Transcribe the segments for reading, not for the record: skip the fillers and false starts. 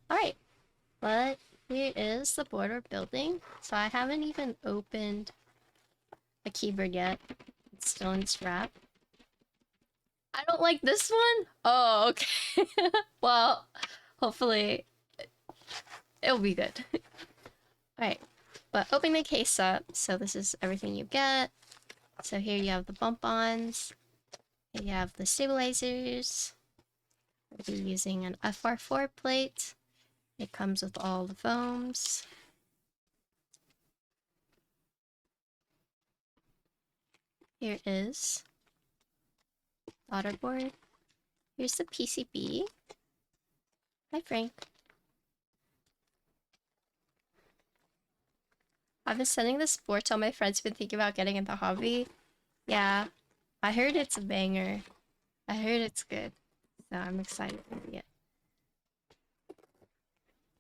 Alright, but here is the board we're building. So I haven't even opened a keyboard yet. It's still in its wrap. I don't like this one? Oh, okay. Well, hopefully it'll be good. Alright, but opening the case up. So this is everything you get. So here you have the bump-ons. Here you have the stabilizers. We'll be using an FR4 plate. It comes with all the foams. Here is daughter board. Here's the PCB. Hi, Frank. I've been sending this board to all my friends who've been thinking about getting into the hobby. Yeah, I heard it's a banger. I heard it's good. So I'm excited to see it.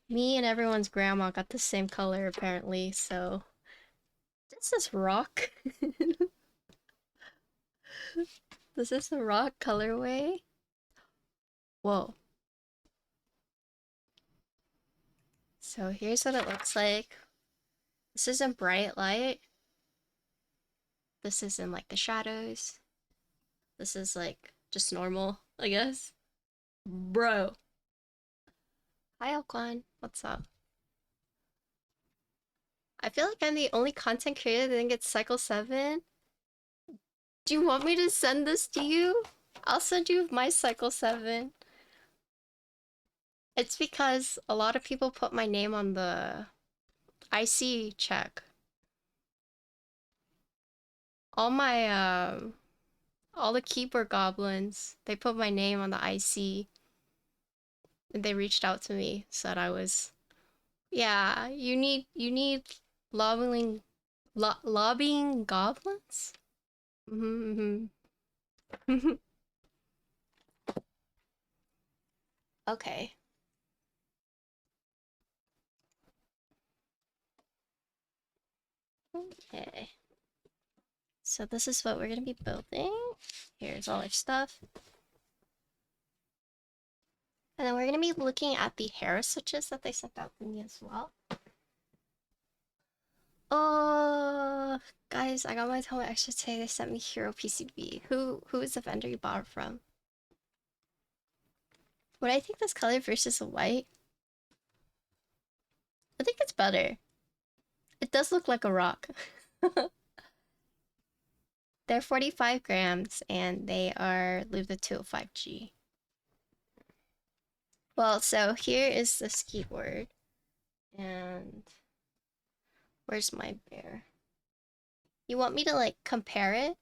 Me and everyone's grandma got the same color apparently, so... This is rock. This is a rock colorway. Whoa. So here's what it looks like. This is in bright light. This is in like the shadows. This is like just normal, I guess. Bro. Hi Alquan, what's up? I feel like I'm the only content creator that gets Cycle7. Do you want me to send this to you? I'll send you my Cycle7. It's because a lot of people put my name on the IC check. All my, all the keyboard goblins, they put my name on the IC. And they reached out to me, said I was... Yeah, you need lobbying... lobbying goblins? Mm-hmm. Okay. Okay. So this is what we're gonna be building. Here's all our stuff. And then we're gonna be looking at the Hera switches that they sent out to me as well. Oh, guys, I got my Tomo extra today. They sent me Hero PCB. Who is the vendor you bought it from? Would I think this color versus a white? I think it's better. It does look like a rock. They're 45 grams and they are Luda 205G. Well, so here is this keyboard. And where's my bear? You want me to like compare it?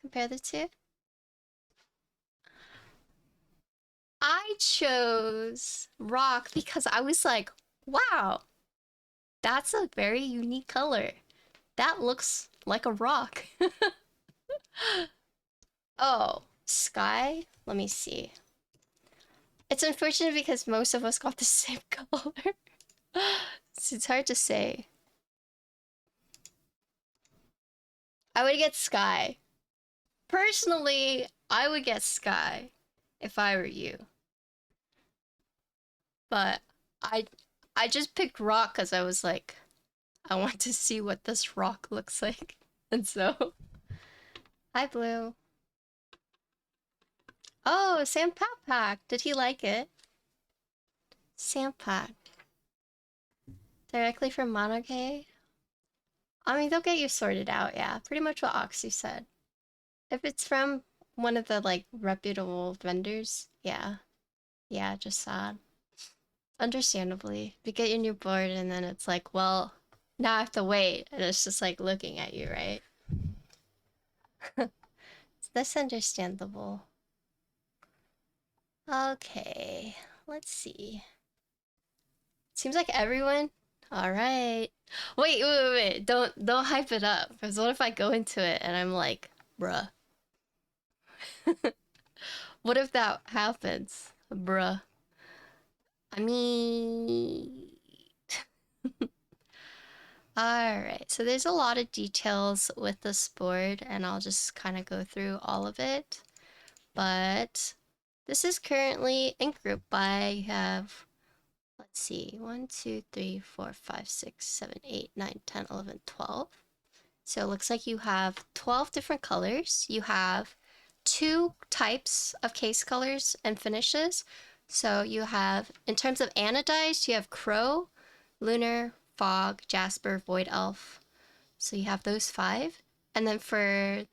Compare the two? I chose rock because I was like, wow, that's a very unique color. That looks like a rock. Oh, sky? Let me see. It's unfortunate because most of us got the same color. So it's hard to say. I would get sky. Personally, I would get sky if I were you. But I just picked rock because I was like, I want to see what this rock looks like. And so, hi Blue. Oh, Sam Pack. Did he like it? Sam Pack. Directly from Monoge? I mean, they'll get you sorted out, yeah. Pretty much what Oxy said. If it's from one of the, like, reputable vendors, yeah. Yeah, just sad. Understandably. You get your new board and then it's like, well, now I have to wait. And it's just like looking at you, right? That's understandable. Okay, let's see. Seems like everyone... Alright. Wait. Don't hype it up. Because what if I go into it and I'm like, bruh. What if that happens? Bruh. I mean... Alright, so there's a lot of details with this board, and I'll just kind of go through all of it. But this is currently in group. I have, let's let's see, 1, 2, 3, 4, 5, 6, 7, 8, 9, 10, 11, 12. So it looks like you have 12 different colors. You have 2 types of case colors and finishes. So you have, in terms of anodized, you have Crow, Lunar, Fog, Jasper, Void Elf. So you have those 5. And then for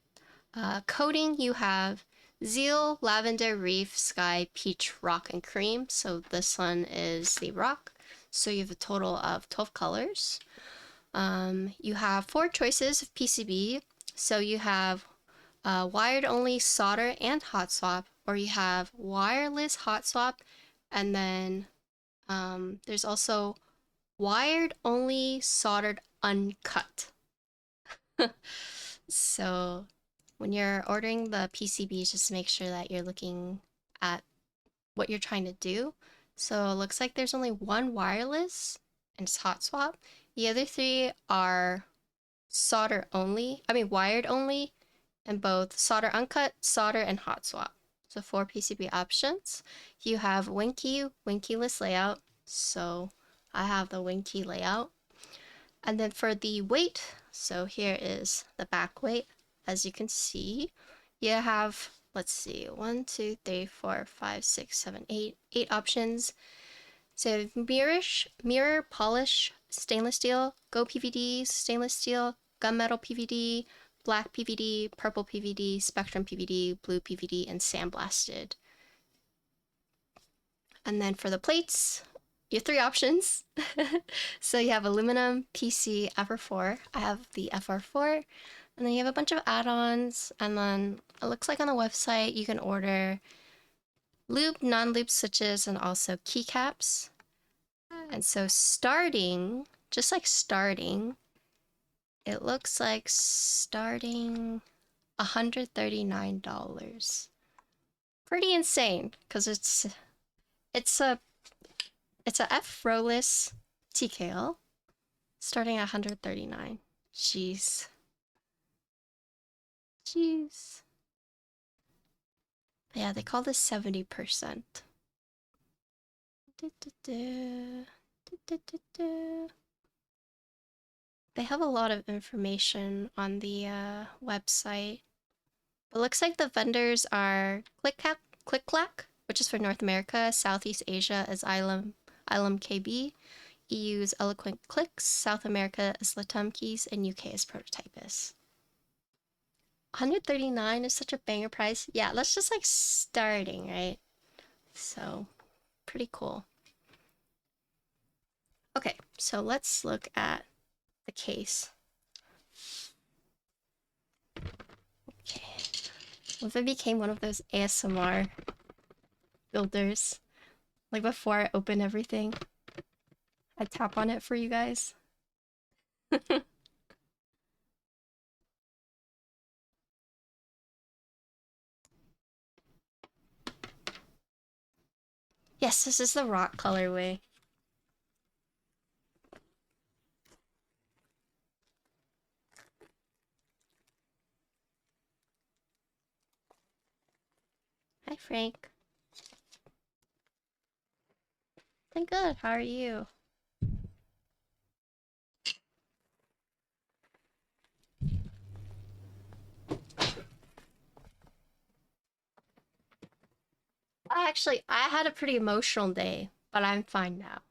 coating, you have Zeal, Lavender, Reef, Sky, Peach, Rock, and Cream. So this one is the rock. So you have a total of 12 colors. You have 4 choices of PCB. So you have wired only solder and hot swap, or you have wireless hot swap, and then there's also wired only soldered uncut. So when you're ordering the PCBs, just make sure that you're looking at what you're trying to do. So it looks like there's only 1 wireless and it's hot swap. The other 3 are solder only, wired only, and both solder uncut, solder, and hot swap. So 4 PCB options. You have Winkeyless layout. So I have the Winky layout. And then for the weight, so here is the back weight. As you can see, you have, let's see, 1, 2, 3, 4, 5, 6, 7, 8 options. So mirror polish stainless steel, Go PVD stainless steel, gunmetal PVD, black PVD, purple PVD, spectrum PVD, blue PVD, and sandblasted. And then for the plates, you have 3 options. So you have aluminum, PC, FR4. I have the FR4. And then you have a bunch of add-ons. And then it looks like on the website you can order loop, non-loop switches, and also keycaps. And so starting, just like starting, it looks like starting $139. Pretty insane, because it's a F-rowless TKL starting at $139. Jeez. Yeah, they call this 70%. They have a lot of information on the website. It looks like the vendors are Click-Clack, which is for North America, Southeast Asia is Ilum KB, EU is Eloquent Clicks, South America is Latumkeys, and UK is Prototypus. $139 is such a banger price. Yeah, that's just like starting, right? So, pretty cool. Okay, so let's look at the case. Okay. What if I became one of those ASMR builders? Like before I open everything, I tap on it for you guys. Yes, this is the rock colorway. Hi, Frank. I'm good. How are you? I had a pretty emotional day, but I'm fine now.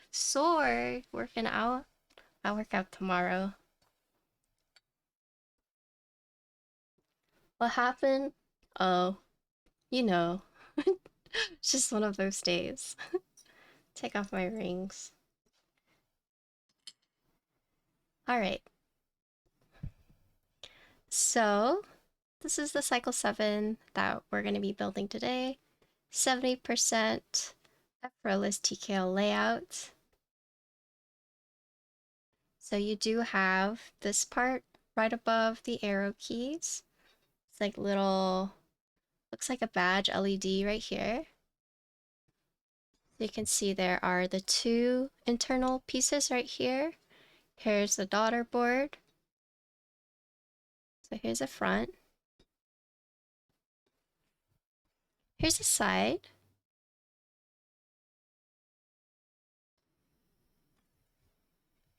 Sore, working out. I work out tomorrow. What happened? Oh, you know. It's just one of those days. Take off my rings. Alright. So, this is the Cycle7 that we're going to be building today. 70% effortless TKL layout. So you do have this part right above the arrow keys. It's like little, looks like a badge LED right here. You can see there are the 2 internal pieces right here. Here's the daughter board. So here's the front. Here's the side.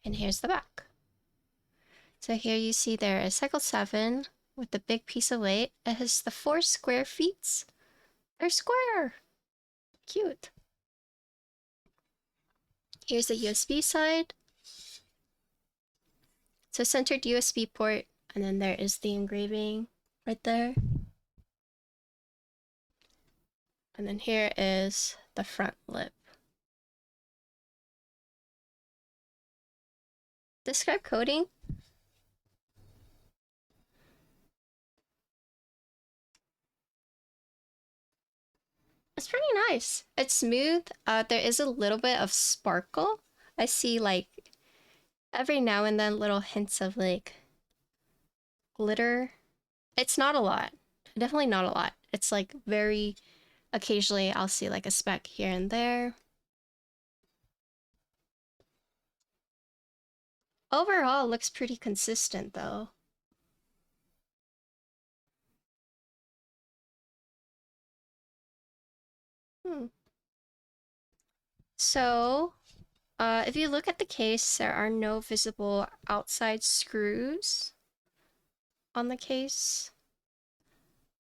And here's the back. So here you see there is Cycle7 with the big piece of weight. It has the 4 square feet. They're square. Cute. Here's the USB side. So centered USB port, and then there is the engraving right there. And then here is the front lip. Describe coating. It's pretty nice. It's smooth. There is a little bit of sparkle. I see like every now and then little hints of like glitter. It's not a lot. Definitely not a lot. It's like very occasionally I'll see like a speck here and there. Overall, it looks pretty consistent though. So, if you look at the case, there are no visible outside screws on the case.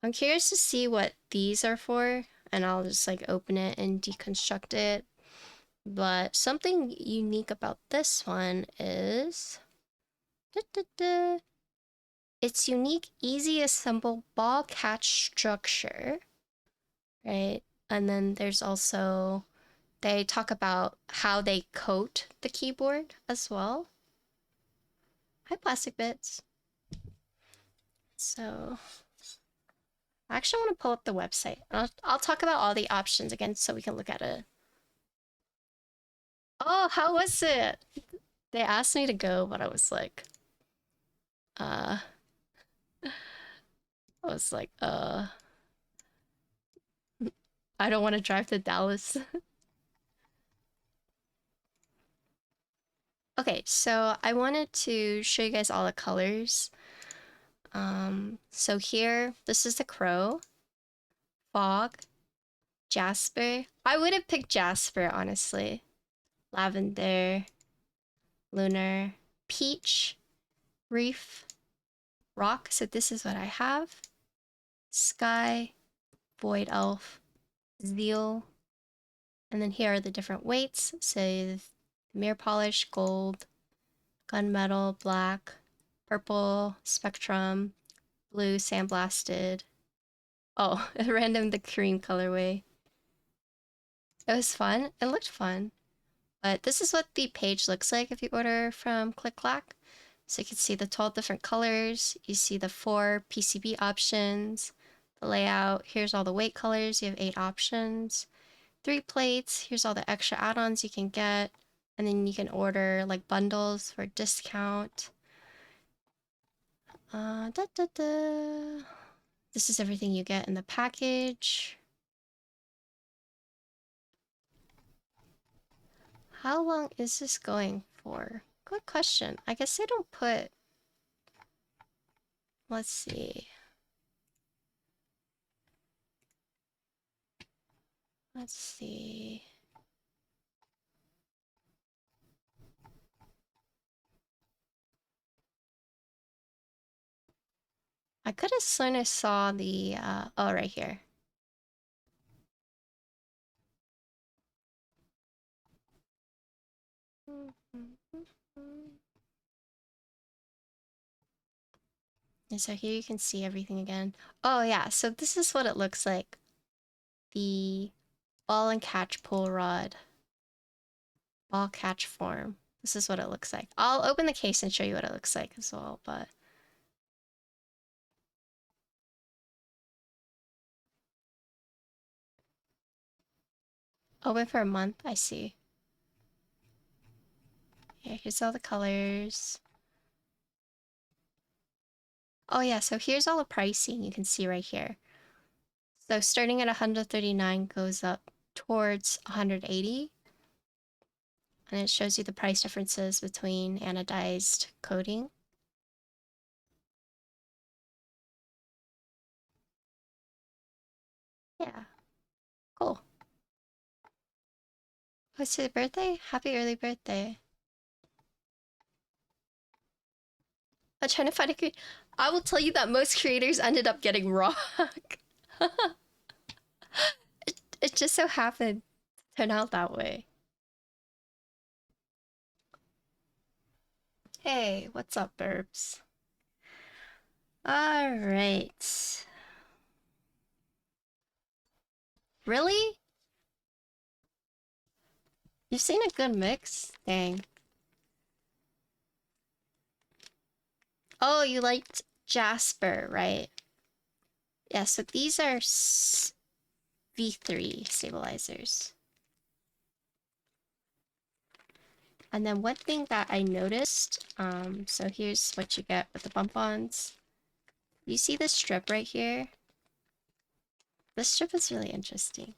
I'm curious to see what these are for, and I'll just like open it and deconstruct it. But something unique about this one is its unique, easy assemble ball catch structure, right? And then there's also, they talk about how they coat the keyboard as well. Hi, plastic bits. So I actually want to pull up the website. I'll talk about all the options again so we can look at it. Oh, how was it? They asked me to go, but uh, I was like, I don't want to drive to Dallas. Okay, so I wanted to show you guys all the colors. So here, this is the crow, fog, jasper. I would have picked jasper, honestly. Lavender, lunar, peach, reef, rock. So this is what I have. Sky, void elf, zeal. And then here are the different weights. So mirror polish, gold, gunmetal, black, purple, spectrum, blue, sandblasted. Oh, random the cream colorway. It was fun. It looked fun. But this is what the page looks like if you order from Click Clack. So you can see the 12 different colors. You see the 4 PCB options, the layout. Here's all the weight colors. You have 8 options. 3 plates. Here's all the extra add-ons you can get. And then you can order like bundles for discount. This is everything you get in the package. How long is this going for? Good question. I guess they don't put... Let's see. Let's see. I could have sworn I saw the, oh, right here. And so here you can see everything again. Oh yeah, so this is what it looks like. The ball and catch pull rod. Ball catch form. This is what it looks like. I'll open the case and show you what it looks like as well, but... Open for a month, I see. Yeah, here's all the colors. Oh yeah, so here's all the pricing you can see right here. So starting at 139 goes up towards 180. And it shows you the price differences between anodized coating. Yeah, cool. What's your birthday? Happy early birthday. I'm trying to find a creator. I will tell you that most creators ended up getting rock. It just so happened to turn out that way. Hey, what's up, Burbs? Alright. Really? You've seen a good mix? Dang. Oh, you liked Jasper, right? Yeah, so these are V3 stabilizers. And then one thing that I noticed, so here's what you get with the bump-ons. You see this strip right here? This strip is really interesting.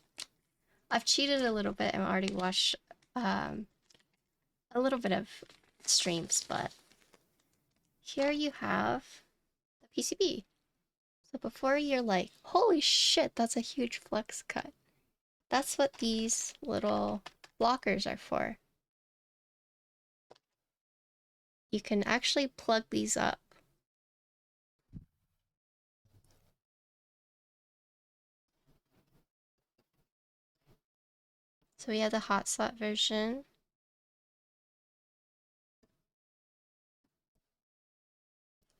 I've cheated a little bit and already watched a little bit of streams, but here you have the PCB. So before you're like, holy shit, that's a huge flex cut. That's what these little blockers are for. You can actually plug these up. So we have the hot slot version.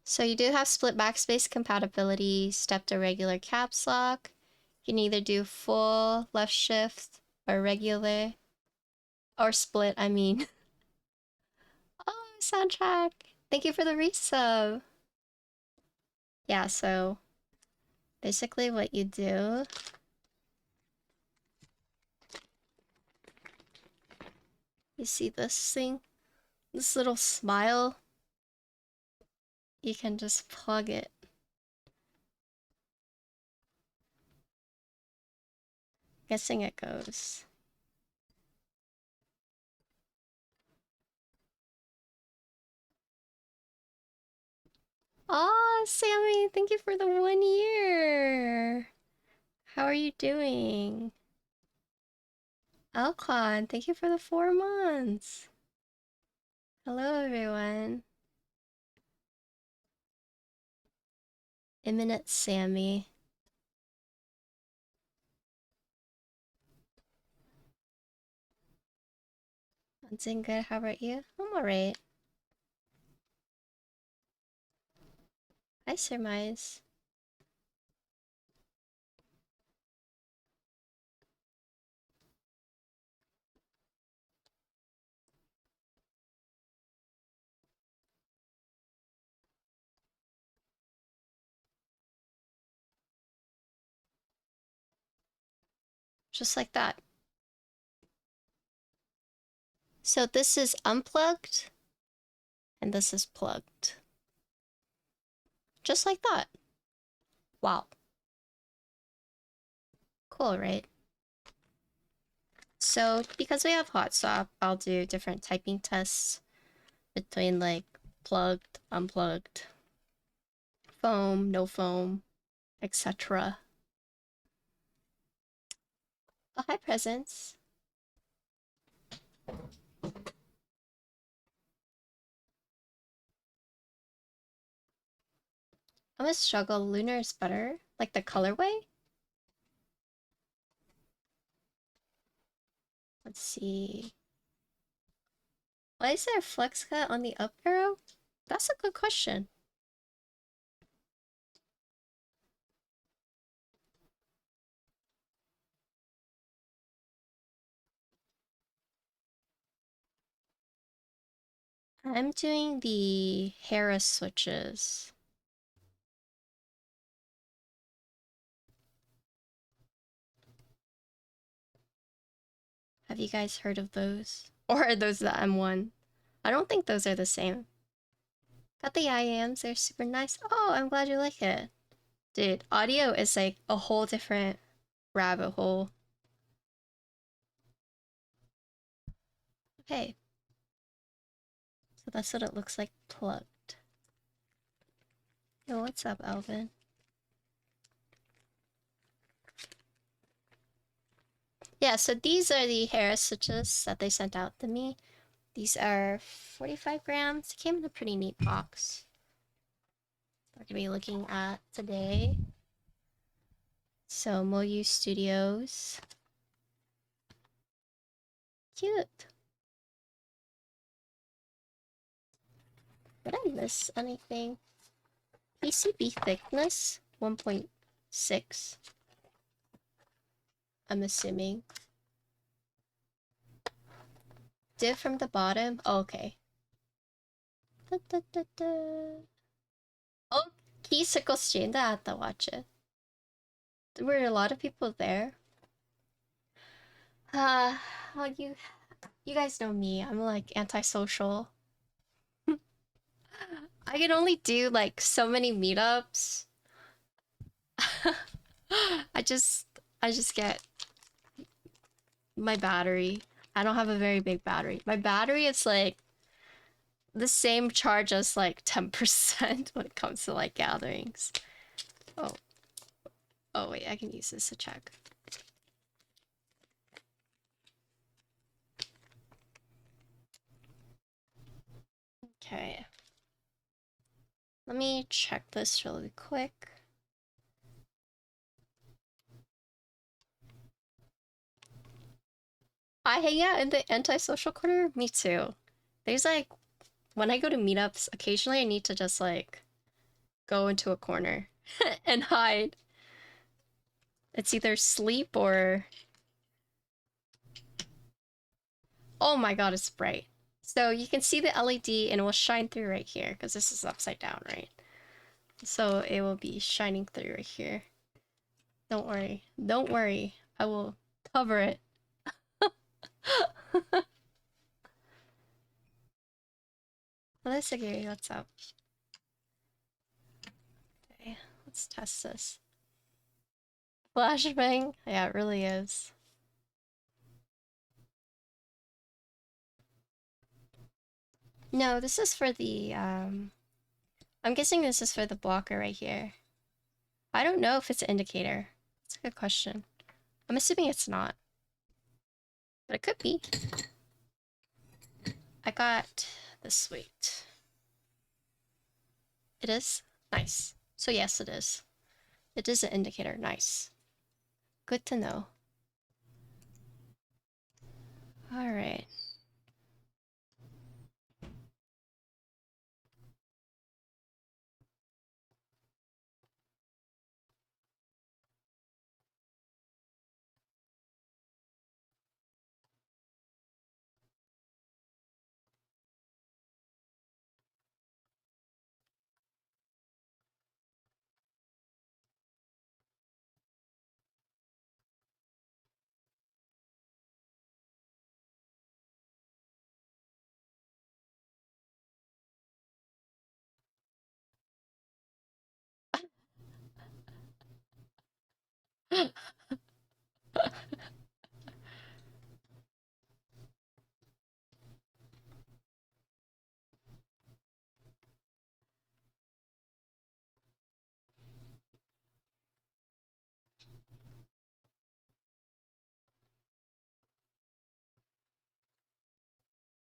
So you do have split backspace compatibility, step to regular caps lock. You can either do full left shift or regular. Or split, I mean. Oh, soundtrack! Thank you for the resub! Yeah, so basically what you do you see this thing? This little smile? You can just plug it. Guessing it goes. Aw, Sammy, thank you for the 1 year! How are you doing? Alcon, thank you for the 4 months! Hello, everyone. Imminent Sammy. I'm doing good, how about you? I'm alright. I surmise. Just like that. So this is unplugged, and this is plugged. Just like that. Wow. Cool, right? So because we have hot swap, I'll do different typing tests between like plugged, unplugged, foam, no foam, etc. Oh, hi, Presence. I'm gonna struggle. Lunar is better. Like the colorway? Let's see. Why is there a flex cut on the up arrow? That's a good question. I'm doing the Hera switches. Have you guys heard of those? Or are those the M1? I don't think those are the same. Got the IAMs, they're super nice. Oh, I'm glad you like it. Dude, audio is like a whole different rabbit hole. Okay. So that's what it looks like plugged. Yo, what's up, Alvin? Yeah, so these are the Hera switches that they sent out to me. These are 45 grams. It came in a pretty neat box. we're gonna be looking at today. So Moyu Studios. Cute. Did I miss anything? PCB thickness 1.6. I'm assuming. Div from the bottom. Oh, okay. Da, da, da, da. Oh, Keycaps Jane, I have to watch it. There were a lot of people there. Well, you guys know me. I'm like antisocial. I can only do like so many meetups. I just get my battery. I don't have a very big battery. My battery is like the same charge as like 10% when it comes to like gatherings. Oh. Oh wait, I can use this to check. Okay. Let me check this really quick. I hang out in the antisocial corner? Me too. There's like, when I go to meetups, occasionally I need to just like go into a corner and hide. It's either sleep or... Oh my god, it's bright. So you can see the LED and it will shine through right here because this is upside down, right? So it will be shining through right here. Don't worry. Don't worry. I will cover it. Hello, Sagiri. What's up? Okay, let's test this. Flashbang? Yeah, it really is. No, this is for the, I'm guessing this is for the blocker right here. I don't know if it's an indicator. That's a good question. I'm assuming it's not. But it could be. I got the sweet. It is? Nice. So yes, it is. It is an indicator. Nice. Good to know. Alright.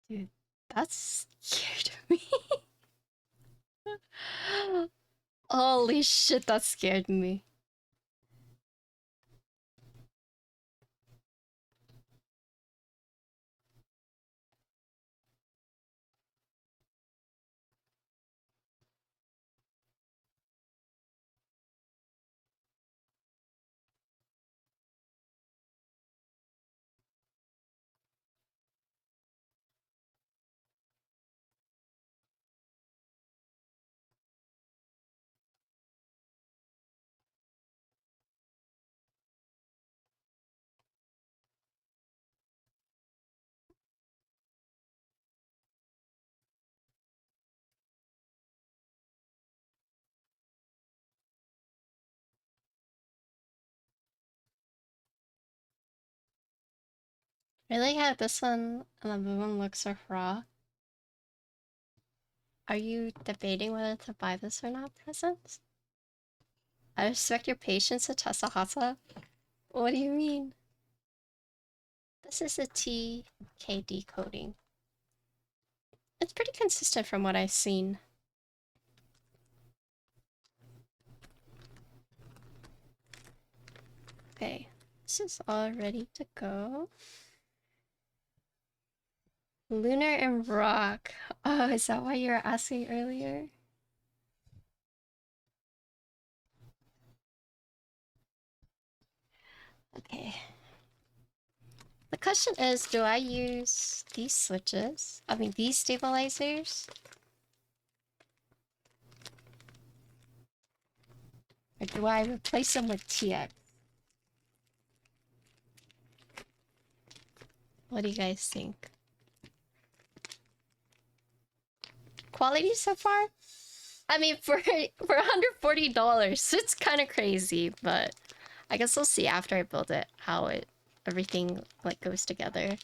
Dude, that's scared me. Holy shit, that scared me. I like how this one and the blue one looks are raw. Are you debating whether to buy this or not, Presents? I respect your patience to test a hot sauce. What do you mean? This is a TKD coating. It's pretty consistent from what I've seen. Okay, this is all ready to go. Lunar and rock. Oh, is that why you were asking earlier? Okay. The question is, do I use these switches? I mean, these stabilizers? Or do I replace them with TX? What do you guys think? Quality so far? I mean, for $140, it's kind of crazy, but I guess we'll see after I build it how everything like goes together.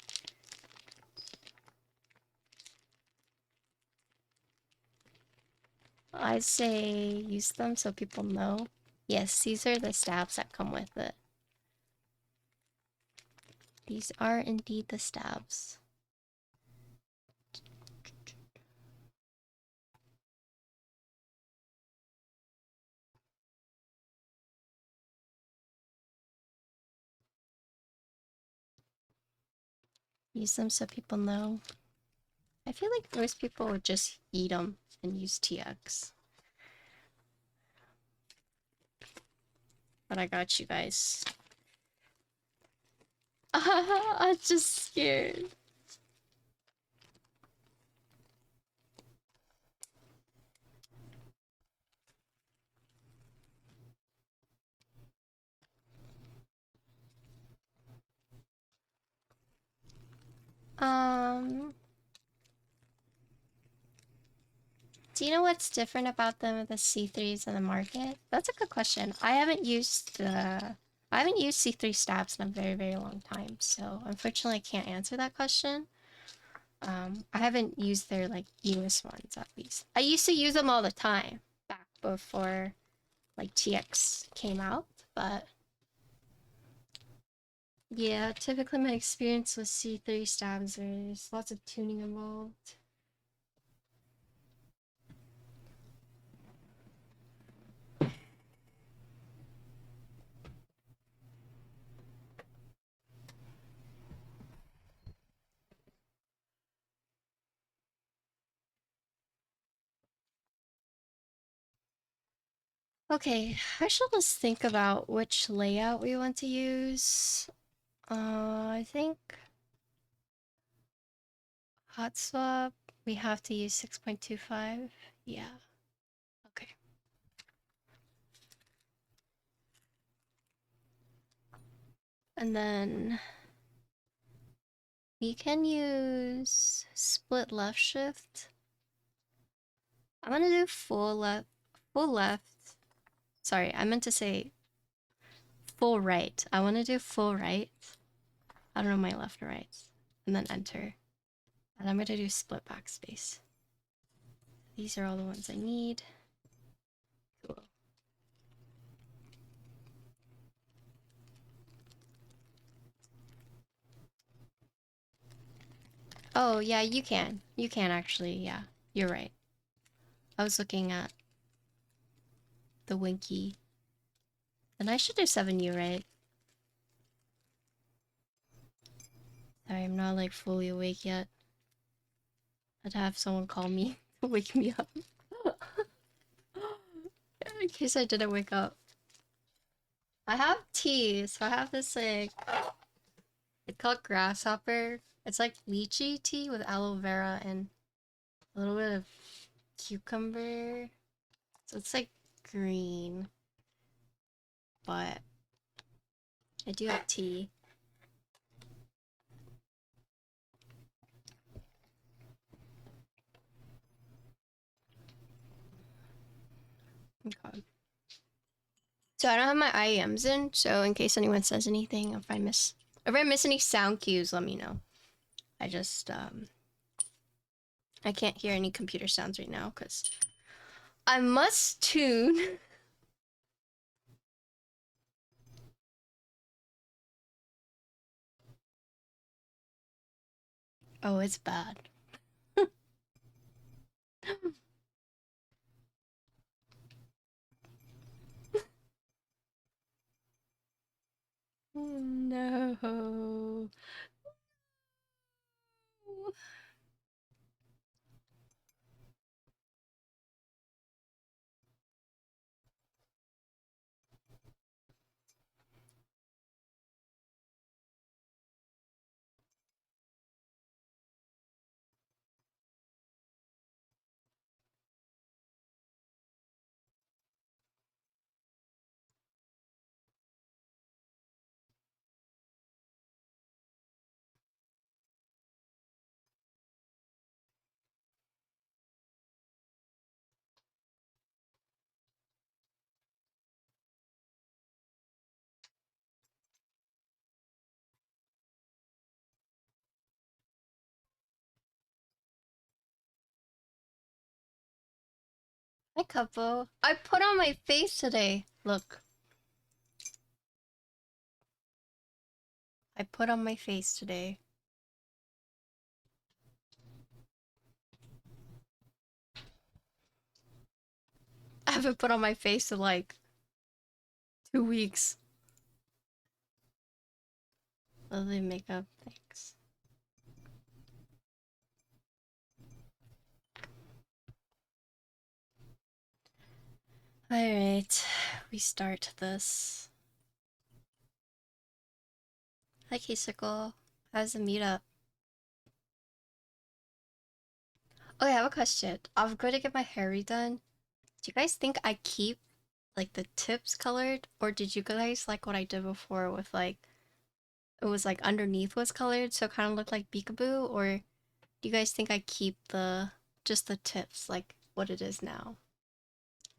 I say use them so people know. Yes, these are the stabs that come with it. These are indeed the stabs. Use them so people know. I feel like most people would just eat them and use TX. But I got you guys. I'm just scared. Do you know what's different about the C3s in the market? That's a good question. I haven't used C3 stabs in a very, very long time, so unfortunately I can't answer that question. I haven't used their like newest ones at least. I used to use them all the time back before like TX came out, but yeah, typically my experience with C3 stabs, there's lots of tuning involved. Okay, I should just think about which layout we want to use. I think hot swap, we have to use 6.25. Yeah. Okay. And then we can use split left shift. I'm gonna do full left. Sorry, I meant to say full right. I want to do full right. I don't know my left or right. And then enter. And I'm gonna do split backspace. These are all the ones I need. Cool. Oh, yeah, you can. You can actually, yeah. You're right. I was looking at the Winky. And I should do 7U, right? Sorry, I'm not like fully awake yet. I'd have someone call me to wake me up. In case I didn't wake up. I have tea, so I have this like... It's called grasshopper. It's like lychee tea with aloe vera and a little bit of cucumber. So it's like green. But I do have tea. Okay. So I don't have my IEMs in, so in case anyone says anything, if I miss any sound cues, let me know. I just I can't hear any computer sounds right now because I must tune. Oh, it's bad. No. Hi, couple. I put on my face today. Look. I put on my face today. I haven't put on my face in like 2 weeks. Lovely makeup, thanks. Alright, we start this. Hi, Keycaps. How's the meetup? Oh, I have a question. I'm going to get my hair redone. Do you guys think I keep like the tips colored, or did you guys like what I did before with like it was like underneath was colored, so it kind of looked like peekaboo, or do you guys think I keep the just the tips like what it is now?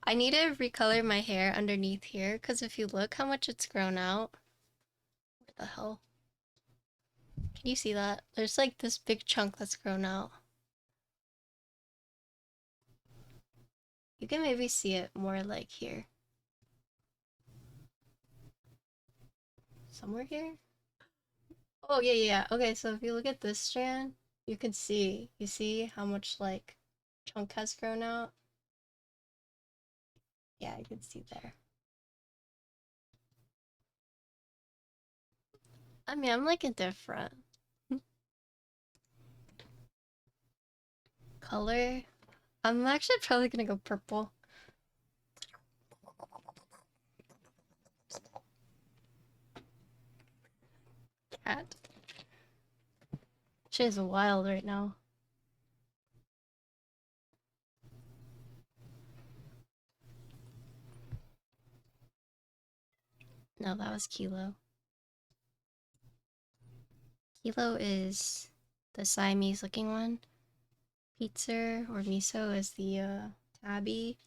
I need to recolor my hair underneath here because if you look how much it's grown out. What the hell? Can you see that? There's like this big chunk that's grown out. You can maybe see it more like here. Somewhere here? Oh, yeah, yeah. Okay, so if you look at this strand, you can see. You see how much, like, chunk has grown out? Yeah, I can see there. I mean, I'm, like, indifferent. Color? I'm actually probably gonna go purple. Cat. She's wild right now. No, that was Kilo. Kilo is the Siamese looking one. Pizza or Miso is the tabby.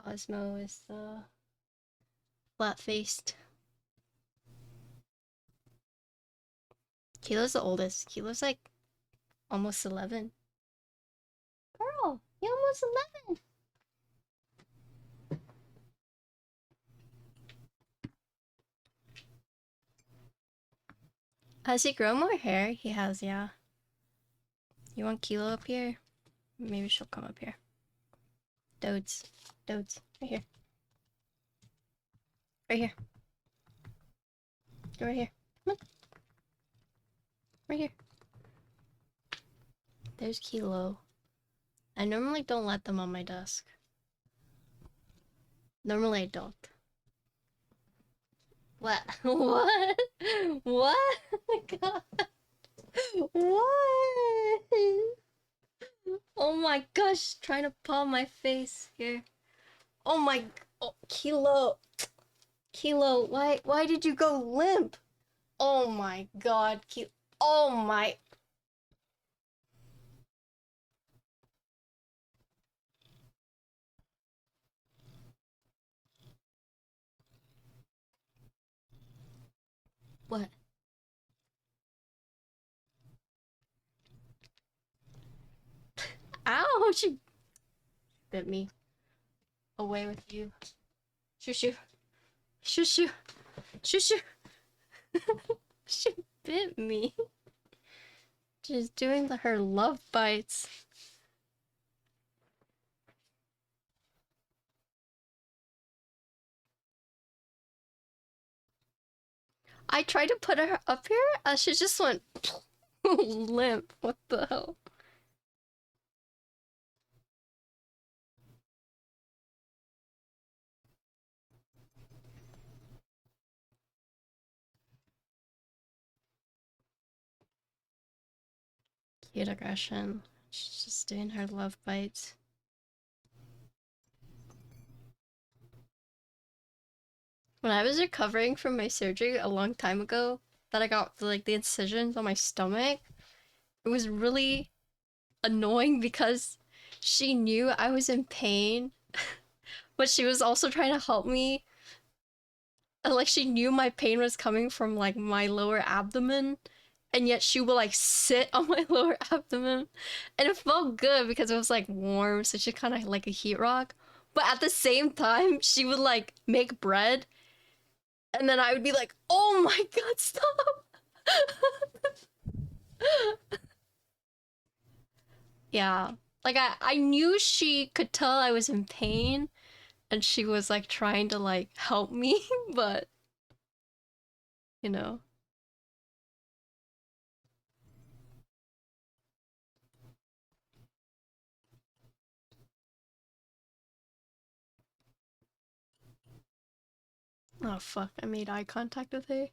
Cosmo is the flat-faced. Kilo's the oldest. Kilo's like almost 11. Girl, you're almost 11. Has he grown more hair? He has, yeah. You want Kilo up here? Maybe she'll come up here. Dodes. Dodes. Right here. Right here. Go right here. Come on. Right here. There's Kilo. I normally don't let them on my desk. Normally I don't. What? What? What? Oh my god. What? Oh my gosh, trying to palm my face here. Oh my, oh, Kilo. Kilo, why did you go limp? Oh my god, Kilo. Oh my. What? Ow, she bit me. Away with you. Shoo shoo. Shoo shoo. Shoo shoo. She bit me. She's doing her love bites. I tried to put her up here, she just went limp. What the hell? Cute aggression. She's just doing her love bites. When I was recovering from my surgery a long time ago, that I got like the incisions on my stomach, it was really annoying because she knew I was in pain, but she was also trying to help me. And like she knew my pain was coming from like my lower abdomen, and yet she would like sit on my lower abdomen, and it felt good because it was like warm, so she kind of like a heat rock. But at the same time, she would like make bread, and then I would be like, "Oh my god, stop!" Yeah, like I knew she could tell I was in pain, and she was like trying to like help me, but you know. Oh fuck! I made eye contact with her.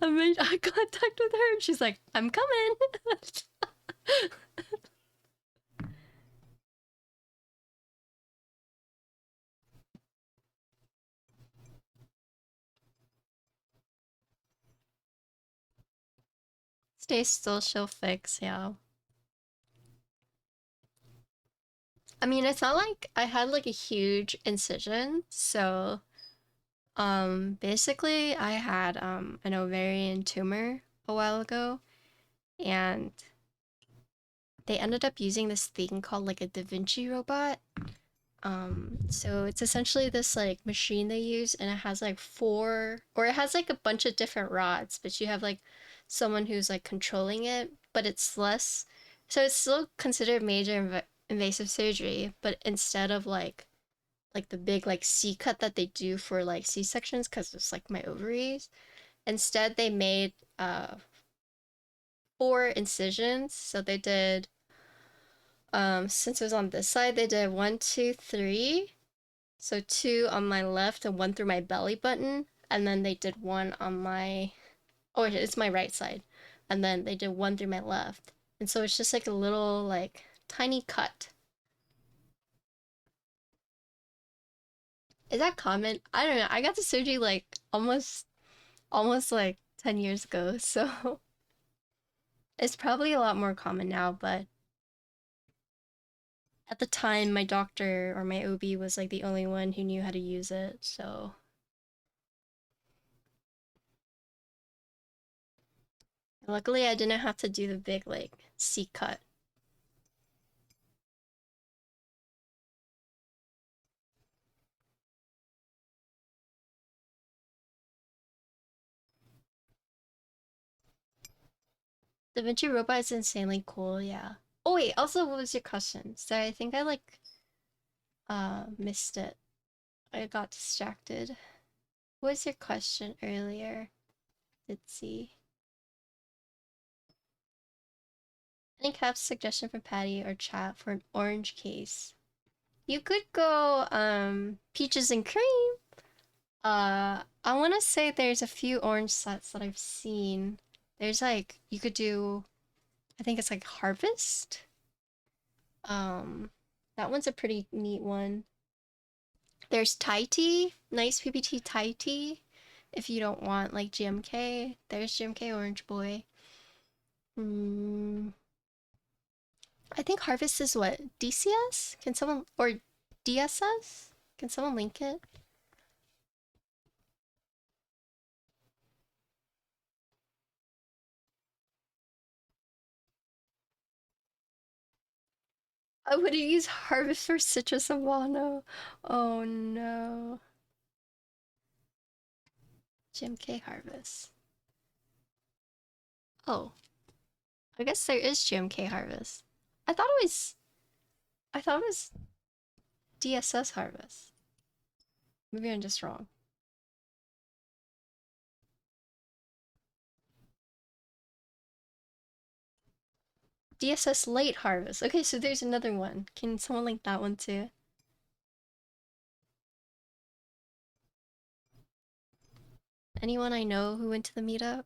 I made eye contact with her and she's like, I'm coming. Stay still, she'll fix, yeah. I mean, it's not like I had like a huge incision, so basically I had an ovarian tumor a while ago, and they ended up using this thing called like a Da Vinci robot. So it's essentially this like machine they use, and it has like four, or it has like a bunch of different rods, but you have like someone who's like controlling it, but it's less, so it's still considered major invasive surgery, but instead of like the big like C cut that they do for like C-sections because it's like my ovaries, instead they made four incisions. So they did, since it was on this side, they did one, two, three. So two on my left and one through my belly button. And then they did one on my, oh, it's my right side. And then they did one through my left. And so it's just like a little, like, tiny cut. Is that common? I don't know. I got the surgery like almost like 10 years ago. So it's probably a lot more common now. But at the time, my doctor or my OB was like the only one who knew how to use it. So luckily, I didn't have to do the big, like, C cut. Da Vinci robot is insanely cool, yeah. Oh wait, also what was your question? Sorry, I think I like missed it. I got distracted. What was your question earlier? Let's see. Any caps suggestion for Patty or chat for an orange case? You could go peaches and cream. I wanna say there's a few orange sets that I've seen. There's like you could do, I think it's like harvest. Um that one's a pretty neat one. There's Thai tea, nice PBT Thai tea. If you don't want like GMK, there's GMK Orange Boy. Mm, I think Harvest is what? DCS? Can someone, or DSS? Can someone link it? I would have used Harvest for Citrus and Wano. Oh no. GMK Harvest. Oh, I guess there is GMK Harvest. I thought it was, I thought it was, DSS harvest. Maybe I'm just wrong. DSS late harvest. Okay, so there's another one. Can someone link that one too? Anyone I know who went to the meetup?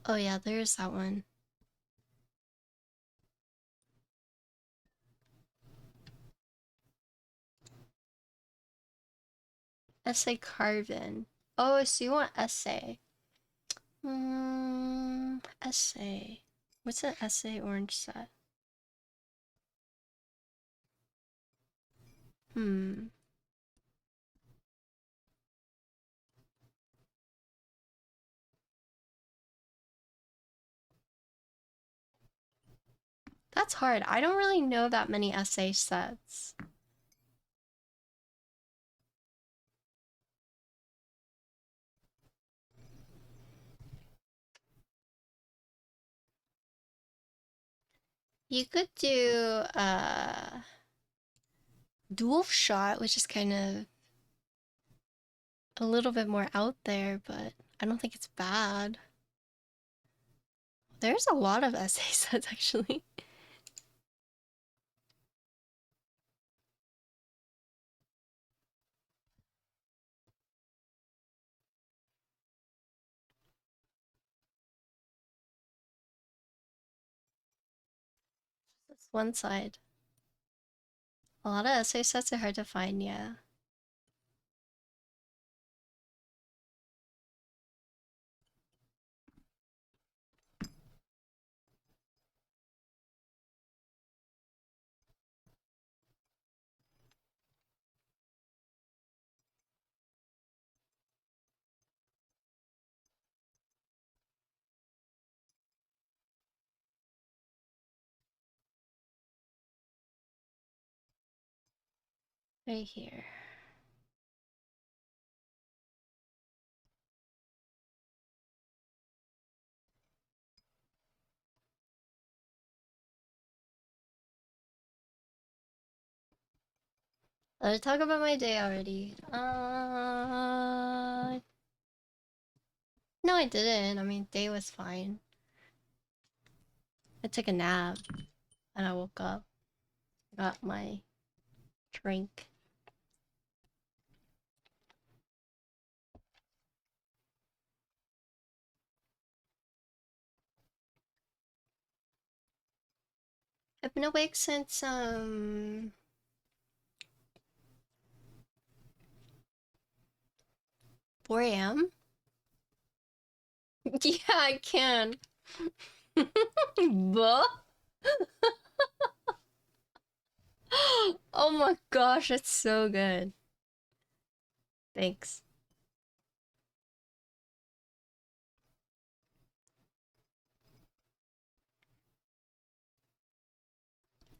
Oh yeah, there's that one. Essay carbon. Oh, so you want essay. Essay. What's an essay orange set? That's hard. I don't really know that many essay sets. You could do dual shot, which is kind of a little bit more out there, but I don't think it's bad. There's a lot of essay sets actually. That's one side. A lot of essay sets are hard to find, yeah. Right here. Let's talk about my day already. No, I didn't. I mean, day was fine. I took a nap and I woke up. Got my drink. I've been awake since 4 a.m. Yeah, I can. But oh my gosh, it's so good. Thanks.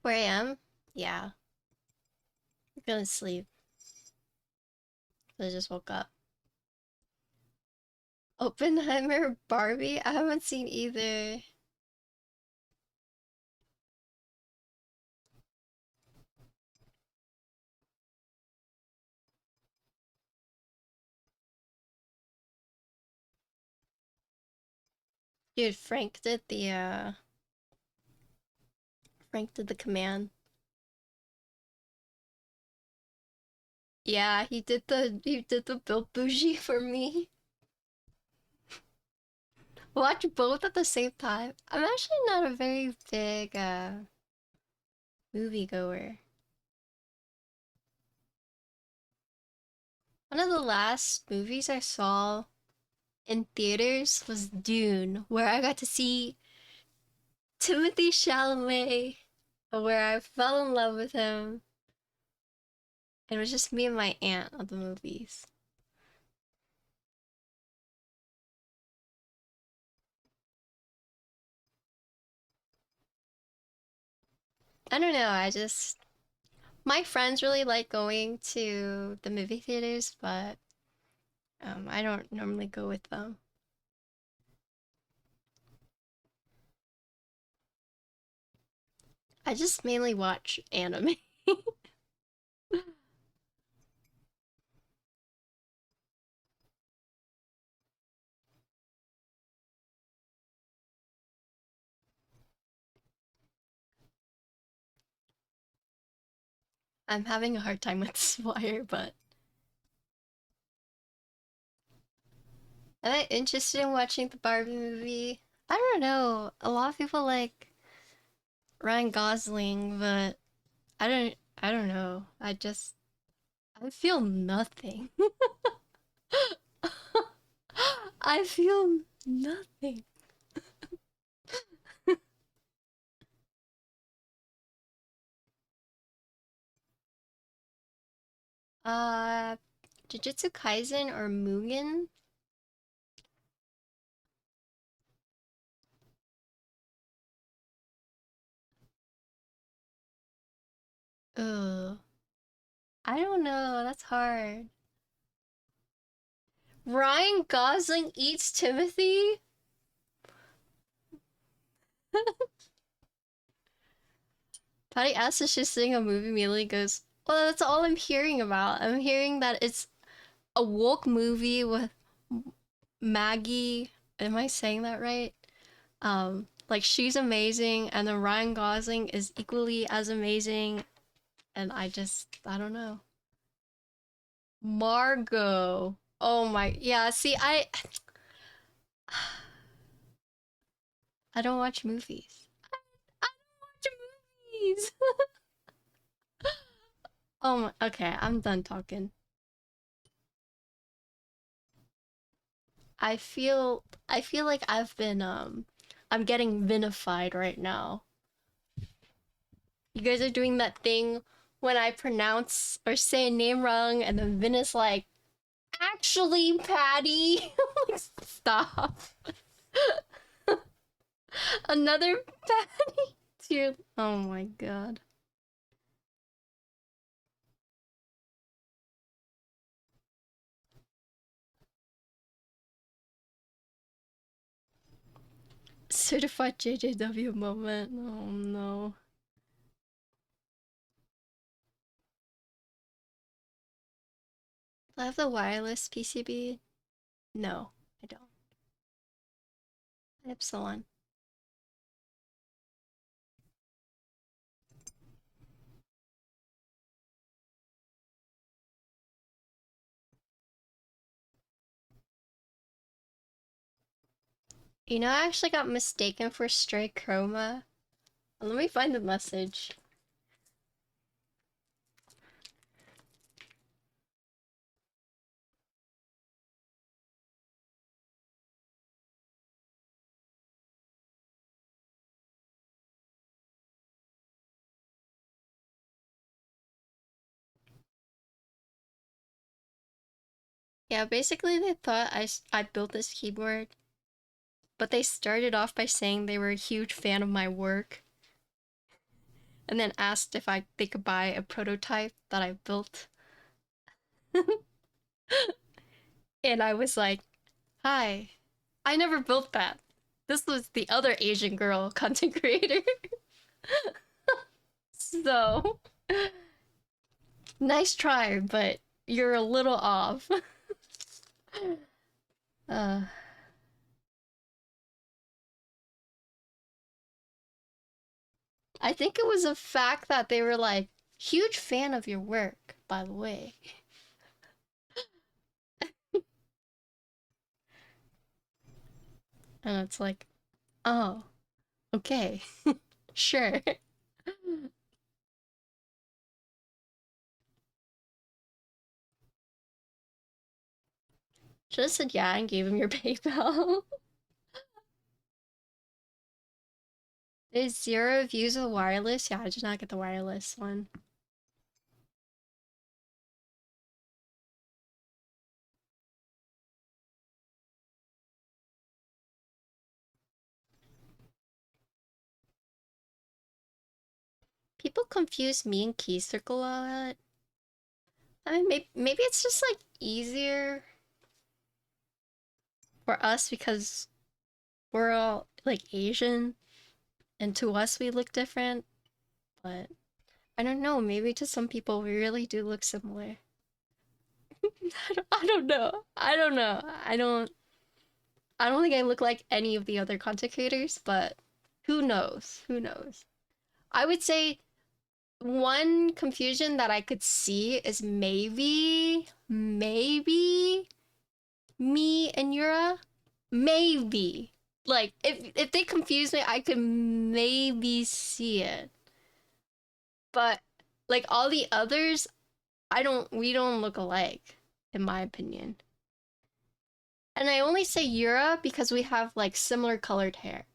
4 a.m. Yeah, I'm gonna sleep. I just woke up. Oppenheimer, Barbie. I haven't seen either. Dude, Frank did the command. Yeah, he did the build bougie for me. Watch both at the same time. I'm actually not a very big moviegoer. One of the last movies I saw in theaters was Dune, where I got to see Timothy Chalamet, where I fell in love with him. It was just me and my aunt at the movies. I don't know, my friends really like going to the movie theaters, but I don't normally go with them. I just mainly watch anime. I'm having a hard time with Swire, but am I interested in watching the Barbie movie? I don't know. A lot of people like Ryan Gosling, but I don't know. I feel nothing. I feel nothing. Uh Jujutsu Kaisen or Mugen? Ugh. I don't know. That's hard. Ryan Gosling eats Timothy? Patty asks if she's seeing a movie, immediately goes, well, that's all I'm hearing about. I'm hearing that it's a woke movie with Maggie. Am I saying that right? Like she's amazing, and then Ryan Gosling is equally as amazing, and I don't know. Margot. Oh my, yeah, see, I don't watch movies. I don't watch movies! Oh my, okay, I'm done talking. I feel like I'm getting vinified right now. You guys are doing that thing when I pronounce or say a name wrong and then Vin is like, actually, Patty. Like, stop. Another Patty. Oh my god. Certified JJW moment. Oh no. Do I have the wireless PCB? No, I don't. Epsilon. You know, I actually got mistaken for Stray Chroma. Let me find the message. Yeah, basically they thought I built this keyboard, but they started off by saying they were a huge fan of my work, and then asked if they could buy a prototype that I built. And I was like, hi, I never built that. This was the other Asian girl content creator. So, nice try, but you're a little off. uh, I think it was a fact that they were like, huge fan of your work, by the way. And it's like, oh, okay, sure. Should have said yeah and gave him your PayPal. There's 0 views of wireless. Yeah, I did not get the wireless one. People confuse me and Key Circle a lot. I mean, maybe it's just like easier. for us because we're all like Asian, and to us we look different, but I don't know, maybe to some people we really do look similar. I don't know. I don't know. I don't think I look like any of the other content creators, but who knows? Who knows? I would say one confusion that I could see is maybe me and Yura. Maybe. Like if they confuse me, I could maybe see it. But like all the others, we don't look alike, in my opinion. And I only say Yura because we have like similar colored hair.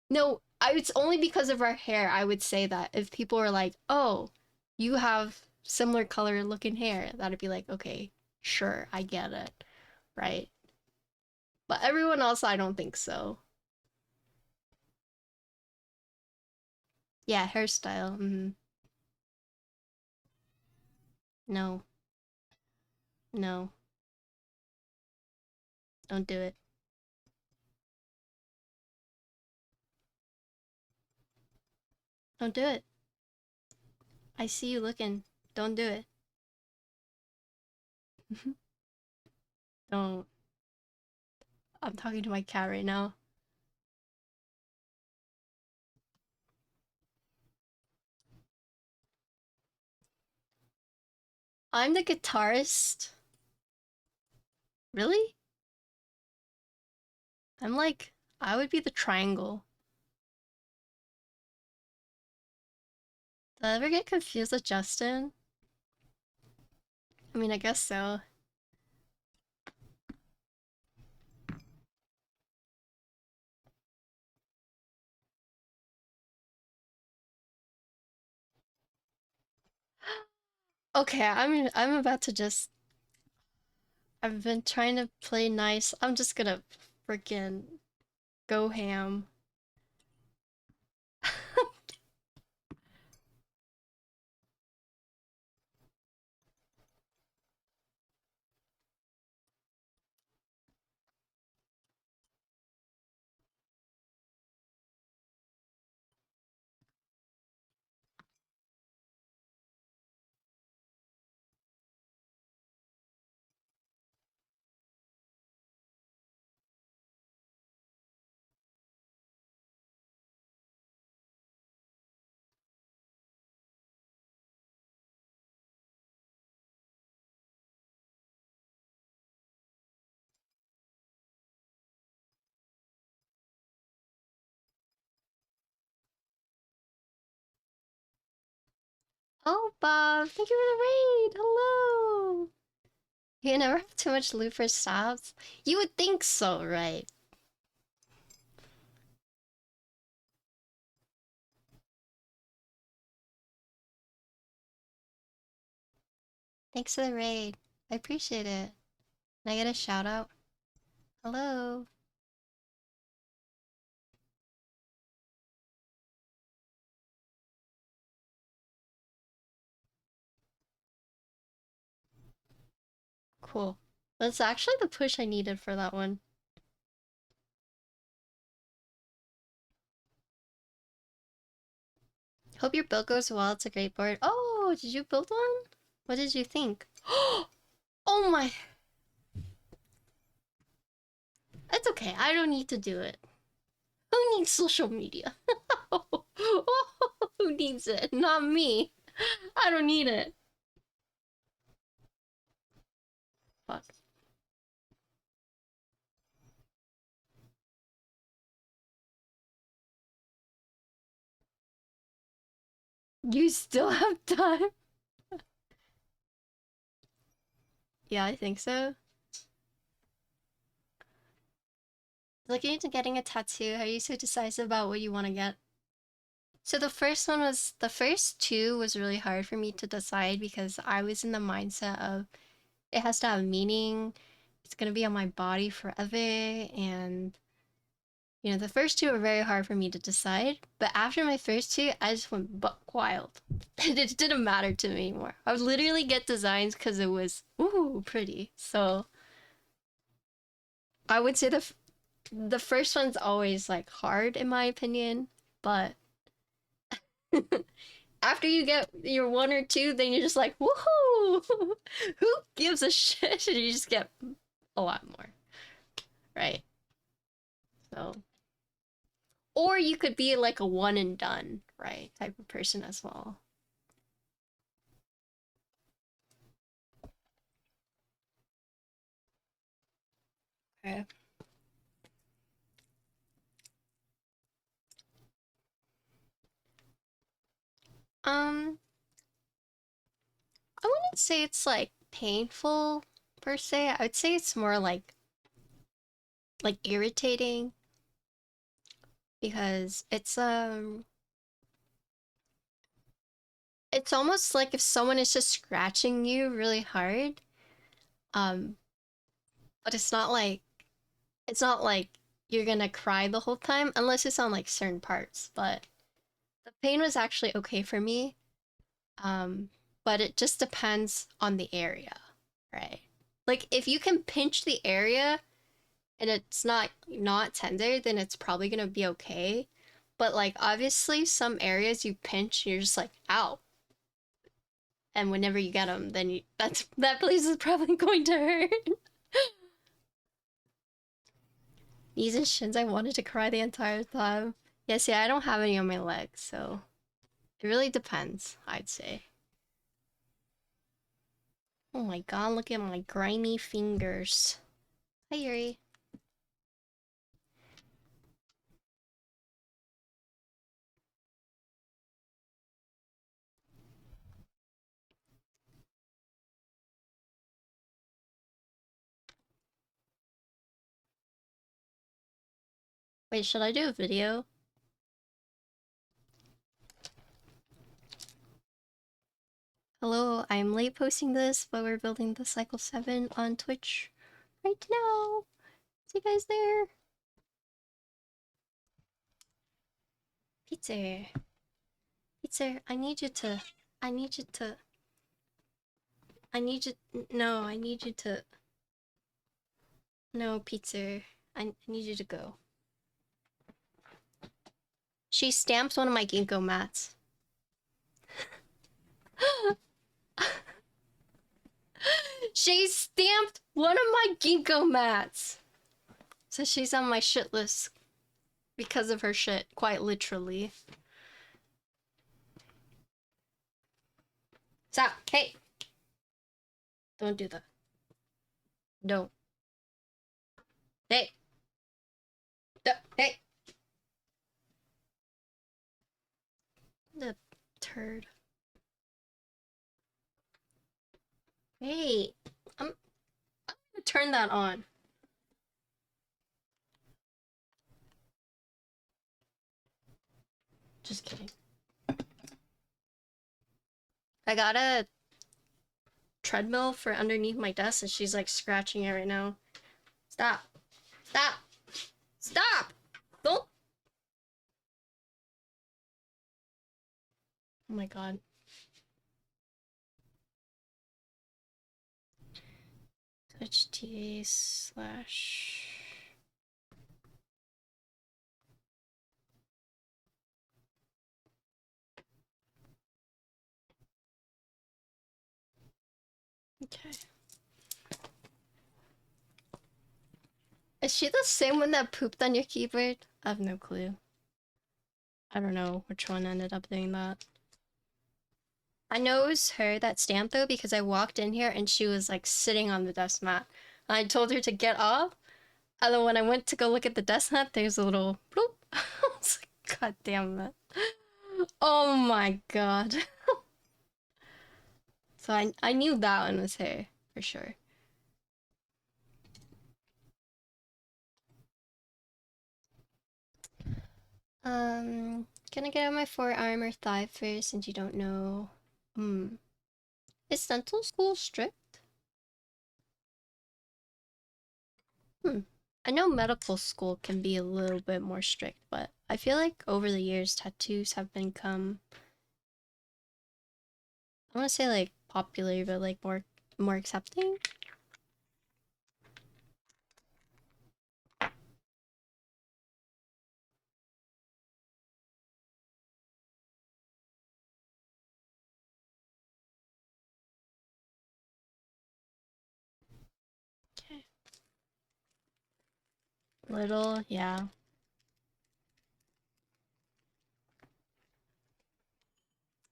No, it's only because of our hair I would say that. If people are like, "Oh, you have similar color looking hair," that'd be like, "Okay, sure, I get it." Right? But everyone else I don't think so. Yeah, hairstyle. No. No. Don't do it. Don't do it. I see you looking. Don't do it. Don't. I'm talking to my cat right now. I'm the guitarist. Really? I'm like, I would be the triangle. Did I ever get confused with Justin? I mean, I guess so. Okay, I'm about to just. I've been trying to play nice. I'm just gonna freaking go ham. Oh, Bob, thank you for the raid. Hello. You never have too much loot for stops. You would think so, right? Thanks for the raid. I appreciate it. Can I get a shout out? Hello. Cool. That's actually the push I needed for that one. Hope your build goes well. It's a great board. Oh, did you build one? What did you think? Oh my. It's okay. I don't need to do it. Who needs social media? Who needs it? Not me. I don't need it. Fuck. You still have time? Yeah, I think so. Looking into getting a tattoo, are you so decisive about what you want to get? So the first two was really hard for me to decide because I was in the mindset of it has to have meaning. It's gonna be on my body forever, and the first two were very hard for me to decide. But after my first two, I just went buck wild. It didn't matter to me anymore. I would literally get designs because it was ooh pretty. So I would say the first one's always like hard in my opinion, but after you get your one or two, then you're just like, woohoo! Who gives a shit? You just get a lot more, right? So, or you could be like a one and done, right? Type of person as well. Okay. I wouldn't say it's like painful per se. I would say it's more like irritating because it's almost like if someone is just scratching you really hard. Um but it's not like you're gonna cry the whole time unless it's on like certain parts. But the pain was actually okay for me. Um but it just depends on the area, right? Like if you can pinch the area and it's not tender, then it's probably gonna be okay. But like obviously some areas you pinch, you're just like, ow. And whenever you get them, then that place is probably going to hurt. Knees and shins, I wanted to cry the entire time. Yeah, see, I don't have any on my legs, so it really depends, I'd say. Oh my god, look at my grimy fingers. Hi, Yuri. Wait, should I do a video? Hello, I'm late posting this, but we're building the Cycle7 on Twitch right now. See you guys there. Pizza. Pizza, I need you to... I need you to... I need you... No, I need you to... No, Pizza. I need you to go. She stamped one of my ginkgo mats. She stamped one of my ginkgo mats! So she's on my shit list because of her shit, quite literally. Stop! Hey! Don't do that. Don't. Hey! Hey! The turd. Hey! I'm gonna turn that on. Just kidding. I got a treadmill for underneath my desk and she's like scratching it right now. Stop. Stop. Stop! Don't. Oh my god. Twitch TV slash... Okay. Is she the same one that pooped on your keyboard? I have no clue. I don't know which one ended up doing that. I know it was her that stamped though because I walked in here and she was like sitting on the desk mat. I told her to get off, and then when I went to go look at the desk mat, there's a little bloop. I was like, god damn it. Oh my god. So I knew that one was her, for sure. Can I get on my forearm or thigh first since you don't know? Is dental school strict? I know medical school can be a little bit more strict, but I feel like over the years tattoos have become, I want to say like popular, but like more accepting. Little, yeah.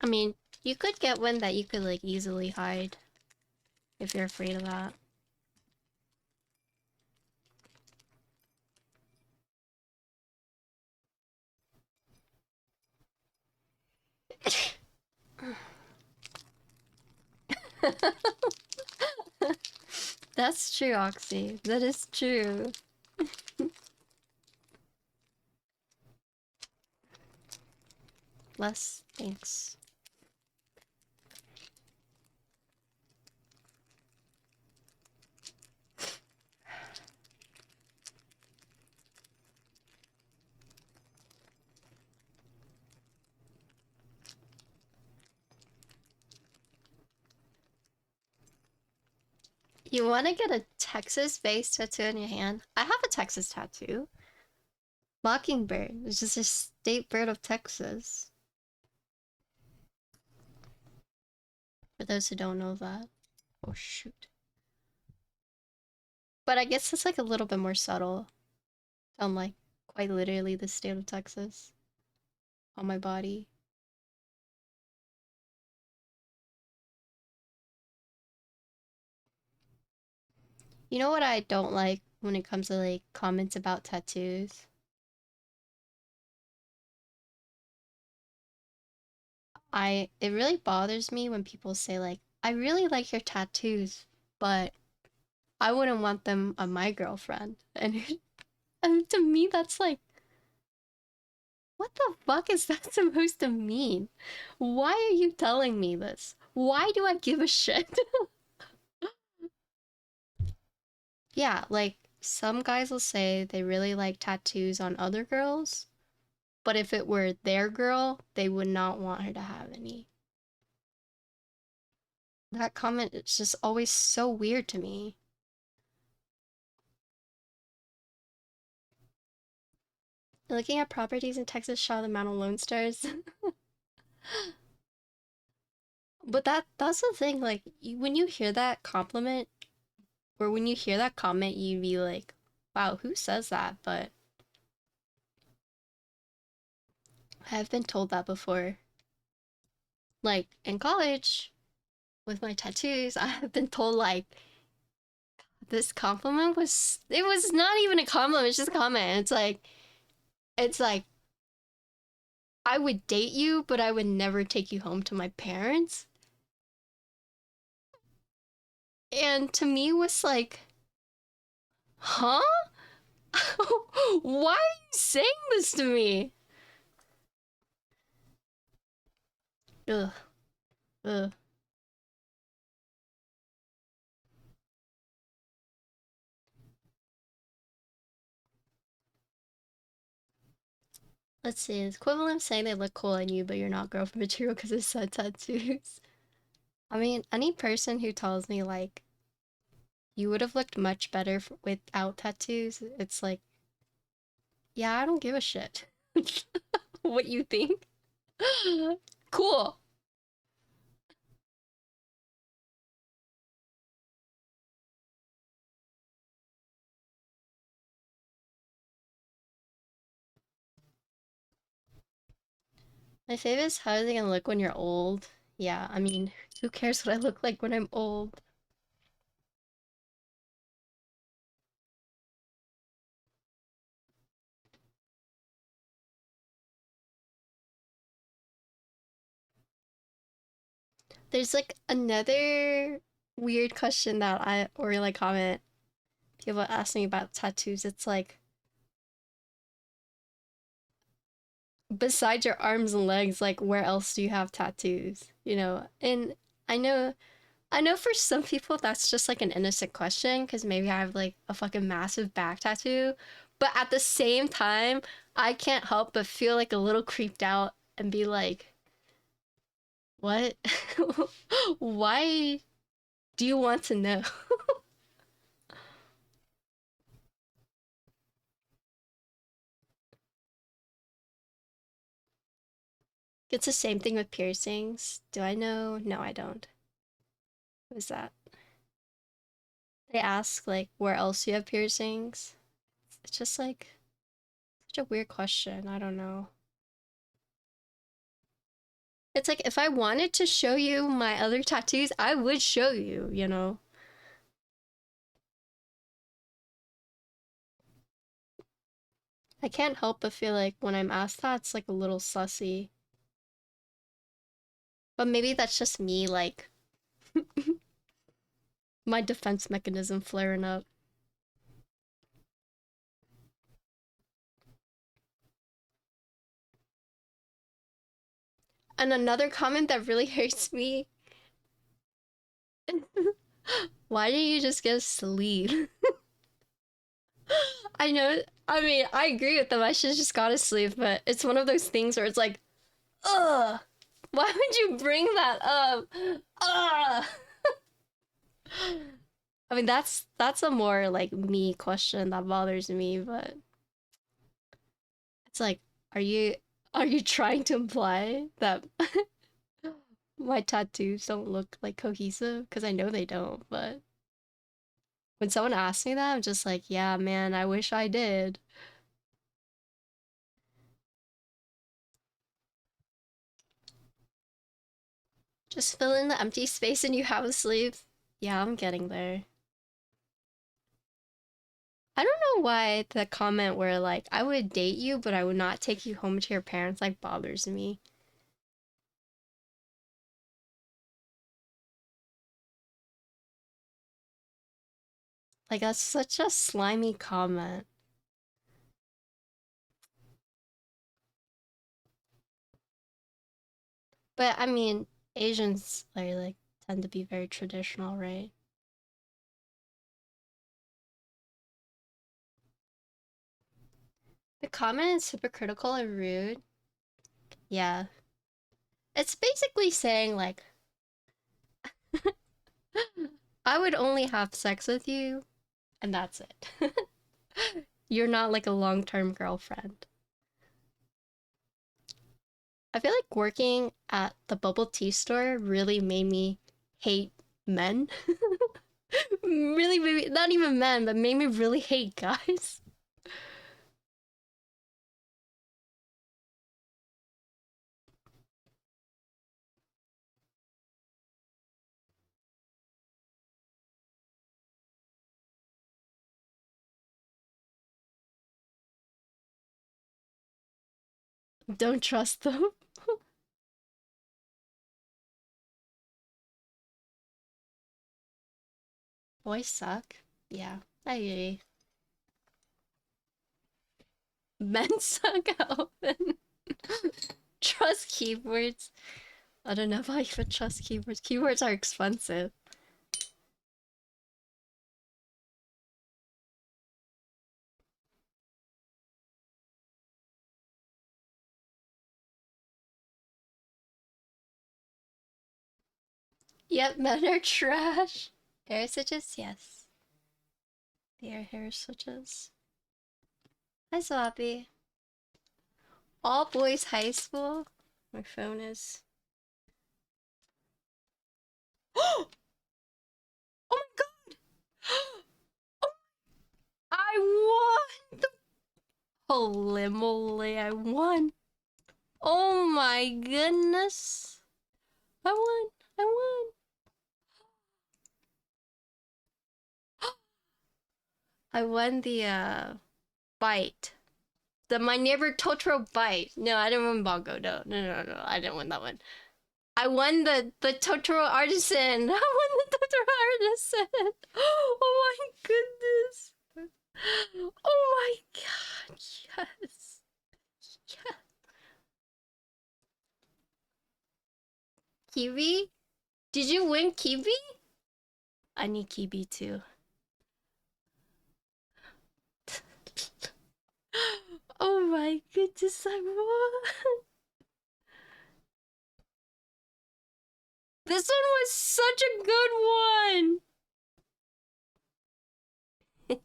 I mean, you could get one that you could like easily hide if you're afraid of that. That's true, Oxy. That is true. Less thanks. You want to get a Texas-based tattoo on your hand? I have a Texas tattoo. Mockingbird. It's just a state bird of Texas. For those who don't know that. Oh, shoot. But I guess it's like a little bit more subtle. I'm like quite literally the state of Texas on my body. You know what I don't like when it comes to like comments about tattoos? It really bothers me when people say like, I really like your tattoos, but I wouldn't want them on my girlfriend. And to me that's like, what the fuck is that supposed to mean? Why are you telling me this? Why do I give a shit? Yeah, like some guys will say they really like tattoos on other girls, but if it were their girl, they would not want her to have any. That comment is just always so weird to me. Looking at properties in Texas shot the amount of Lone Stars. But that's the thing, like when you hear that compliment or when you hear that comment, you'd be like, wow, who says that? But I've been told that before. Like in college with my tattoos, I have been told like this compliment was it was not even a compliment, it's just a comment. It's like I would date you, but I would never take you home to my parents. And to me was like, huh? Why are you saying this to me? Ugh. Ugh. Let's see. It's equivalent of saying they look cool on you, but you're not girlfriend material because it's said tattoos. I mean, any person who tells me like you would have looked much better without tattoos, it's like, yeah, I don't give a shit what you think. Cool. My favorite is how are they gonna look when you're old? Yeah, I mean, who cares what I look like when I'm old? There's like another weird question that or like comment people ask me about tattoos. It's like, besides your arms and legs, like where else do you have tattoos? You know? And I know I know for some people that's just like an innocent question because maybe I have like a fucking massive back tattoo. But at the same time, I can't help but feel like a little creeped out and be like, what? Why do you want to know? It's the same thing with piercings. Do I know? No, I don't. What is that? They ask like where else you have piercings. It's just like such a weird question. I don't know. It's like if I wanted to show you my other tattoos, I would show you, you know? I can't help but feel like when I'm asked that, it's like a little sussy. But maybe that's just me, like, my defense mechanism flaring up. And another comment that really hurts me. Why didn't you just get sleep? I know, I mean, I agree with them. I should just got to sleep, but it's one of those things where it's like, ugh, why would you bring that up? Ugh. I mean, that's a more like me question that bothers me, but it's like, are you are you trying to imply that my tattoos don't look like cohesive? Because I know they don't, but when someone asks me that, I'm just like, yeah, man, I wish I did. Just fill in the empty space and you have a sleeve. Yeah, I'm getting there. I don't know why the comment where like I would date you, but I would not take you home to your parents like bothers me. Like that's such a slimy comment. But I mean, Asians are like tend to be very traditional, right? The comment is hypocritical and rude. Yeah. It's basically saying like I would only have sex with you and that's it. You're not like a long-term girlfriend. I feel like working at the bubble tea store really made me hate men. Really made me, not even men, but made me really hate guys. Don't trust them. Boys suck. Yeah, I agree. Men suck often. Trust keyboards. I don't know if I even trust keyboards. Keyboards are expensive. Yep, men are trash. Hair switches, yes. They are hair switches. Hi, Swappy. All boys high school. My phone is. Oh my god! Oh, I won! Holy moly, I won! Oh my goodness! I won! I won! I won the bite. The My Neighbor Totoro bite. No, I didn't win Bongo. No, no, no, no, I didn't win that one. I won the Totoro Artisan. I won the Totoro Artisan. Oh my goodness. Oh my god. Yes. Yes. Kiwi? Did you win Kiwi? I need Kiwi too. Oh my goodness, I won. This one was such a good one.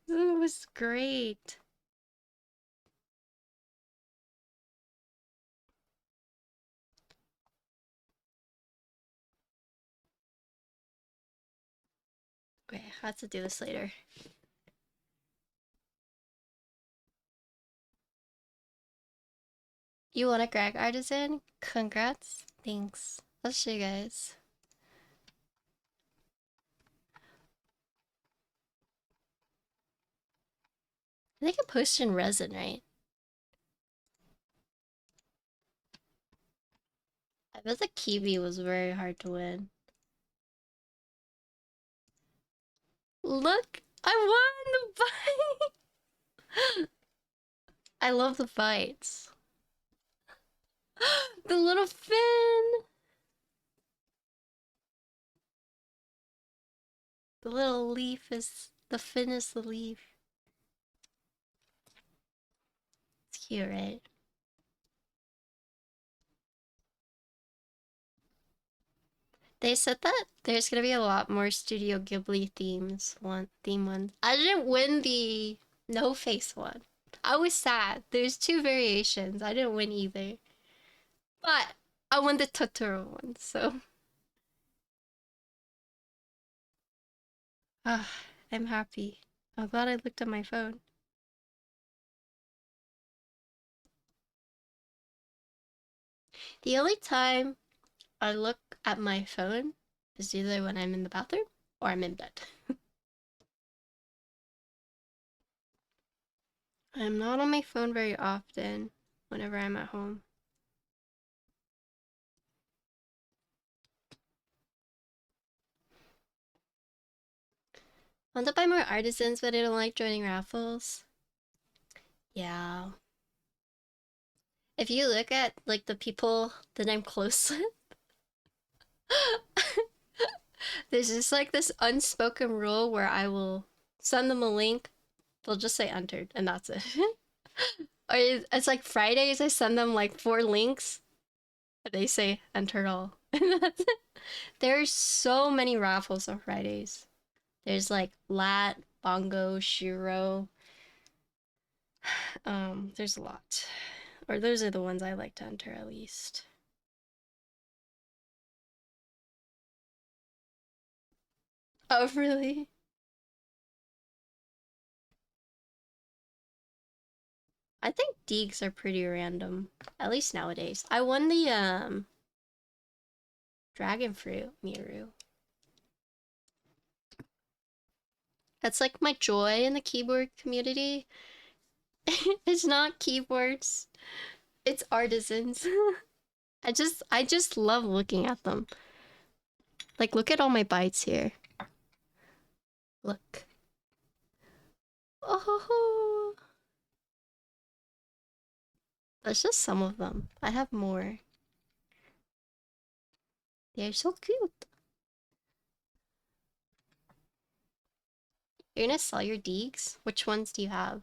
It was great. Okay, I have to do this later. You want a Greg artisan? Congrats. Thanks. I'll show you guys. I think it posts in resin, right? I bet the kiwi was very hard to win. Look! I won the fight! I love the fights. The little fin! The little leaf is... The fin is the leaf. It's cute, right? They said that there's gonna be a lot more Studio Ghibli theme ones. I didn't win the no face one. I was sad. There's two variations. I didn't win either. But I won the Totoro one, so I'm happy. I'm glad I looked at my phone. The only time I look at my phone is either when I'm in the bathroom or I'm in bed. I'm not on my phone very often whenever I'm at home. I want to buy more artisans, but I don't like joining raffles. Yeah. If you look at like the people that I'm close with, there's just like this unspoken rule where I will send them a link, they'll just say entered, and that's it. Or it's like Fridays, I send them like 4 links, and they say entered all. And that's it. There's so many raffles on Fridays. There's like Lat, Bongo, Shiro. There's a lot. Or those are the ones I like to enter at least. Oh, really? I think Deegs are pretty random, at least nowadays. I won the Dragon Fruit Miru. That's like my joy in the keyboard community. It's not keyboards, it's artisans. I just love looking at them. Like, look at all my bites here. Look. Oh, that's just some of them. I have more. They're so cute. You're gonna sell your Deegs? Which ones do you have?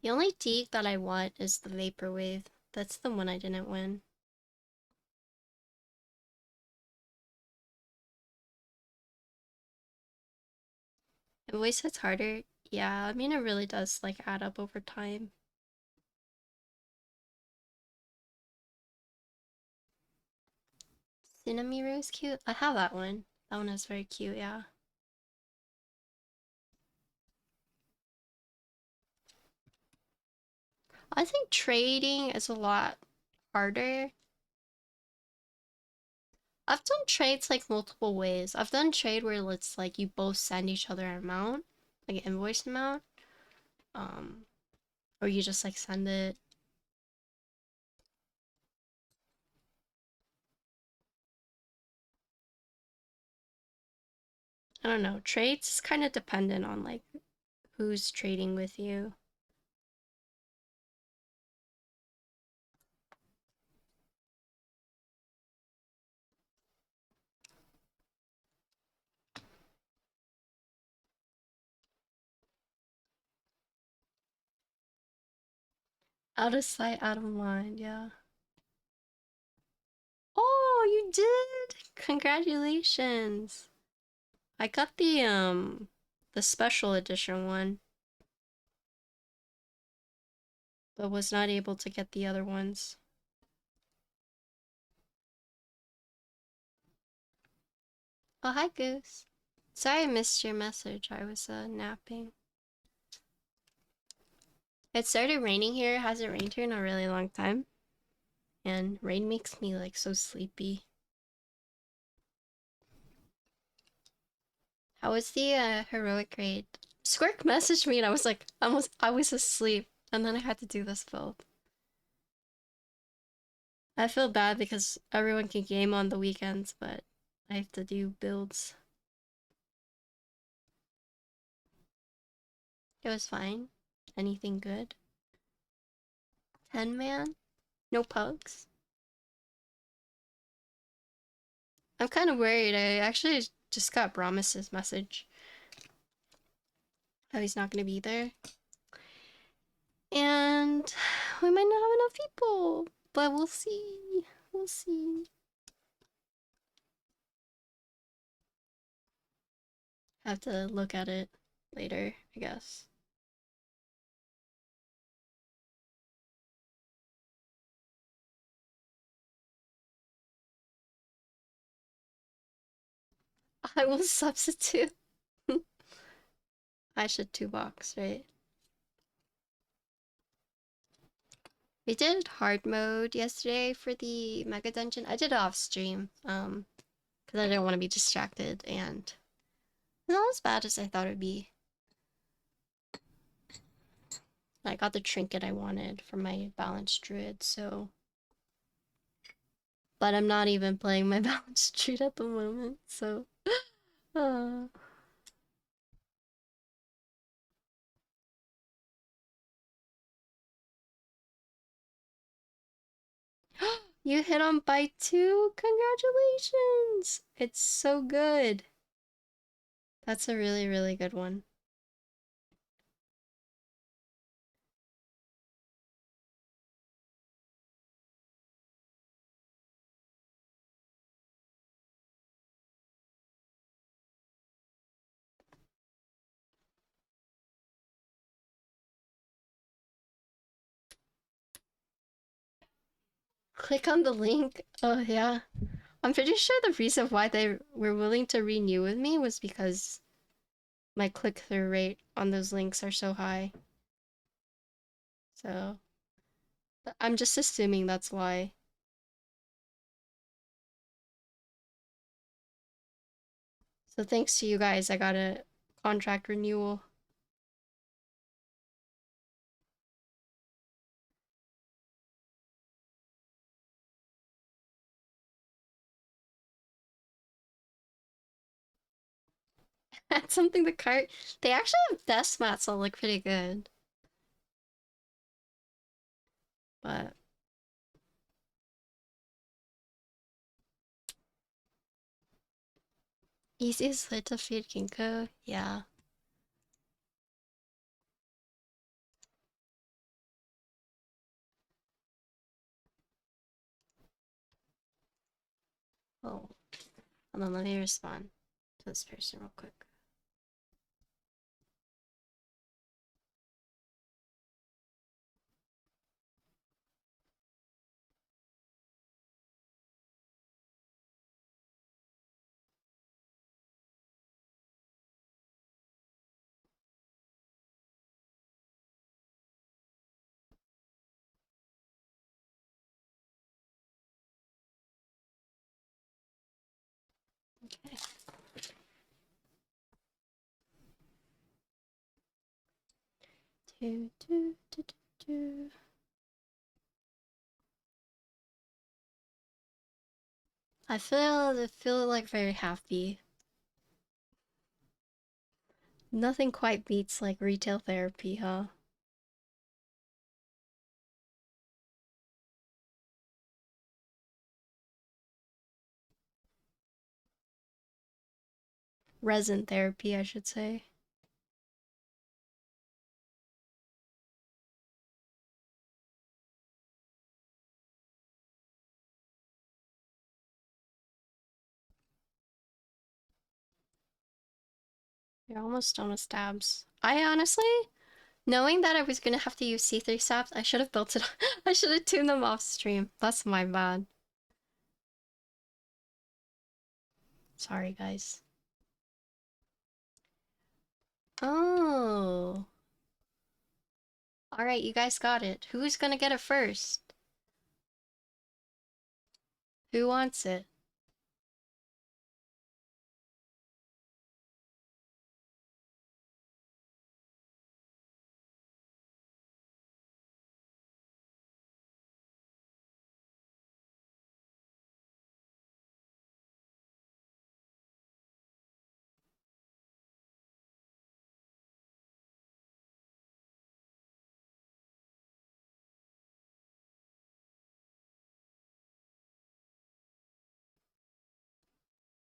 The only Deeg that I want is the Vaporwave. That's the one I didn't win. It always hits harder. Yeah, I mean, it really does, like, add up over time. Cinnamiro is cute. I have that one. That one is very cute, yeah. I think trading is a lot harder. I've done trades like multiple ways. I've done trade where it's like you both send each other an amount, like an invoice amount. Or you just like send it. I don't know. Trades is kind of dependent on like who's trading with you. Out of sight, out of mind, yeah. Oh, you did! Congratulations! I got the special edition one, but was not able to get the other ones. Oh, hi, Goose. Sorry I missed your message. I was napping. It started raining here. It hasn't rained here in a really long time. And rain makes me like so sleepy. How was the heroic raid? Squirk messaged me and I was like, I was asleep. And then I had to do this build. I feel bad because everyone can game on the weekends, but I have to do builds. It was fine. Anything good? 10 man? No pugs? I'm kind of worried. I actually just got Brahmas's message. How he's not gonna be there. And we might not have enough people. But we'll see. We'll see. Have to look at it later, I guess. I will substitute. I should 2-box, right? We did hard mode yesterday for the Mega Dungeon. I did it off stream, because I didn't want to be distracted, and it's not as bad as I thought it would be. I got the trinket I wanted for my balanced druid, so... But I'm not even playing my balanced druid at the moment, so... You hit on bite 2? Congratulations! It's so good. That's a really, really good one. Click on the link. Oh, yeah. I'm pretty sure the reason why they were willing to renew with me was because my click-through rate on those links are so high. So, I'm just assuming that's why. So thanks to you guys, I got a contract renewal. That's something the cart. They actually have desk mats that look pretty good. But easiest way to feed Ginkgo? Yeah. Oh. Hold on, let me respond to this person real quick. Okay. Do, do, do, do, do. I feel like very happy. Nothing quite beats like retail therapy, huh? Resin therapy, I should say. You're almost done with stabs. I honestly, knowing that I was gonna have to use C3 stabs, I should have built it. I should have tuned them off stream. That's my bad. Sorry, guys. Oh. Alright, you guys got it. Who's gonna get it first? Who wants it?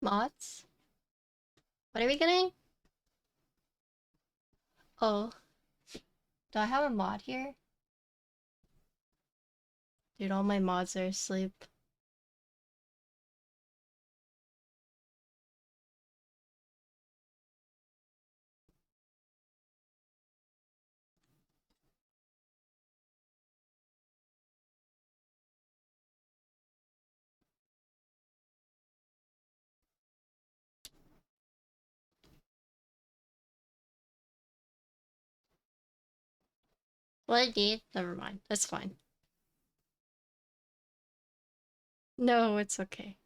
Mods? What are we getting? Oh. Do I have a mod here? Dude, all my mods are asleep. What I need? Never mind. That's fine. No, it's okay.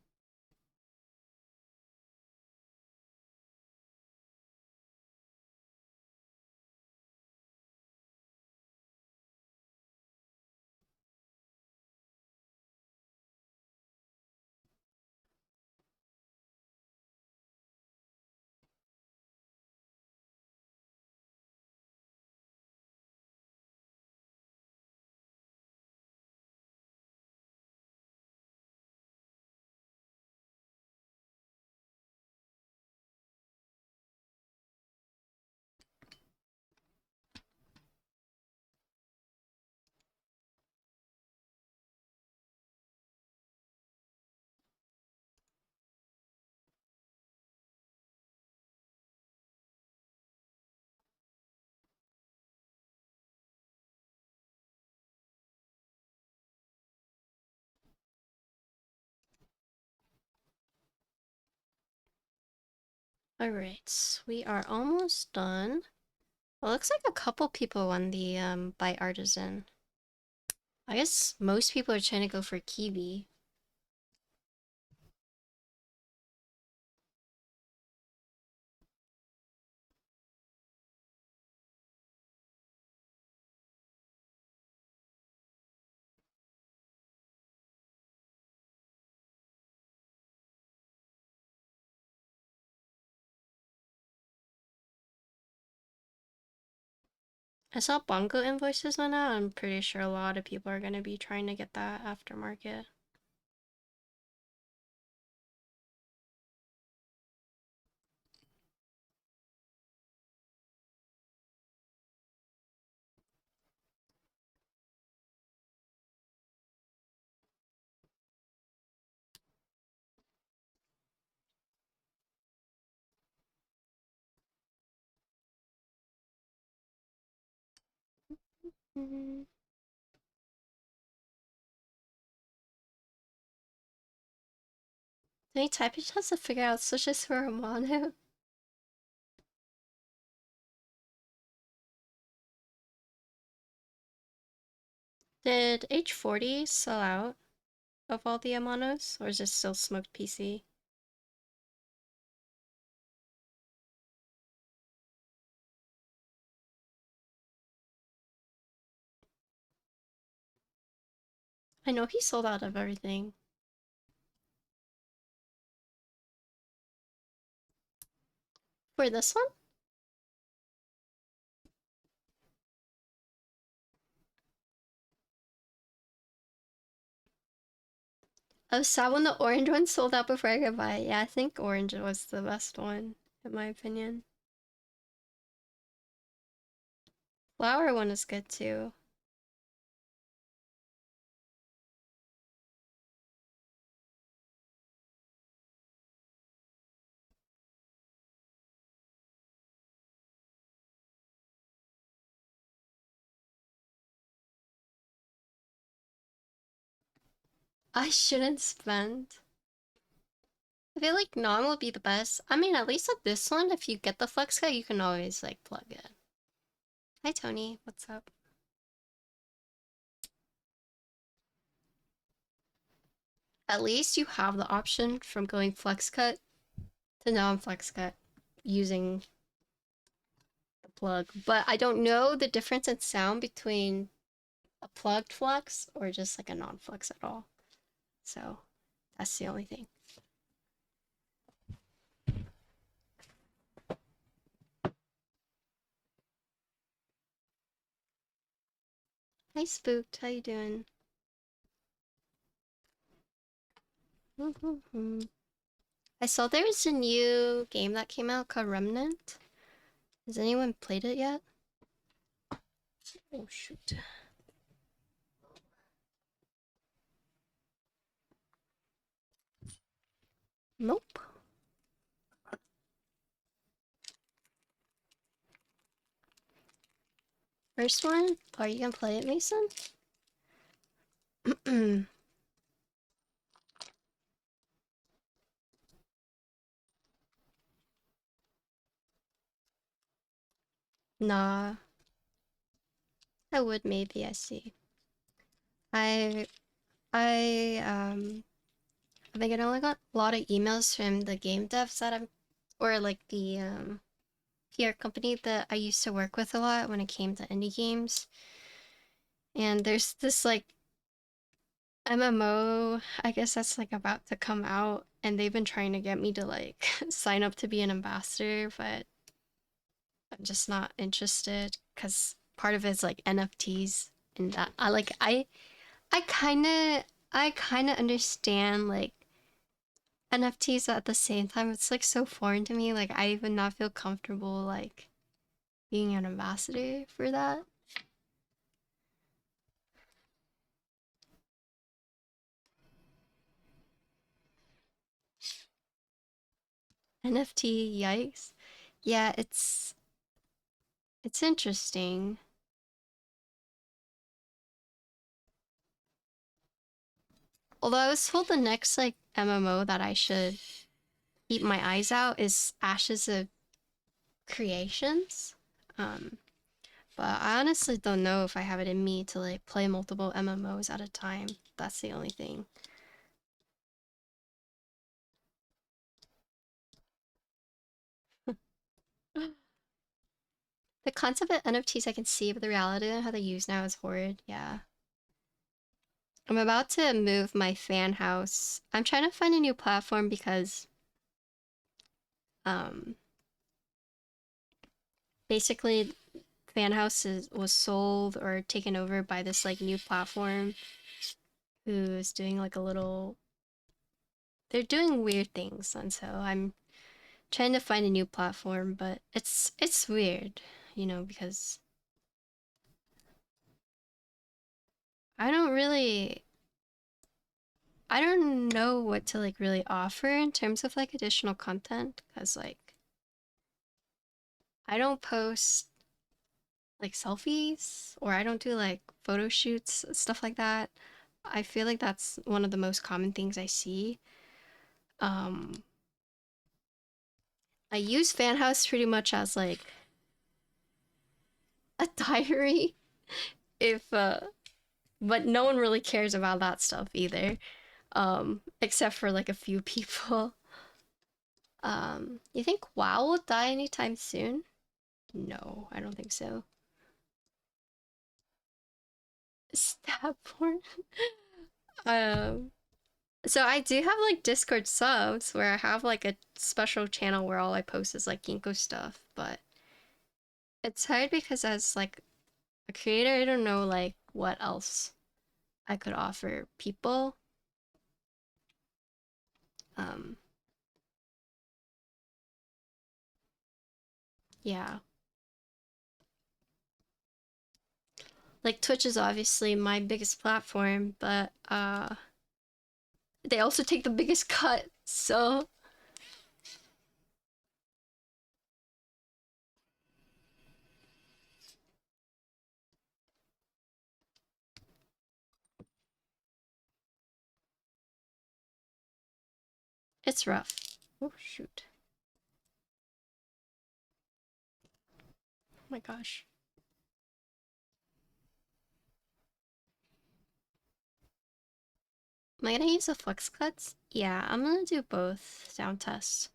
Alright, we are almost done. Well, looks like a couple people won the by artisan. I guess most people are trying to go for kiwi. I saw bongo invoices went out. I'm pretty sure a lot of people are gonna be trying to get that aftermarket. Mm-hmm. Any type it has to figure out switches for a mono. Did H40 sell out of all the Amanos, or is it still smoked PC? I know he sold out of everything. For this one? I was sad when the orange one sold out before I could buy it. Yeah, I think orange was the best one, in my opinion. Flower one is good too. I shouldn't spend. I feel like non will be the best. I mean, at least at this one, if you get the flex cut, you can always like plug it. Hi Tony, what's up? at least you have the option from going flex cut to non-flex cut using the plug. But I don't know the difference in sound between a plugged flex or just like a non-flex at all. So that's the only thing. Hi Spooked, how you doing? I saw there's a new game that came out called Remnant. Has anyone played it yet? Oh shoot. Nope. First one? Are you gonna play it, Mason? Nah. I would maybe, I see. I I think I only got a lot of emails from the game devs that I'm, or like the PR company that I used to work with a lot when it came to indie games. And there's this like MMO, I guess that's like about to come out, and they've been trying to get me to like sign up to be an ambassador, but I'm just not interested because part of it's like NFTs and that I kind of understand like NFTs, but at the same time it's like so foreign to me. Like I even not feel comfortable like being an ambassador for that. NFT, yikes. Yeah, it's interesting. Although I was told the next like MMO that I should keep my eyes out is Ashes of Creations. Um, but I honestly don't know if I have it in me to like play multiple MMOs at a time. That's the only thing. The concept of NFTs I can see, but the reality of how they use now is horrid. Yeah. I'm about to move my fan house. I'm trying to find a new platform because um basically fan house was sold or taken over by this like new platform who's doing like a little, they're doing weird things, and so I'm trying to find a new platform, but it's weird, because I don't really I don't know what to like really offer in terms of like additional content because like I don't post like selfies or I don't do like photo shoots, stuff like that. I feel like that's one of the most common things I see. Um, I use Fanhouse pretty much as like a diary if but no one really cares about that stuff either. Except for like a few people. You think WoW will die anytime soon? No, I don't think so. Stab porn. um, so I do have like Discord subs where I have like a special channel where all I post is like Ginkgo stuff, but it's hard because as like a creator, I don't know like what else I could offer people. Um, yeah. Like Twitch is obviously my biggest platform, but they also take the biggest cut, so it's rough. Oh shoot. Oh my gosh. Am I gonna use the flex cuts? Yeah, I'm gonna do both sound tests.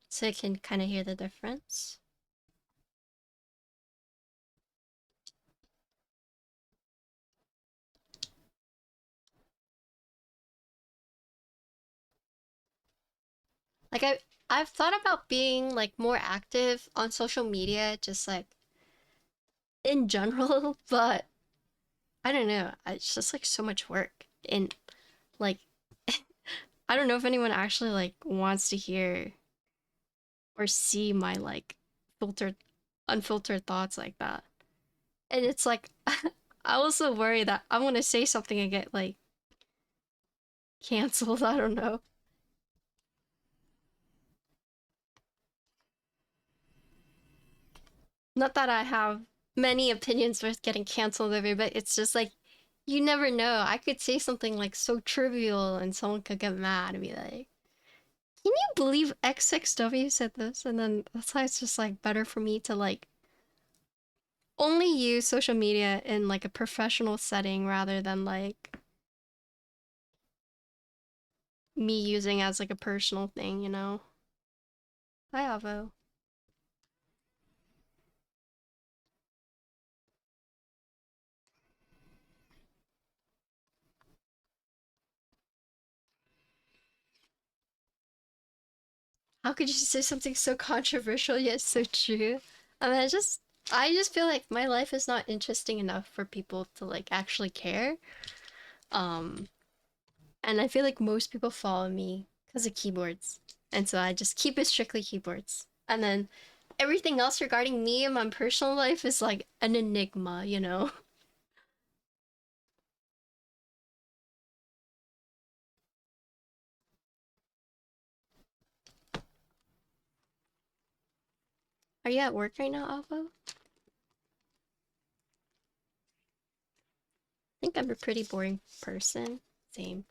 So I can kind of hear the difference. Like I've thought about being like more active on social media, just like in general, but I don't know. It's just like so much work. And like I don't know if anyone actually like wants to hear or see my like filtered unfiltered thoughts like that. And it's like I also worry that I'm gonna say something and get like canceled. I don't know. Not that I have many opinions worth getting canceled over, but it's just like you never know. I could say something like so trivial and someone could get mad and be like, can you believe XXW said this? And then that's why it's just like better for me to like only use social media in like a professional setting rather than like me using as like a personal thing, you know? Hi, Avo. How could you say something so controversial yet so true? I mean, I just feel like my life is not interesting enough for people to like actually care. Um, and I feel like most people follow me because of keyboards. And so I just keep it strictly keyboards. And then everything else regarding me and my personal life is like an enigma, you know? Are you at work right now, Alvo? I think I'm a pretty boring person. Same.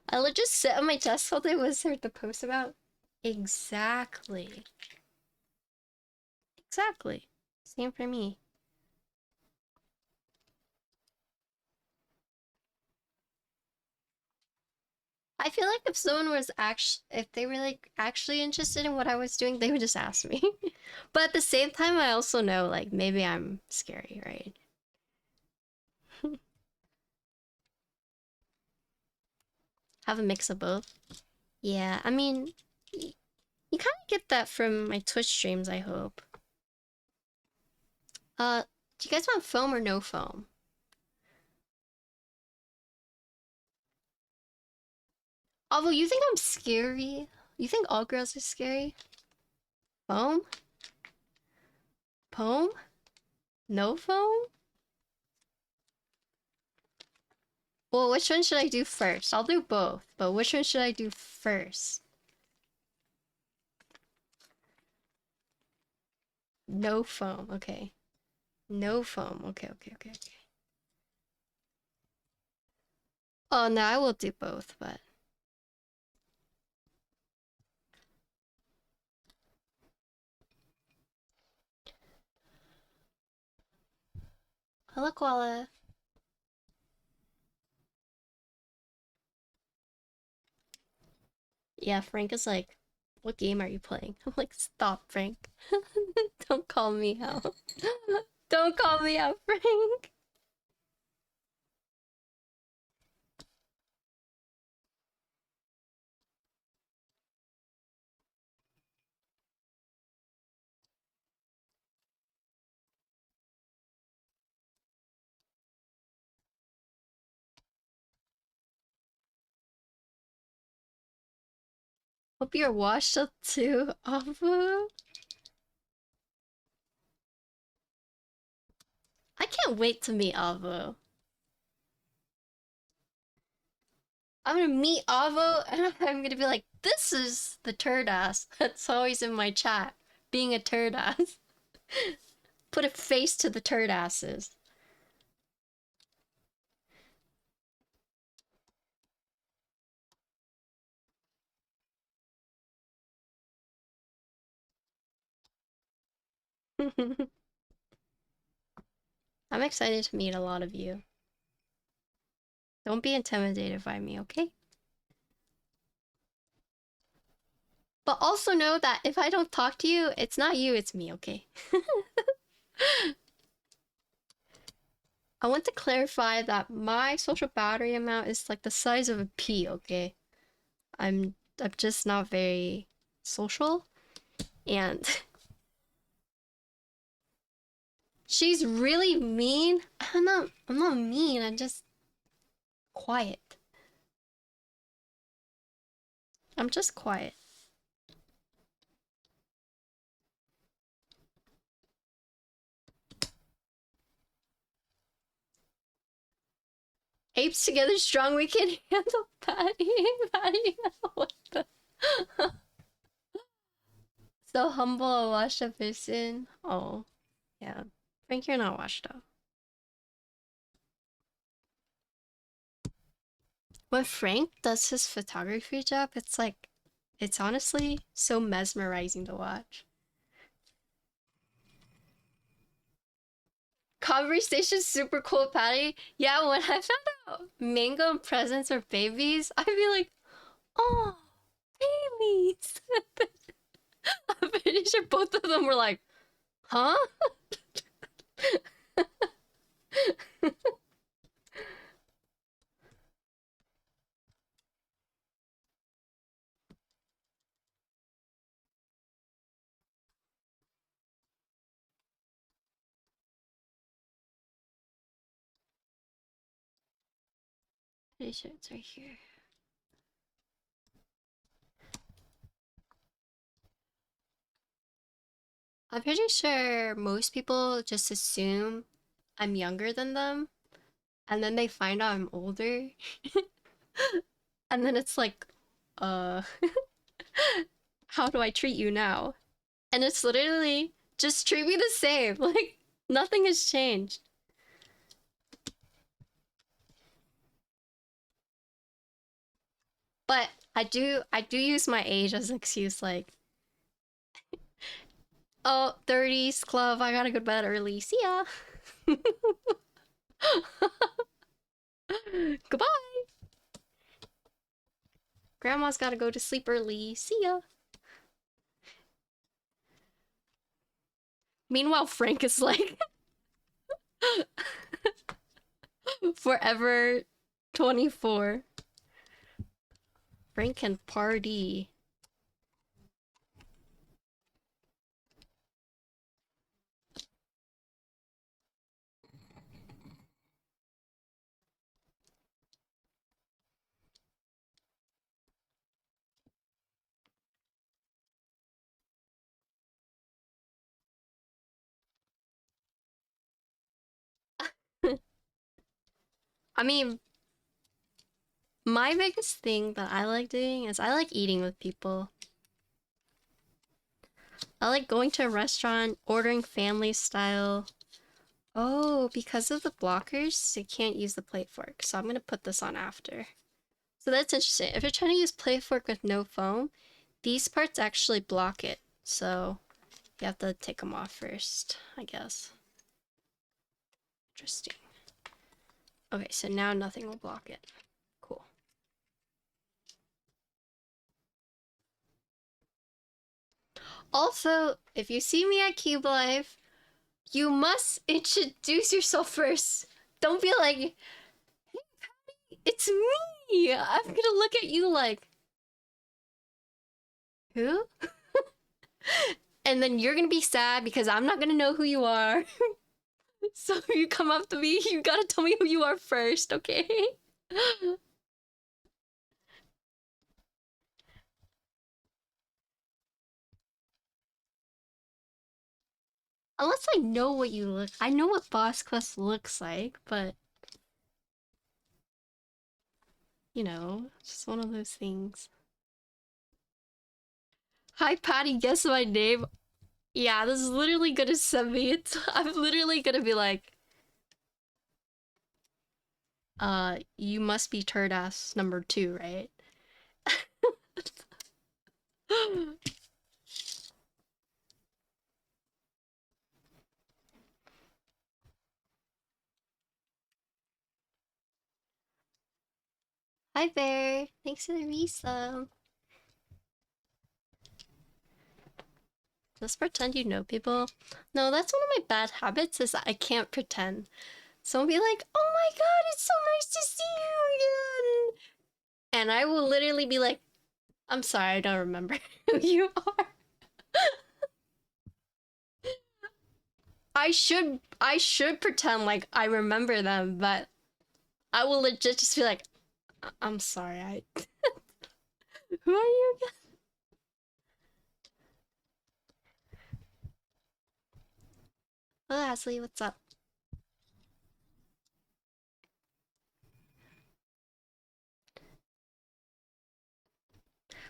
I would just sit on my desk all day. What's there to post about? Exactly. Exactly. Same for me. I feel like if someone was actually, if they were like actually interested in what I was doing, they would just ask me. But at the same time, I also know like maybe I'm scary, right? Have a mix of both. Yeah, I mean, you kind of get that from my Twitch streams, I hope. Do you guys want foam or no foam? Although you think I'm scary? You think all girls are scary? Foam? Poem? No foam? Well, which one should I do first? I'll do both, but which one should I do first? No foam, okay. No foam, okay. Oh, no, I will do both, but... Hello, Koala. Yeah, Frank is like, what game are you playing? I'm like, stop, Frank. Don't call me out. Don't call me out, Frank. Hope you're washed up too, Avu. I can't wait to meet Avo. I'm gonna meet Avo and I'm gonna be like, this is the turd ass that's always in my chat, being a turd ass. Put a face to the turd asses. I'm excited to meet a lot of you. Don't be intimidated by me, okay? But also know that if I don't talk to you, it's not you, it's me, okay? I want to clarify that my social battery amount is like the size of a pea, okay? I'm just not very social, and she's really mean. I'm not mean, I'm just quiet. I'm just quiet. Apes together strong, we can handle Patty. Patty, what the? So humble, a washed up person. Oh, yeah. Frank, you're not washed up. When Frank does his photography job, it's like, it's honestly so mesmerizing to watch. Conversation super cool, Patty. Yeah, when I found out Mango and Presents are babies, I'd be like, oh, babies. I'm pretty sure both of them were like, huh? Pretty sure it's right here. I'm pretty sure most people just assume I'm younger than them, and then they find out I'm older, and then it's like, uh, how do I treat you now? And it's literally just treat me the same. Like nothing has changed. But I do use my age as an excuse, like, oh, 30s club, I gotta go to bed early. See ya. Goodbye. Grandma's gotta go to sleep early. See ya. Meanwhile, Frank is like forever 24. Frank can party. I mean, my biggest thing that I like doing is I like eating with people. I like going to a restaurant, ordering family style. Oh, because of the blockers, you can't use the plate fork. So I'm gonna put this on after. So that's interesting. If you're trying to use plate fork with no foam, these parts actually block it. So you have to take them off first, I guess. Interesting. Okay, so now nothing will block it. Cool. Also, if you see me at Cube Live, you must introduce yourself first. Don't be like, hey, Patty, it's me. I'm gonna look at you like, who? And then you're gonna be sad because I'm not gonna know who you are. So you come up to me, you gotta tell me who you are first, okay? Unless I know what you look, I know what Boss Quest looks like, but you know, it's just one of those things. Hi, Patty, guess my name? Yeah, this is literally gonna send me it. I'm literally gonna be like, you must be turd ass number 2, right? Hi, Bear. Thanks for the resub. Just pretend you know people. No, that's one of my bad habits is that I can't pretend. Someone be like, oh my god, it's so nice to see you again. And I will literally be like, I'm sorry, I don't remember who you are. I should pretend like I remember them, but I will legit just be like, I'm sorry, I who are you again? Oh, Ashley, what's up?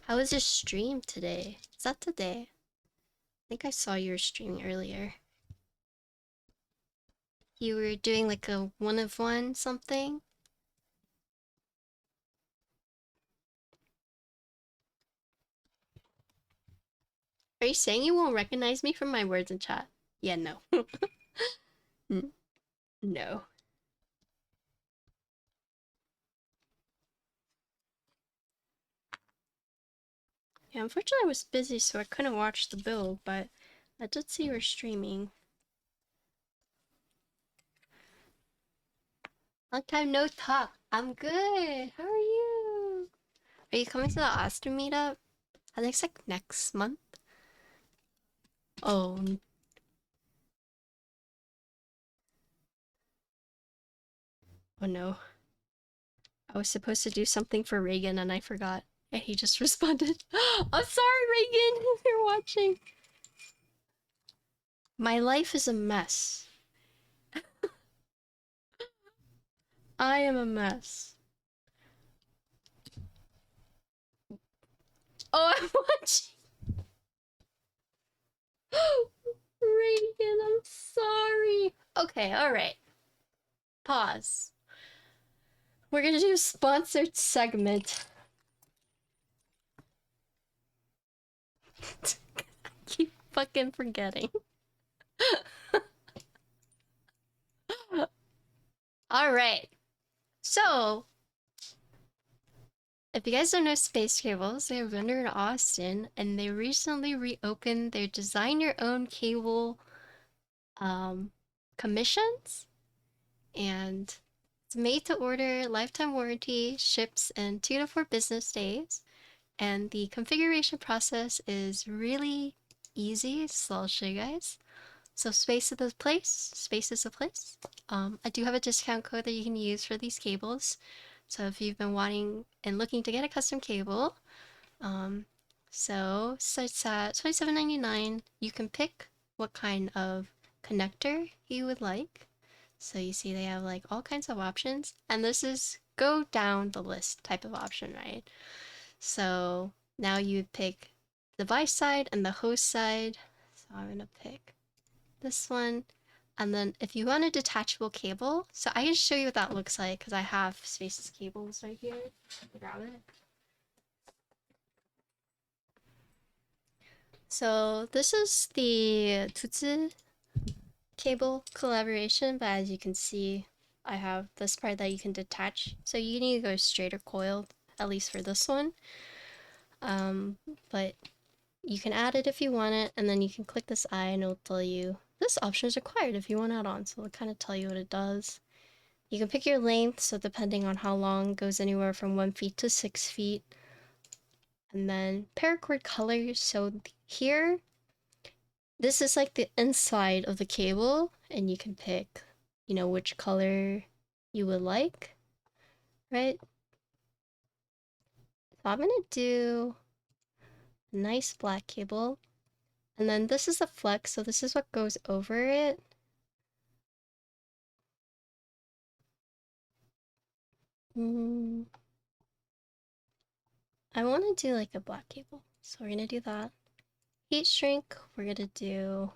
How was your stream today? Is that today? I think I saw your stream earlier. You were doing like a one of one something? Are you saying you won't recognize me from my words in chat? Yeah, no. No. Yeah, unfortunately I was busy so I couldn't watch the build, but I did see you were streaming. Long time no talk. I'm good. How are you? Are you coming to the Austin meetup? I think it's like next month. Oh, oh no. I was supposed to do something for Reagan and I forgot. And he just responded. I'm sorry, Reagan, if you're watching. My life is a mess. I am a mess. Oh, I'm watching. Reagan, I'm sorry. Okay, alright. Pause. We're gonna do a sponsored segment. I keep fucking forgetting. Alright. So, if you guys don't know SpaceCables, they're a vendor in Austin, and they recently reopened their design your own cable commissions, and it's made to order, lifetime warranty, ships in 2 to 4 business days, and the configuration process is really easy, so I'll show you guys. So space is the place, space is the place. I do have a discount code that you can use for these cables. So if you've been wanting and looking to get a custom cable, so it's at $27.99. You can pick what kind of connector you would like. So you see they have like all kinds of options, and this is go down the list type of option, right? So now you pick the device side and the host side. So I'm gonna pick this one. And then if you want a detachable cable, so I can show you what that looks like because I have SpaceCables right here. Grab it. So this is the Tutsu cable collaboration, but as you can see, I have this part that you can detach. So you need to go straight or coiled, at least for this one. But you can add it if you want it, and then you can click this eye and it'll tell you this option is required if you want to add on. So it'll kind of tell you what it does. You can pick your length, so depending on how long, goes anywhere from 1 feet to 6 feet. And then paracord colors. So here, this is like the inside of the cable, and you can pick, which color you would like, right? So I'm gonna do a nice black cable. And then this is the flex, so this is what goes over it. I want to do like a black cable, so we're gonna do that. Heat shrink, we're gonna do,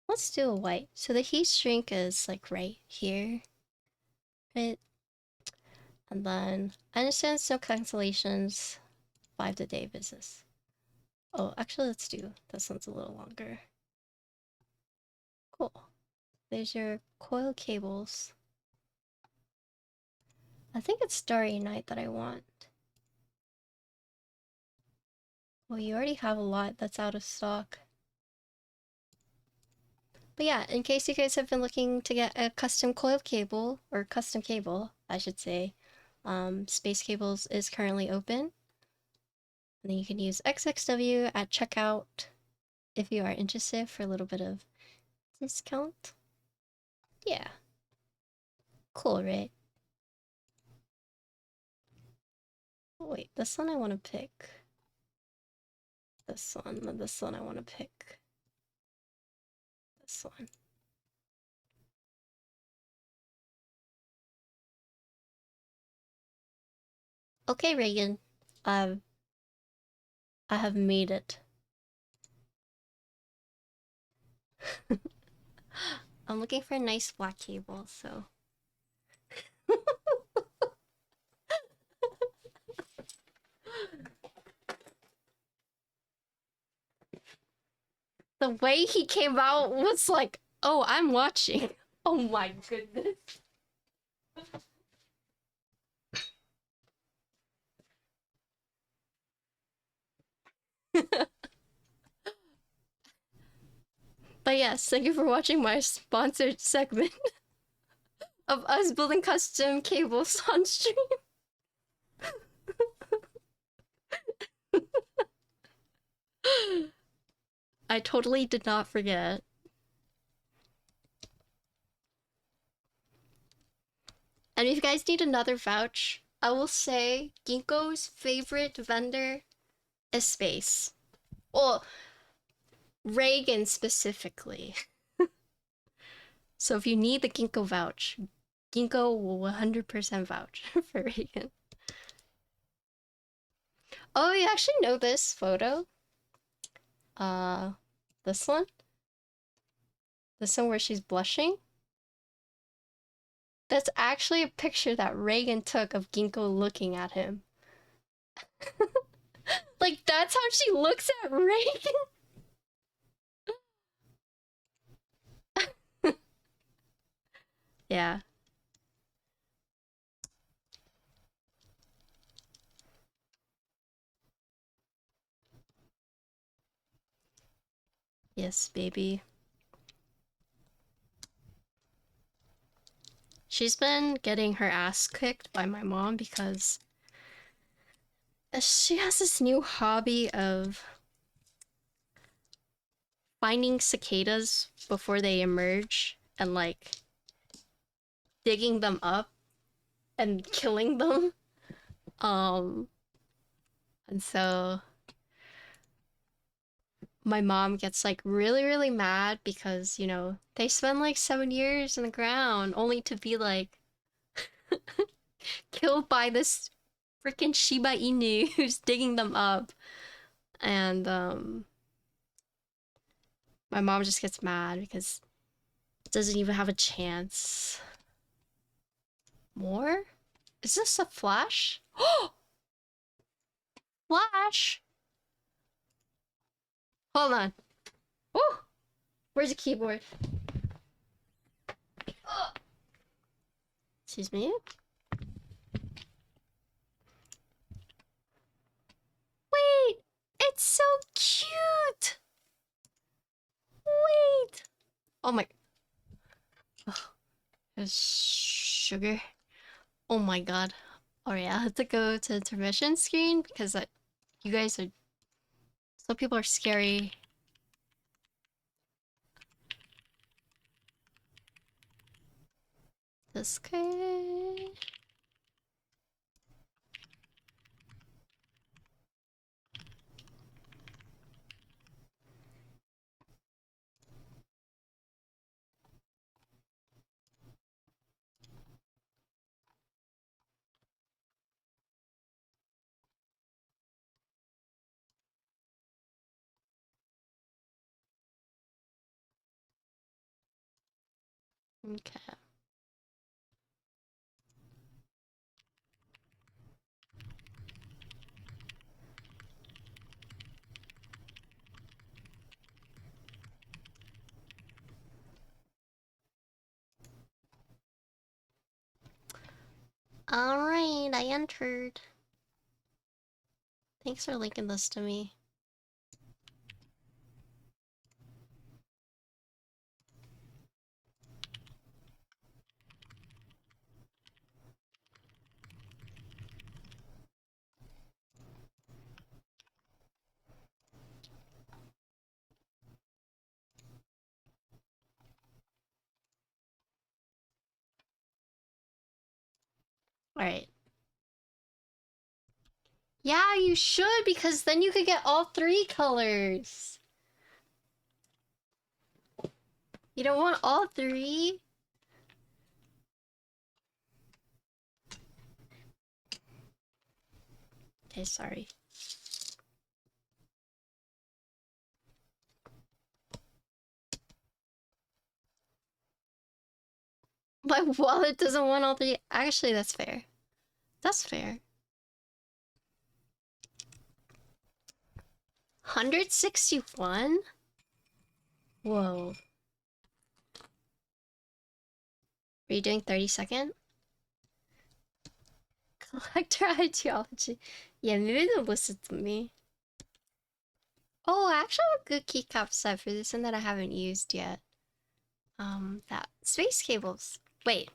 let's do a white. So the heat shrink is like right here, right? And then I understand no cancellations, 5-day business. Oh, actually, let's do this one's a little longer. Cool. There's your coil cables. I think it's Starry Night that I want. Well, you already have a lot that's out of stock. But yeah, in case you guys have been looking to get a custom coiled cable, or custom cable, I should say, SpaceCables is currently open. And then you can use XXW at checkout if you are interested for a little bit of discount. Yeah. Cool, right? Oh, wait, this one I want to pick. This one I want to pick. This one. Okay, Reagan. I have made it. I'm looking for a nice black cable, so. The way he came out was like, oh, I'm watching. Oh my goodness. But yes, thank you for watching my sponsored segment of us building custom cables on stream. I totally did not forget. And if you guys need another vouch, I will say Ginkgo's favorite vendor is Space. Well, Reagan specifically. So if you need the Ginkgo vouch, Ginkgo will 100% vouch for Reagan. Oh, you actually know this photo? This one? This one where she's blushing? That's actually a picture that Reagan took of Ginkgo looking at him. Like, that's how she looks at Reagan? Yeah. Yes, baby. She's been getting her ass kicked by my mom because she has this new hobby of finding cicadas before they emerge and like digging them up and killing them. And so my mom gets like really mad because, you know, they spend like 7 years in the ground only to be like killed by this freaking Shiba Inu who's digging them up. And my mom just gets mad because it doesn't even have a chance. More? Is this a flash? Flash! Hold on. Oh! Where's the keyboard? Excuse me? Wait! It's so cute! Wait! Oh my... Oh, there's sugar. Oh my god. Alright, I have to go to the intermission screen because you guys are... Some people are scary. This guy... Okay. Alright. I entered. Thanks for linking this to me. Alright. Yeah, you should, because then you could get all 3 colors. You don't want all 3? Okay, sorry. My wallet doesn't want all 3. Actually, that's fair. That's fair. 161? Whoa. Are you doing 30-second? Collector ideology. Yeah, maybe they'll listen to me. Oh, I actually have a good keycap set for this one that I haven't used yet. That SpaceCables. Wait.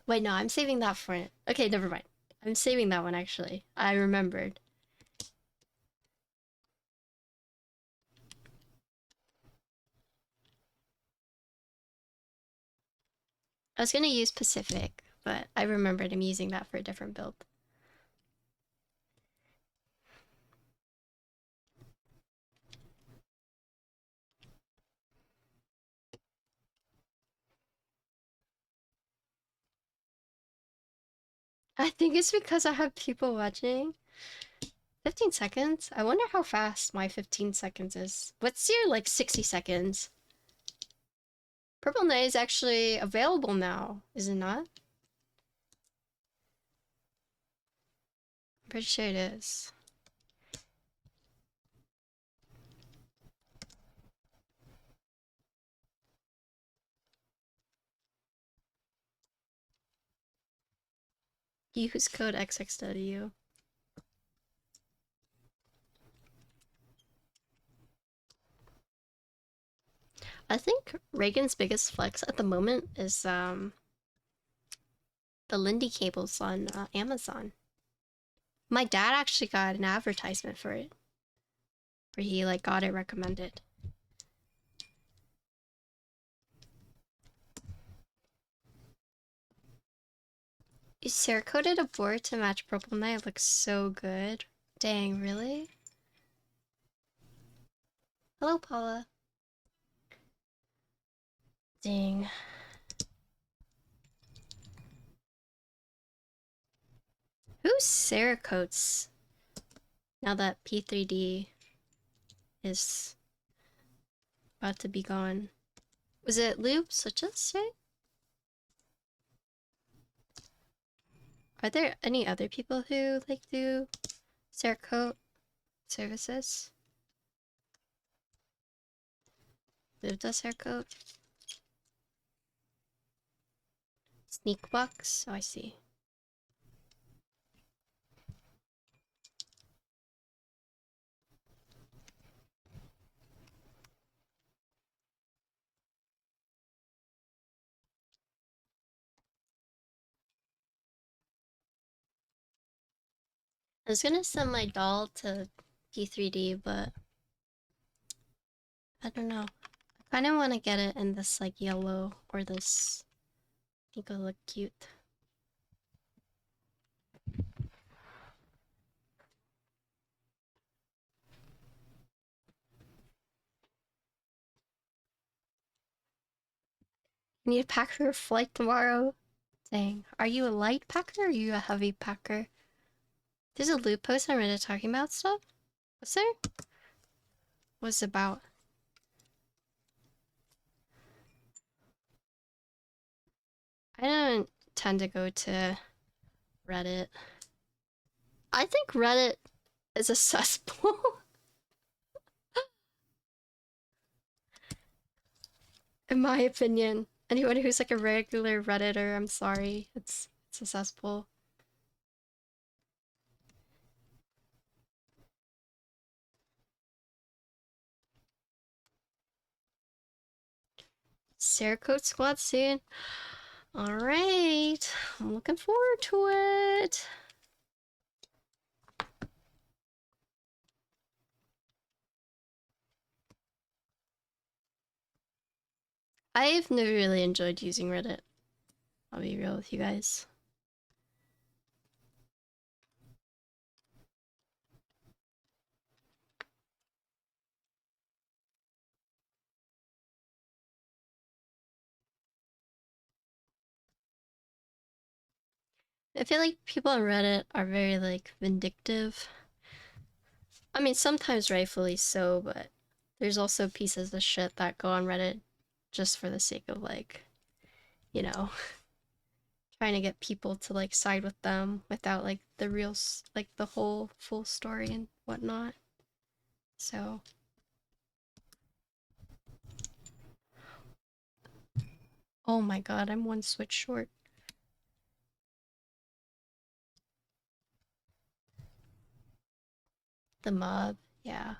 Wait, no, I'm saving that for it. Okay, never mind. I'm saving that one, actually. I remembered. I was gonna use Pacific, but I remembered I'm using that for a different build. I think it's because I have people watching. 15 seconds? I wonder how fast my 15 seconds is. What's your, like, 60 seconds? Purple Knight is actually available now, is it not? I'm pretty sure it is. Use code XXW. I think Reagan's biggest flex at the moment is the Lindy cables on Amazon. My dad actually got an advertisement for it, where he like got it recommended. You Cerakoted a board to match Purple Knight. It looks so good. Dang, really? Hello, Paula. Dang. Who Cerakotes now that P3D is about to be gone? Was it Lube such a say? Are there any other people who like do Cerakote services? Lube does Cerakote? Sneak box? Oh, I see. I was gonna send my doll to P3D, but I don't know. I kind of want to get it in this like yellow or this. I think it'll look cute. You need a pack for your flight tomorrow? Dang. Are you a light packer or are you a heavy packer? There's a loop post on Reddit talking about stuff? What's there? What's it about? I don't tend to go to Reddit. I think Reddit is a cesspool. In my opinion. Anyone who's like a regular Redditor, I'm sorry. It's a cesspool. Cerakote squad soon. Alright. I'm looking forward to it. I've never really enjoyed using Reddit. I'll be real with you guys. I feel like people on Reddit are very like vindictive. I mean, sometimes rightfully so, but there's also pieces of shit that go on Reddit just for the sake of like, you know, trying to get people to like side with them without like the real, like the whole full story and whatnot. So, oh my god, I'm one switch short. The mob, yeah.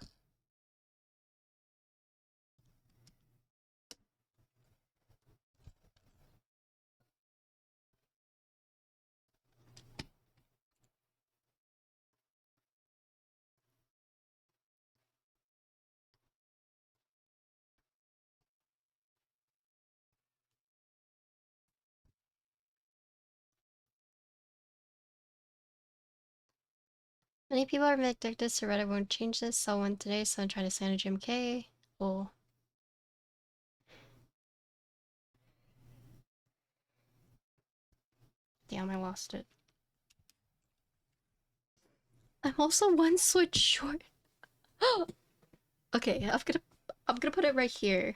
Many people are addicted to Reddit. Won't change this. Saw one today. Someone tried to sign a GMK. Oh. Damn, I lost it. I'm also one switch short. Okay, I'm gonna put it right here.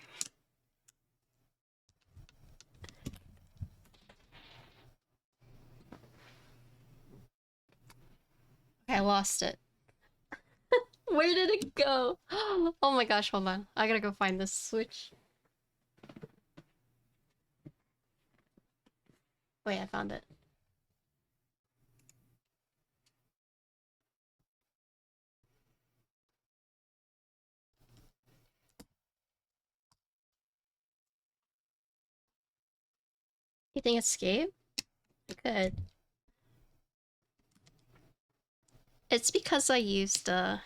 Okay, I lost it. Where did it go? Oh my gosh, hold on. I gotta go find this switch. Wait, I found it. You think escape? I could. It's because I used oh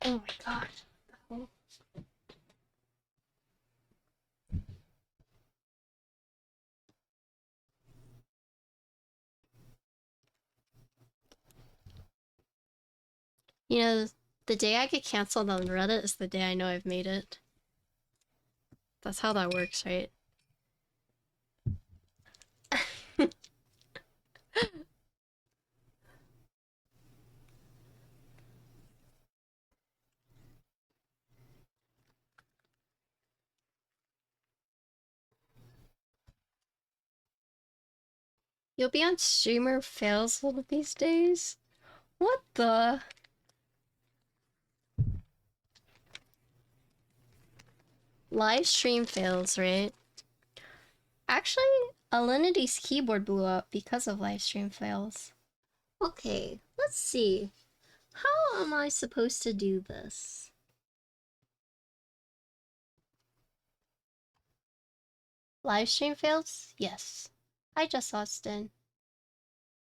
my gosh. You know, the day I get canceled on Reddit is the day I know I've made it. That's how that works, right? You'll be on streamer fails one of these days? What the? Live stream fails, right? Actually, Alinity's keyboard blew up because of live stream fails. Okay, let's see. How am I supposed to do this? Live stream fails? Yes. Hi, Just Austin.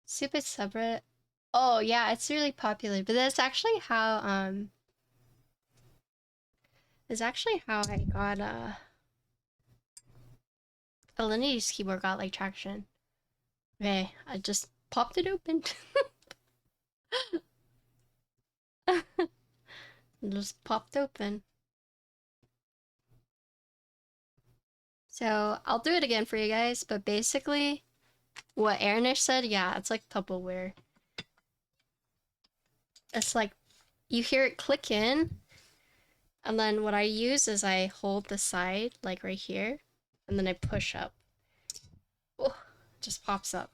Super subreddit. Oh yeah, it's really popular, but that's actually how it's actually how I got Alinity's keyboard got like traction. Okay, I just popped it open. Just popped open. So I'll do it again for you guys, but basically what Ernish said, yeah, it's like Tupperware. It's like you hear it click in, and then what I use is I hold the side, like right here, and then I push up. Oh, it just pops up.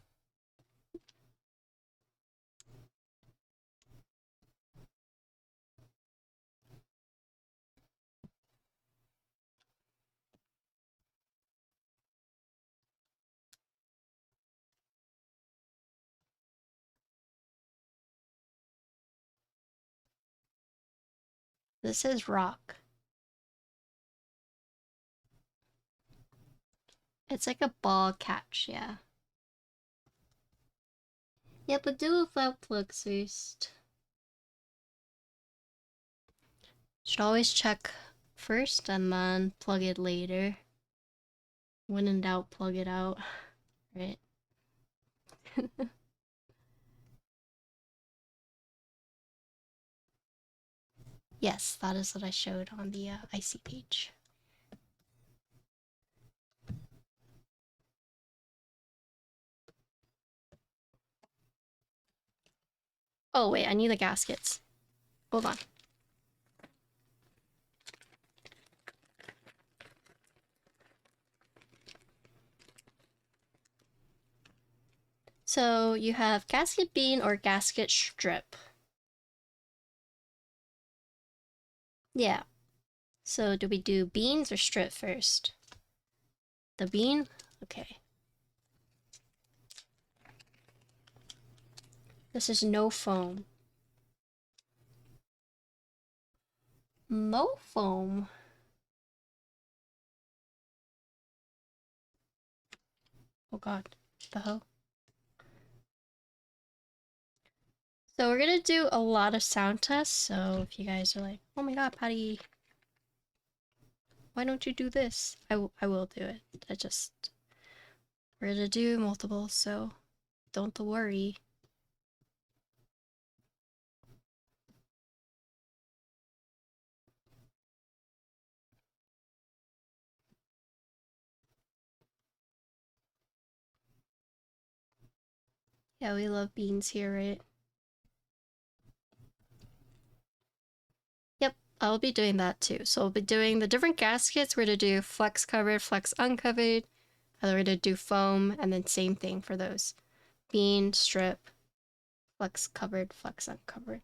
This is rock. It's like a ball catch, yeah. Yeah, but do a flat plug first. Should always check first and then plug it later. When in doubt, plug it out, right? Yes, that is what I showed on the IC page. Oh wait, I need the gaskets. Hold on. So you have gasket bean or gasket strip. Yeah. So do we do beans or strip first? The bean? Okay. This is no foam. Mo foam. Oh god. The hell? So we're gonna do a lot of sound tests, so if you guys are like, oh my god, Patty, why don't you do this? I will do it. We're gonna do multiple, so don't worry. Yeah, we love beans here, right? Yep, I'll be doing that too. So I'll be doing the different gaskets. We're gonna do flex covered, flex uncovered. And we're gonna do foam, and then same thing for those. Bean, strip, flex covered, flex uncovered.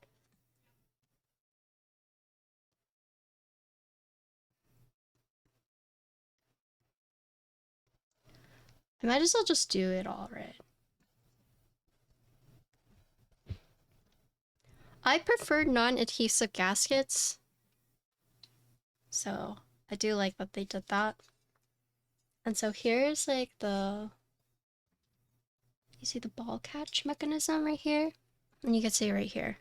I might as well just do it all right. I prefer non-adhesive gaskets. So I do like that they did that. And so here's like you see the ball catch mechanism right here? And you can see right here.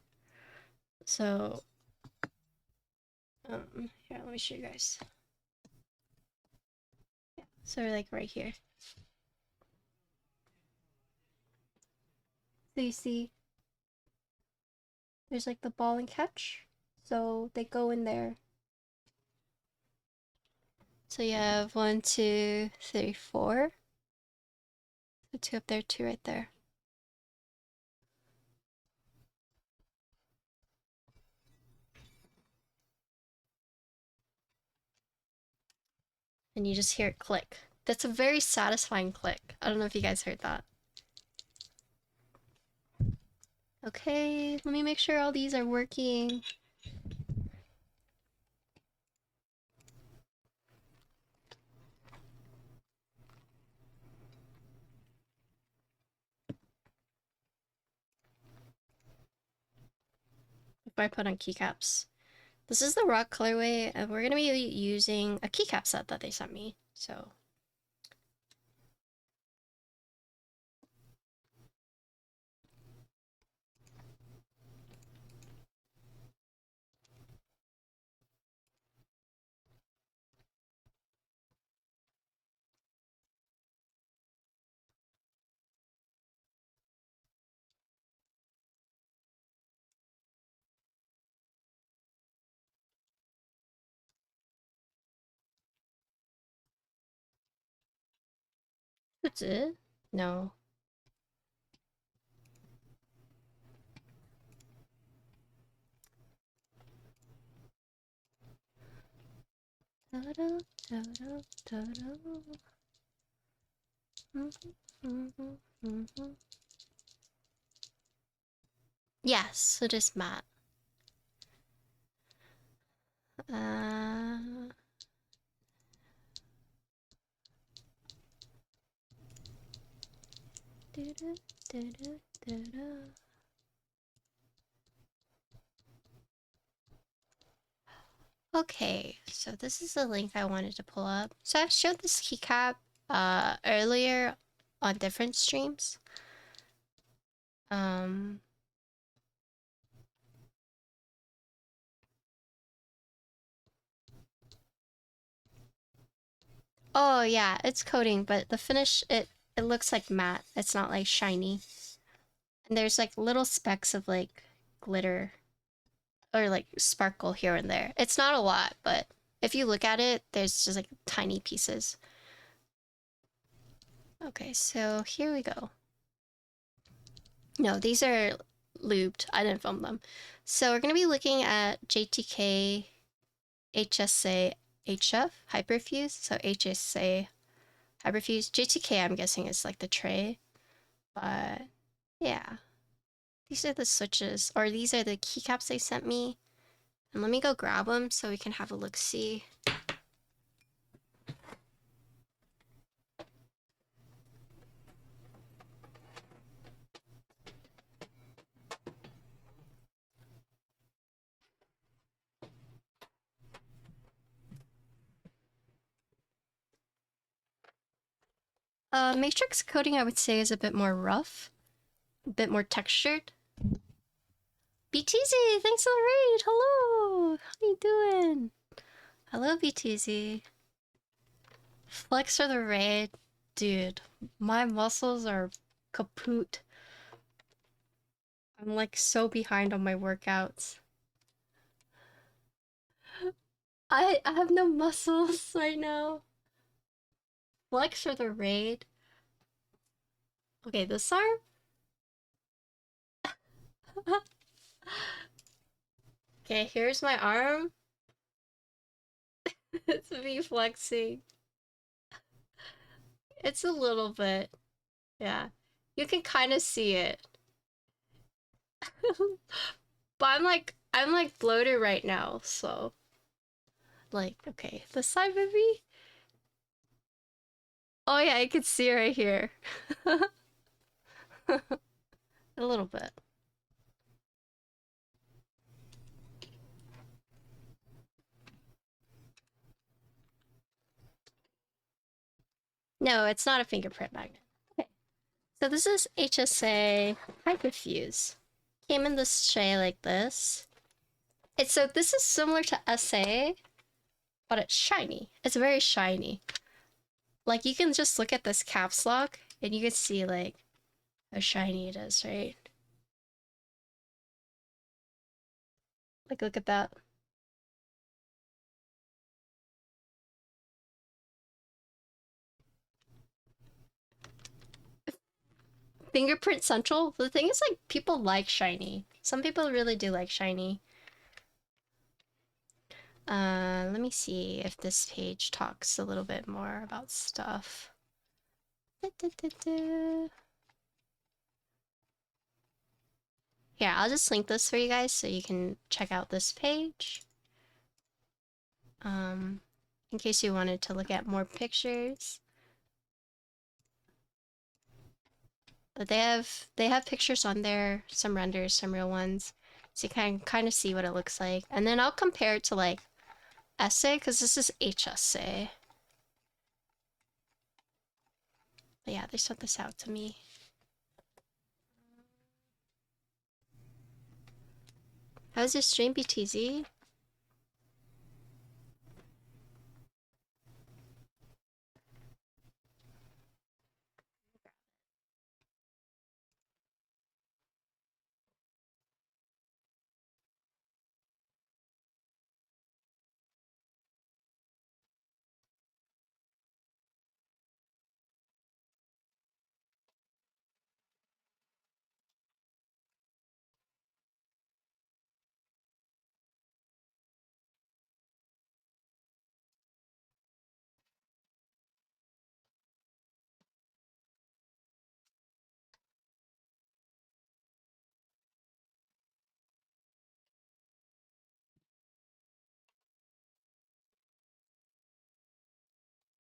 So, here, let me show you guys. Yeah, so like right here. So you see, there's like the ball and catch. So they go in there. So you have 1, 2, 3, 4. So 2 up there, 2 right there. And you just hear it click. That's a very satisfying click. I don't know if you guys heard that. Okay, let me make sure all these are working. Before I put on keycaps. This is the rock colorway, and we're gonna be using a keycap set that they sent me, so. That's it? No. Ta-da, ta-da, ta-da. Yes, it is matte. Okay, so this is the link I wanted to pull up. So I've showed this keycap earlier on different streams. Oh yeah, it's coating, but the finish, it looks like matte. It's not like shiny. And there's like little specks of like glitter or like sparkle here and there. It's not a lot, but if you look at it, there's just like tiny pieces. Okay, so here we go. No, these are lubed. I didn't film them. So we're going to be looking at JTK HSA HF Hyperfuse. So HSA Hyperfuse. JTK, I'm guessing, is like the tray. But yeah, these are the switches, or these are the keycaps they sent me. And let me go grab them so we can have a look-see. Matrix coating, I would say, is a bit more rough, a bit more textured. BTZ, thanks for the raid. Hello, how you doing? Hello, BTZ. Flex for the raid, dude. My muscles are kaput. I'm like so behind on my workouts. I have no muscles right now. Flex for the raid. Okay, this arm. Okay, here's my arm. It's me flexing. It's a little bit. Yeah. You can kind of see it. But I'm like bloated right now, so like okay, this side maybe? Oh yeah, I can see right here. A little bit. No, it's not a fingerprint magnet. Okay. So this is HSA Hyperfuse. Came in this tray like this. So this is similar to SA, but it's shiny. It's very shiny. Like you can just look at this caps lock and you can see like how shiny it is, right? Like look at that. Fingerprint Central. The thing is, like, people like shiny. Some people really do like shiny. Let me see if this page talks a little bit more about stuff. Here, I'll just link this for you guys so you can check out this page. In case you wanted to look at more pictures. But they have pictures on there, some renders, some real ones. So you can kind of see what it looks like. And then I'll compare it to like SA, because this is HSA. But yeah, they sent this out to me. How's your stream, BTZ?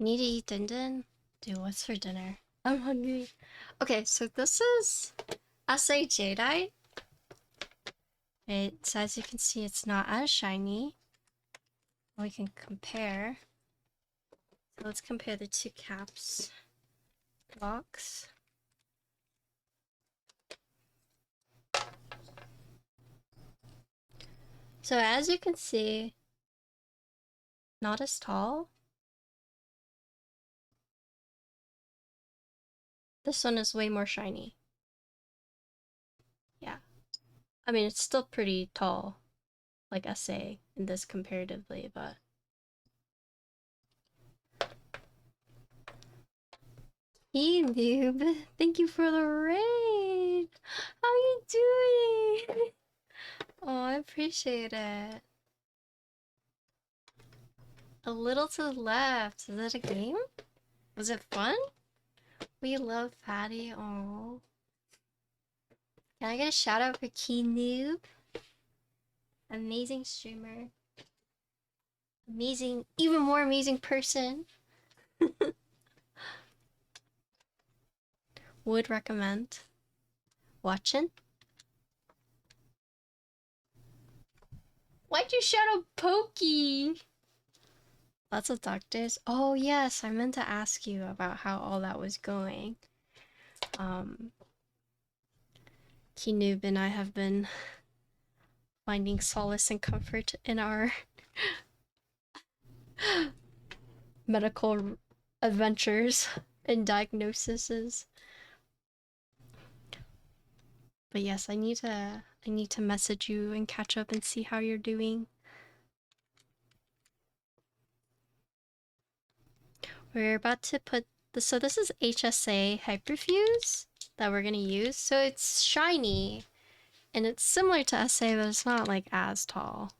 Need to eat din din? Dude, what's for dinner? I'm hungry. Okay, so this is SA Jadeite. So as you can see, it's not as shiny. We can compare. So let's compare the two caps blocks. So as you can see, not as tall. This one is way more shiny. Yeah. I mean, it's still pretty tall, like SA in this comparatively, but... Hey, noob. Thank you for the raid. How you doing? Oh, I appreciate it. A little to the left. Is that a game? Was it fun? We love Patty. Oh. Can I get a shout out for Key Noob? Amazing streamer. Amazing, even more amazing person. Would recommend watching. Why'd you shout out Pokey? Lots of doctors. Oh yes, I meant to ask you about how all that was going. Kinoob and I have been finding solace and comfort in our medical adventures and diagnoses. But yes, I need to message you and catch up and see how you're doing. We're about to put this, so this is HSA Hyperfuse that we're gonna use. So it's shiny and it's similar to SA, but it's not like as tall.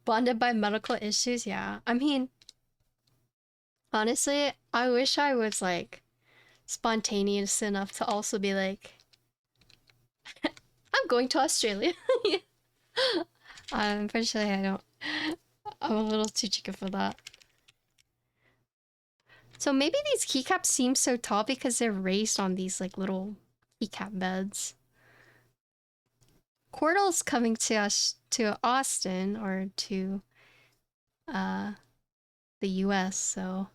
Bonded by medical issues, yeah. I mean, honestly, I wish I was like spontaneous enough to also be like, I'm going to Australia. Unfortunately, I don't. I'm a little too chicken for that. So maybe these keycaps seem so tall because they're raised on these like little keycap beds. Cordell's coming to us to Austin or to the US, so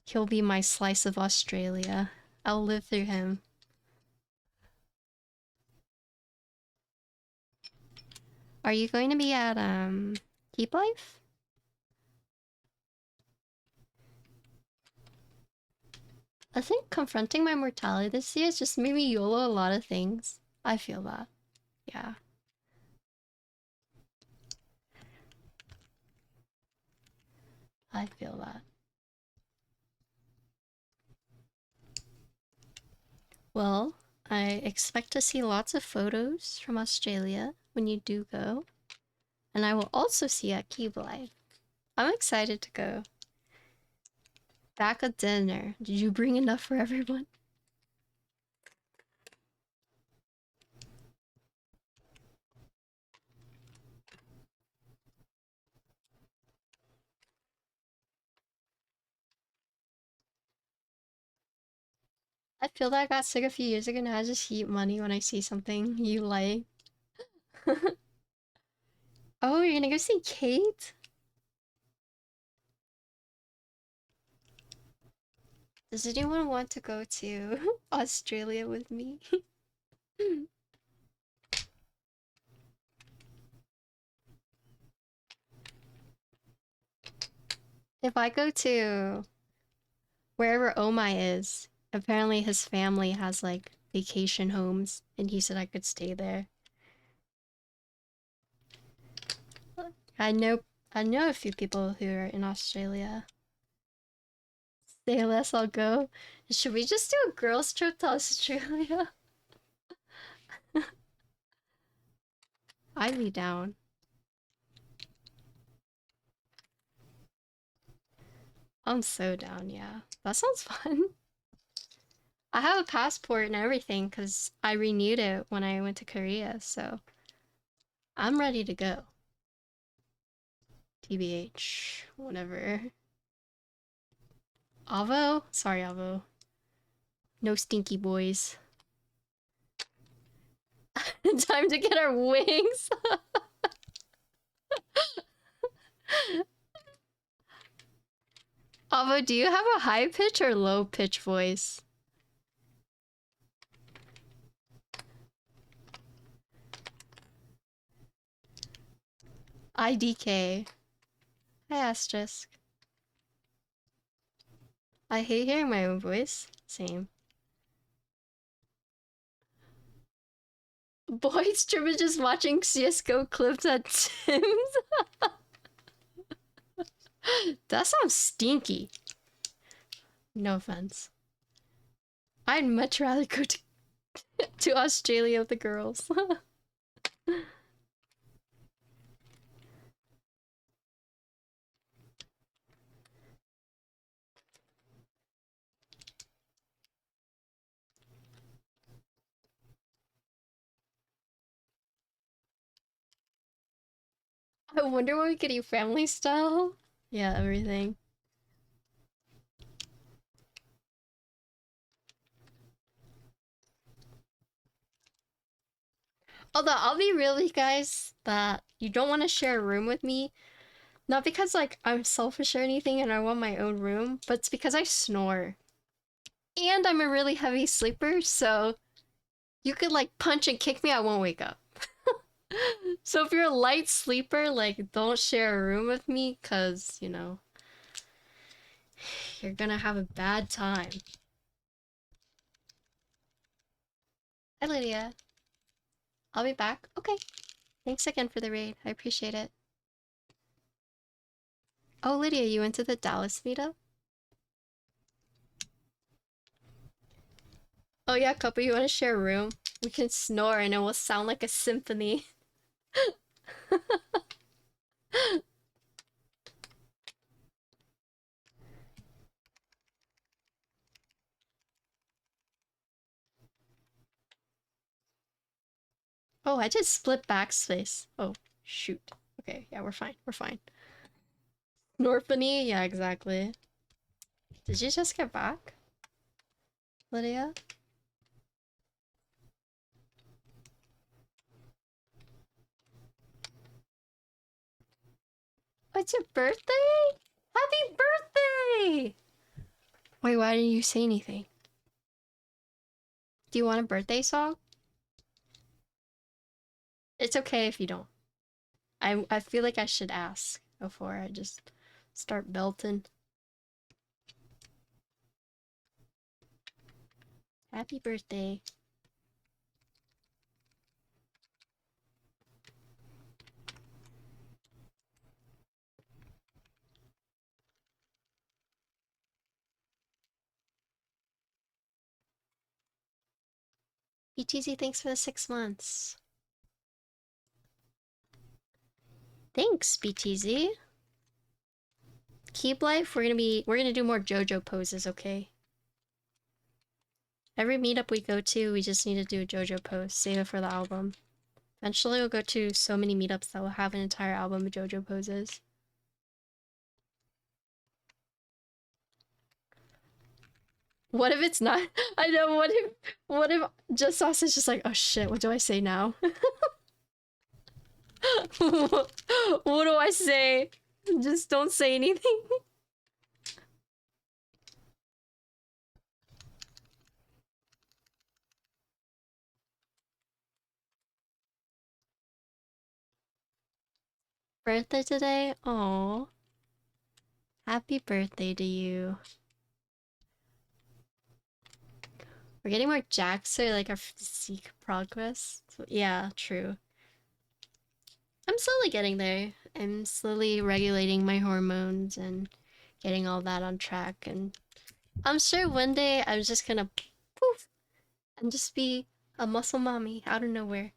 he'll be my slice of Australia. I'll live through him. Are you going to be at Keep Life? I think confronting my mortality this year has just made me YOLO a lot of things. I feel that. Yeah. I feel that. Well, I expect to see lots of photos from Australia when you do go. And I will also see you at Keep Life. I'm excited to go. Back at dinner. Did you bring enough for everyone? I feel that I got sick a few years ago and I just heap money when I see something you like. Oh, you're gonna go see Kate? Does anyone want to go to Australia with me? If I go to wherever Omai is, apparently his family has like vacation homes and he said I could stay there. I know a few people who are in Australia. Say less, I'll go. Should we just do a girls trip to Australia? I'd be down. I'm so down, yeah. That sounds fun. I have a passport and everything because I renewed it when I went to Korea, so I'm ready to go. TBH, whatever. Avo? Sorry, Avo. No stinky boys. Time to get our wings. Avo, do you have a high pitch or low pitch voice? IDK. Hi, Asterisk. I hate hearing my own voice. Same. Boyd's Trip is just watching CSGO clips at Tim's. That sounds stinky. No offense. I'd much rather go to Australia with the girls. I wonder what we could eat family style. Yeah, everything. Although I'll be real with you guys that you don't want to share a room with me. Not because like I'm selfish or anything and I want my own room, but it's because I snore. And I'm a really heavy sleeper, so you could like punch and kick me, I won't wake up. So if you're a light sleeper, like don't share a room with me, cause you know you're gonna have a bad time. Hi Lydia. I'll be back. Okay. Thanks again for the raid. I appreciate it. Oh Lydia, you went to the Dallas meetup? Oh yeah, couple, you wanna share a room? We can snore and it will sound like a symphony. Oh, I just split backspace. Oh, shoot. Okay, yeah, we're fine. We're fine. Norphony? Yeah, exactly. Did you just get back, Lydia? Oh, it's your birthday? Happy birthday! Wait, why didn't you say anything? Do you want a birthday song? It's okay if you don't. I feel like I should ask before I just start belting. Happy birthday. BTZ, thanks for the 6 months. Thanks, BTZ. Keep life, we're gonna do more JoJo poses, okay? Every meetup we go to, we just need to do a JoJo pose, save it for the album. Eventually we'll go to so many meetups that will have an entire album of JoJo poses. What if it's not? I know, what if Just Sauce is just like, oh shit, what do I say now? What do I say? Just don't say anything. Birthday today? Oh, happy birthday to you. We're getting more jacks, so like our physique progress. So, yeah, true. I'm slowly getting there. I'm slowly regulating my hormones and getting all that on track. And I'm sure one day I'm just gonna poof and just be a muscle mommy out of nowhere.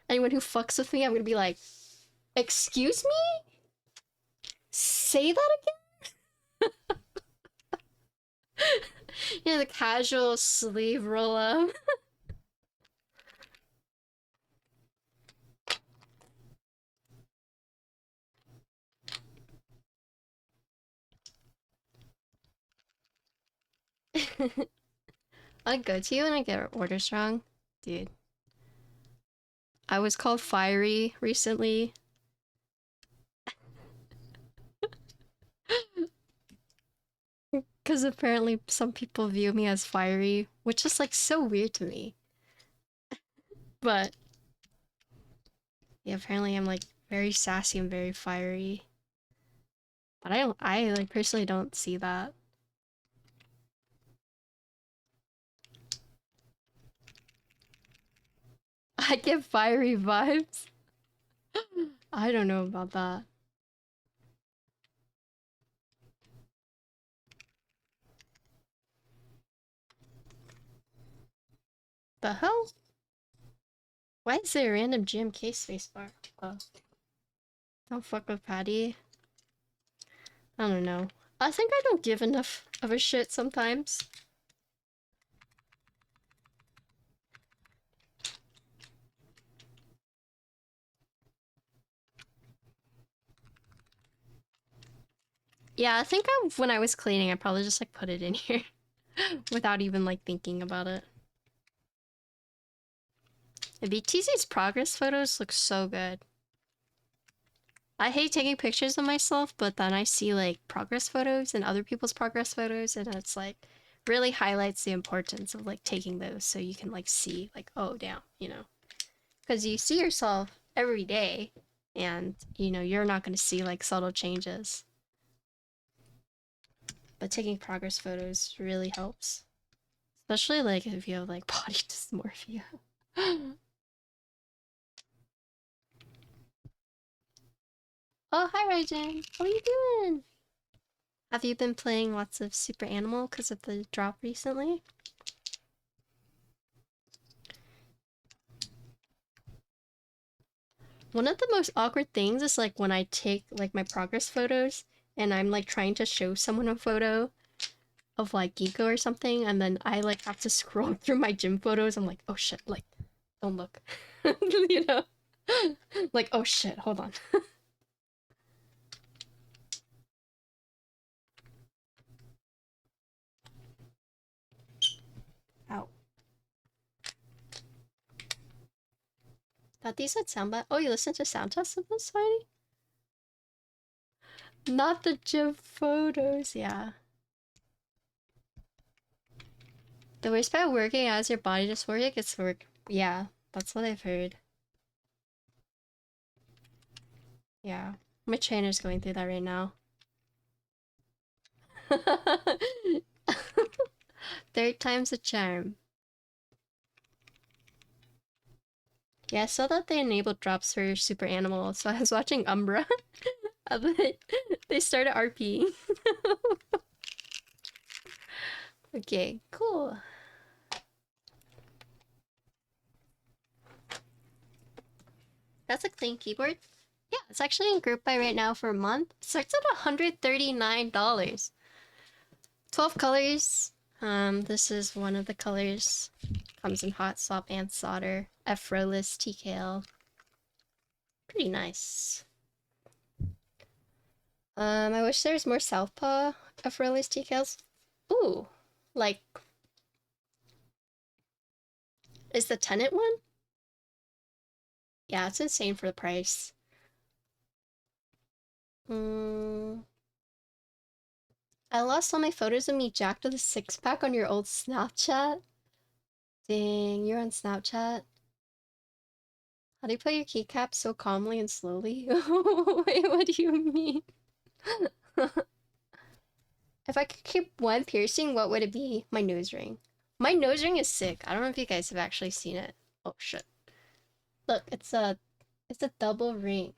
Anyone who fucks with me, I'm gonna be like, excuse me? Say that again? Yeah, the casual sleeve roll up. I go to you and I get orders wrong. Dude. I was called fiery recently Because apparently some people view me as fiery, which is like so weird to me. But yeah, apparently I'm like very sassy and very fiery. But I like personally don't see that. I get fiery vibes. I don't know about that. The hell? Why is there a random GMK spacebar? Oh. Don't fuck with Patty. I don't know. I think I don't give enough of a shit sometimes. Yeah, I think when I was cleaning, I probably just like put it in here without even like thinking about it. The BTZ's progress photos look so good. I hate taking pictures of myself, but then I see like progress photos and other people's progress photos, and it's like really highlights the importance of like taking those so you can like see like, oh damn, you know, because you see yourself every day, and you know you're not going to see like subtle changes, but taking progress photos really helps, especially like if you have like body dysmorphia. Oh, hi Raijin, how are you doing? Have you been playing lots of Super Animal because of the drop recently? One of the most awkward things is like when I take like my progress photos and I'm like trying to show someone a photo of like Geeko or something, and then I like have to scroll through my gym photos. I'm like, oh shit, like, don't look. You know? Like, oh shit, hold on. Ow. Thought these had sound bad. Oh, you listen to sound tests of this already? Not the gym photos, yeah. The worst part of working as your body dysphoria gets work. Yeah, that's what I've heard. Yeah, my trainer's going through that right now. Third time's a charm. Yeah, I saw that they enabled drops for Super Animal, so I was watching Umbra. They started RPing. Okay, cool. That's a clean keyboard. Yeah, it's actually in group buy right now for a month. Starts at $139. 12 colors. This is one of the colors. Comes in hot swap and solder. F-Rowless TKL. Pretty nice. I wish there was more Southpaw F-Rowless TKLs. Ooh, like, is the Tenant one? Yeah, it's insane for the price. I lost all my photos of me jacked with a six-pack on your old Snapchat. Dang, you're on Snapchat. How do you play your keycaps so calmly and slowly? Wait, what do you mean? If I could keep one piercing, what would it be? My nose ring. My nose ring is sick. I don't know if you guys have actually seen it. Oh shit. Look, it's a double ring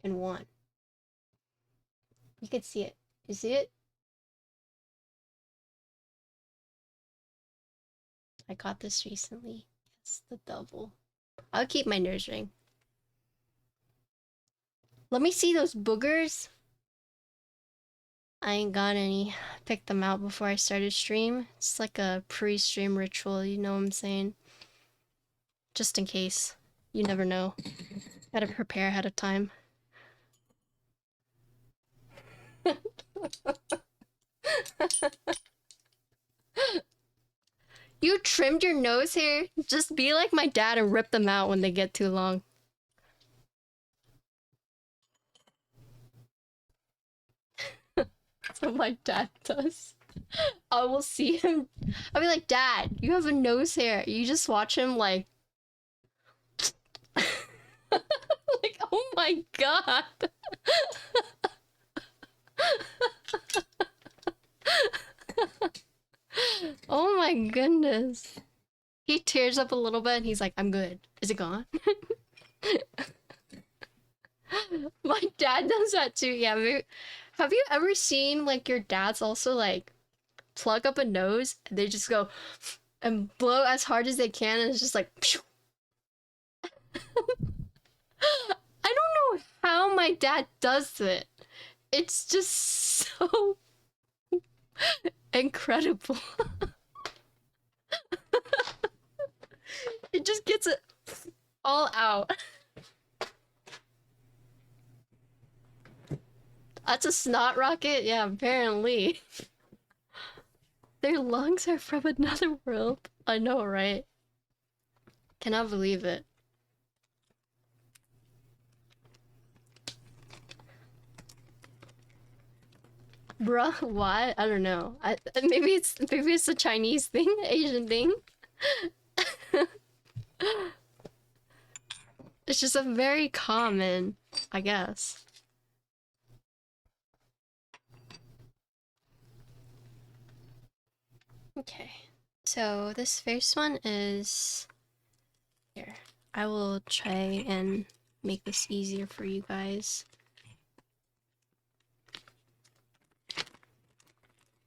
in one. You can see it. You see it? I got this recently. It's the double. I'll keep my nose ring. Let me see those boogers. I ain't got any. I picked them out before I started stream. It's like a pre-stream ritual, you know what I'm saying? Just in case. You never know. Gotta prepare ahead of time. You trimmed your nose hair? Just be like my dad and rip them out when they get too long. That's what my dad does. I will see him. I'll be like, Dad, you have a nose hair. You just watch him like, like, oh my god. Oh my goodness. He tears up a little bit and he's like, I'm good. Is it gone? My dad does that too. Yeah. Have you ever seen like your dad's also like plug up a nose and they just go and blow as hard as they can and it's just like phew. I don't know how my dad does it. It's just so incredible. It just gets it all out. That's a snot rocket? Yeah, apparently. Their lungs are from another world. I know, right? Cannot believe it. Bruh, what? I don't know. Maybe it's a Chinese thing, Asian thing. It's just a very common, I guess. Okay, so this first one is here. I will try and make this easier for you guys.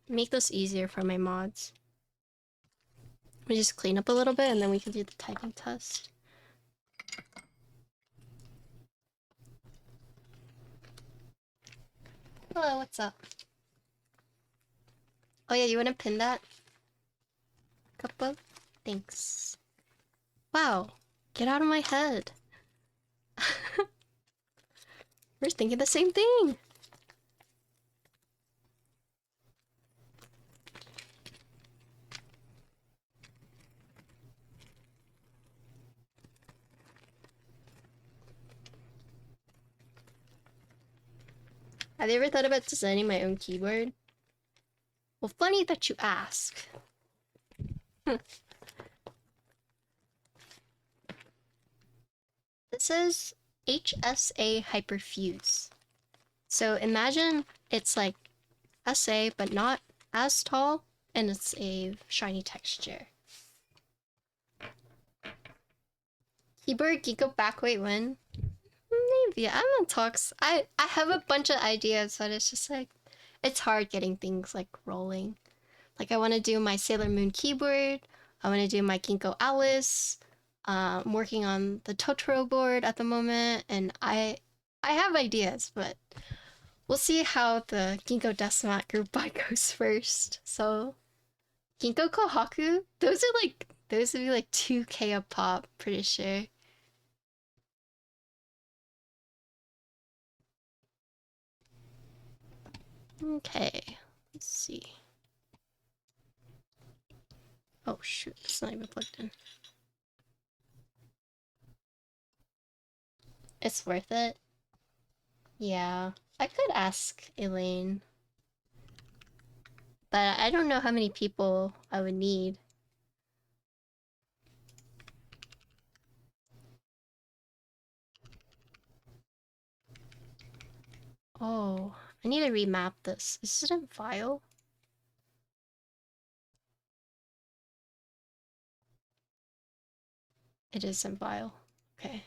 Make this easier for my mods. We just clean up a little bit and then we can do the typing test. Hello, what's up? Oh yeah, you wanna pin that? Couple? Thanks. Wow, get out of my head. We're thinking the same thing. Have you ever thought about designing my own keyboard? Well, funny that you ask. This is HSA Hyperfuse. So imagine it's like SA, but not as tall, and it's a shiny texture. Keyboard Geeko Backweight when? Maybe. I'm in talks. I have a bunch of ideas, but it's just like, it's hard getting things like rolling. Like I want to do my Sailor Moon keyboard. I want to do my Ginkgo Alice. I'm working on the Totoro board at the moment, and I have ideas, but we'll see how the Ginkgo Decimat group buy goes first. So Ginkgo Kohaku, those would be like 2K a pop, pretty sure. Okay, let's see. Oh shoot, it's not even plugged in. It's worth it? Yeah, I could ask Elaine. But I don't know how many people I would need. Oh, I need to remap this. Is it in file? It is in file. Okay.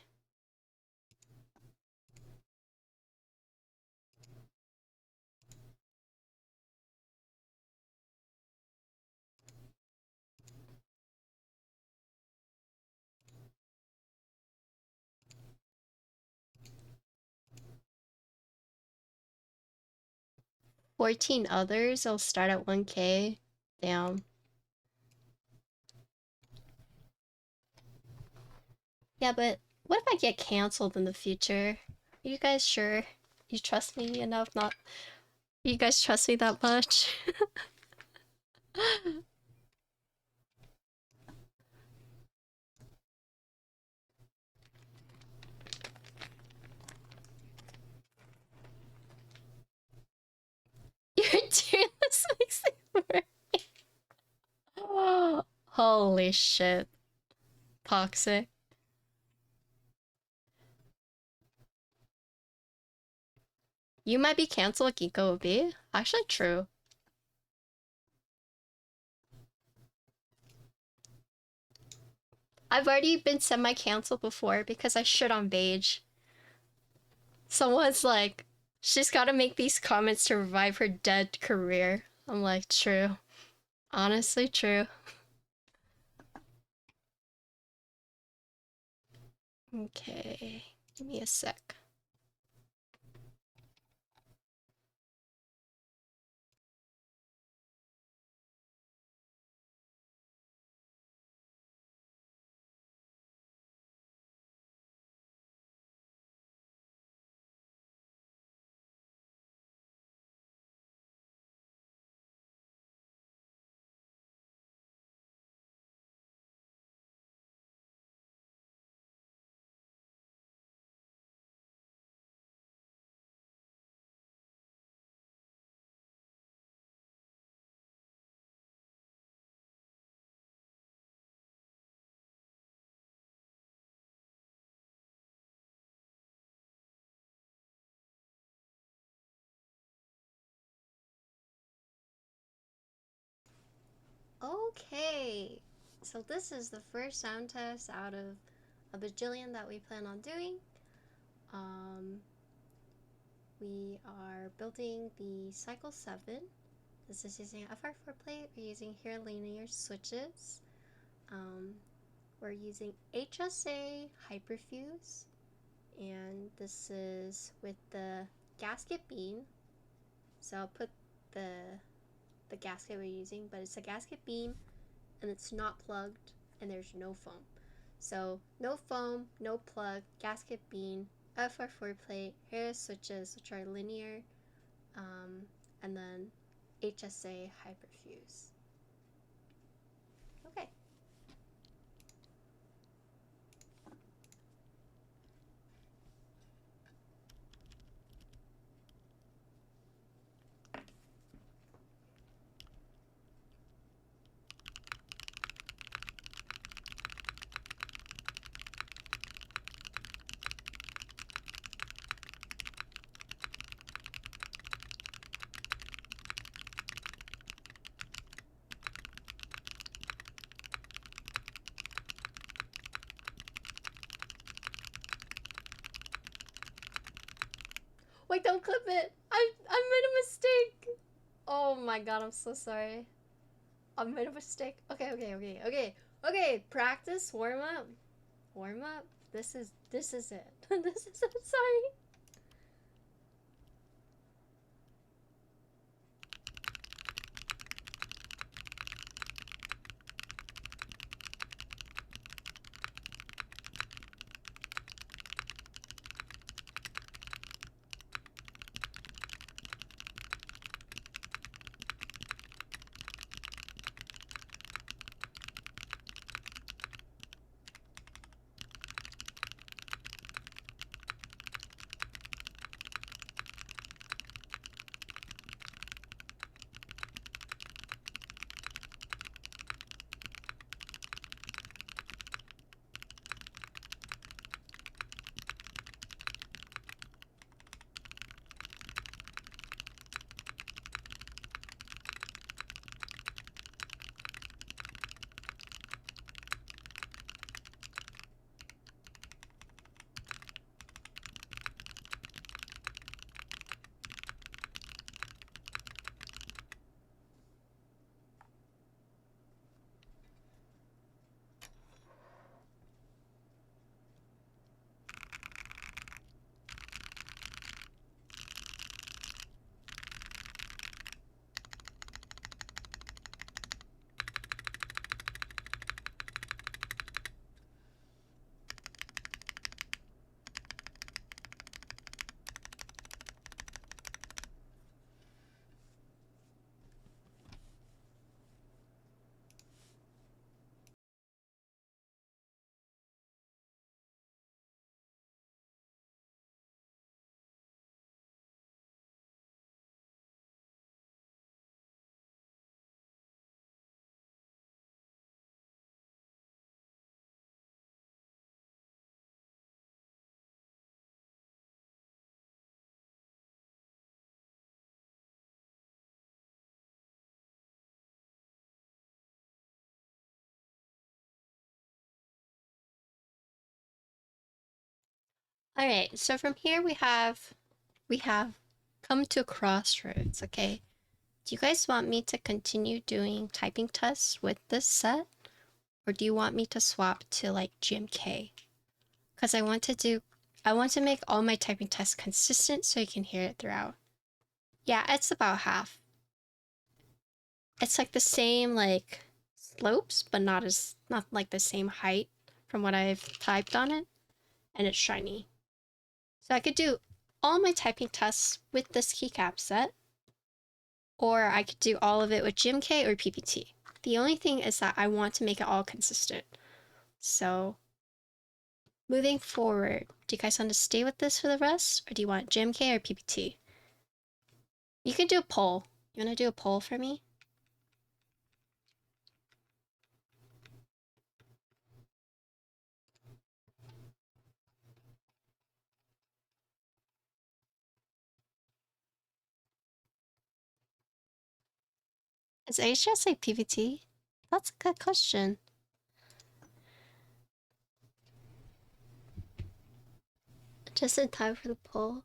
$14 others, I'll start at 1K. Damn. Yeah, but what if I get canceled in the future? Are you guys sure? You trust me enough? Not... You guys trust me that much? You're doing this makes it Holy shit. Toxic. You might be canceled, Geeko would be. Actually, true. I've already been semi-canceled before because I shit on Beige. Someone's like, she's gotta make these comments to revive her dead career. I'm like, true. Honestly, true. Okay, give me a sec. Okay, so this is the first sound test out of a bajillion that we plan on doing. We are building the Cycle7. This is using a FR4 plate. We're using Hera Linear switches. We're using HSA Hyperfuse, and this is with the gasket beam. So I'll put the gasket we're using, but it's a gasket beam, and it's not plugged, and there's no foam. So no foam, no plug, gasket beam, FR4 plate, Hera switches, which are linear, and then HSA Hyperfuse. Okay. Wait, don't clip it. I made a mistake. Oh my god, I'm so sorry. I made a mistake. Okay. Practice, warm up. Warm up. This is it. This is it. Sorry. Alright, so from here we have come to a crossroads, okay? Do you guys want me to continue doing typing tests with this set? Or do you want me to swap to like GMK? Because I want to make all my typing tests consistent so you can hear it throughout. Yeah, it's about half. It's like the same like slopes, but not like the same height from what I've typed on it. And it's shiny. So I could do all my typing tests with this keycap set, or I could do all of it with GMK or PPT. The only thing is that I want to make it all consistent. So moving forward, do you guys want to stay with this for the rest, or do you want GMK or PPT? You can do a poll. You want to do a poll for me? Is HSA PPT? That's a good question. Just in time for the poll.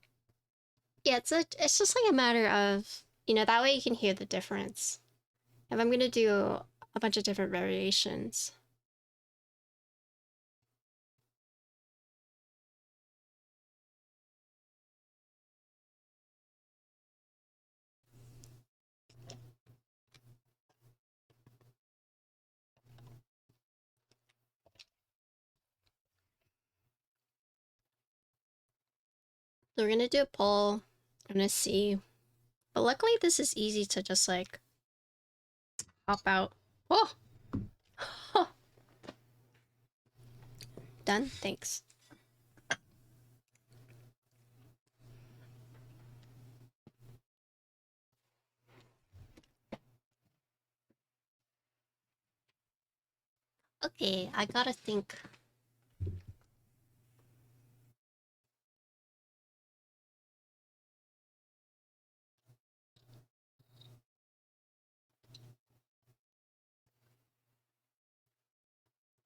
Yeah, it's just like a matter of, that way you can hear the difference. If I'm gonna do a bunch of different variations. So we're gonna do a poll. I'm gonna see. But luckily this is easy to just like hop out. Oh! Done? Thanks. Okay, I gotta think.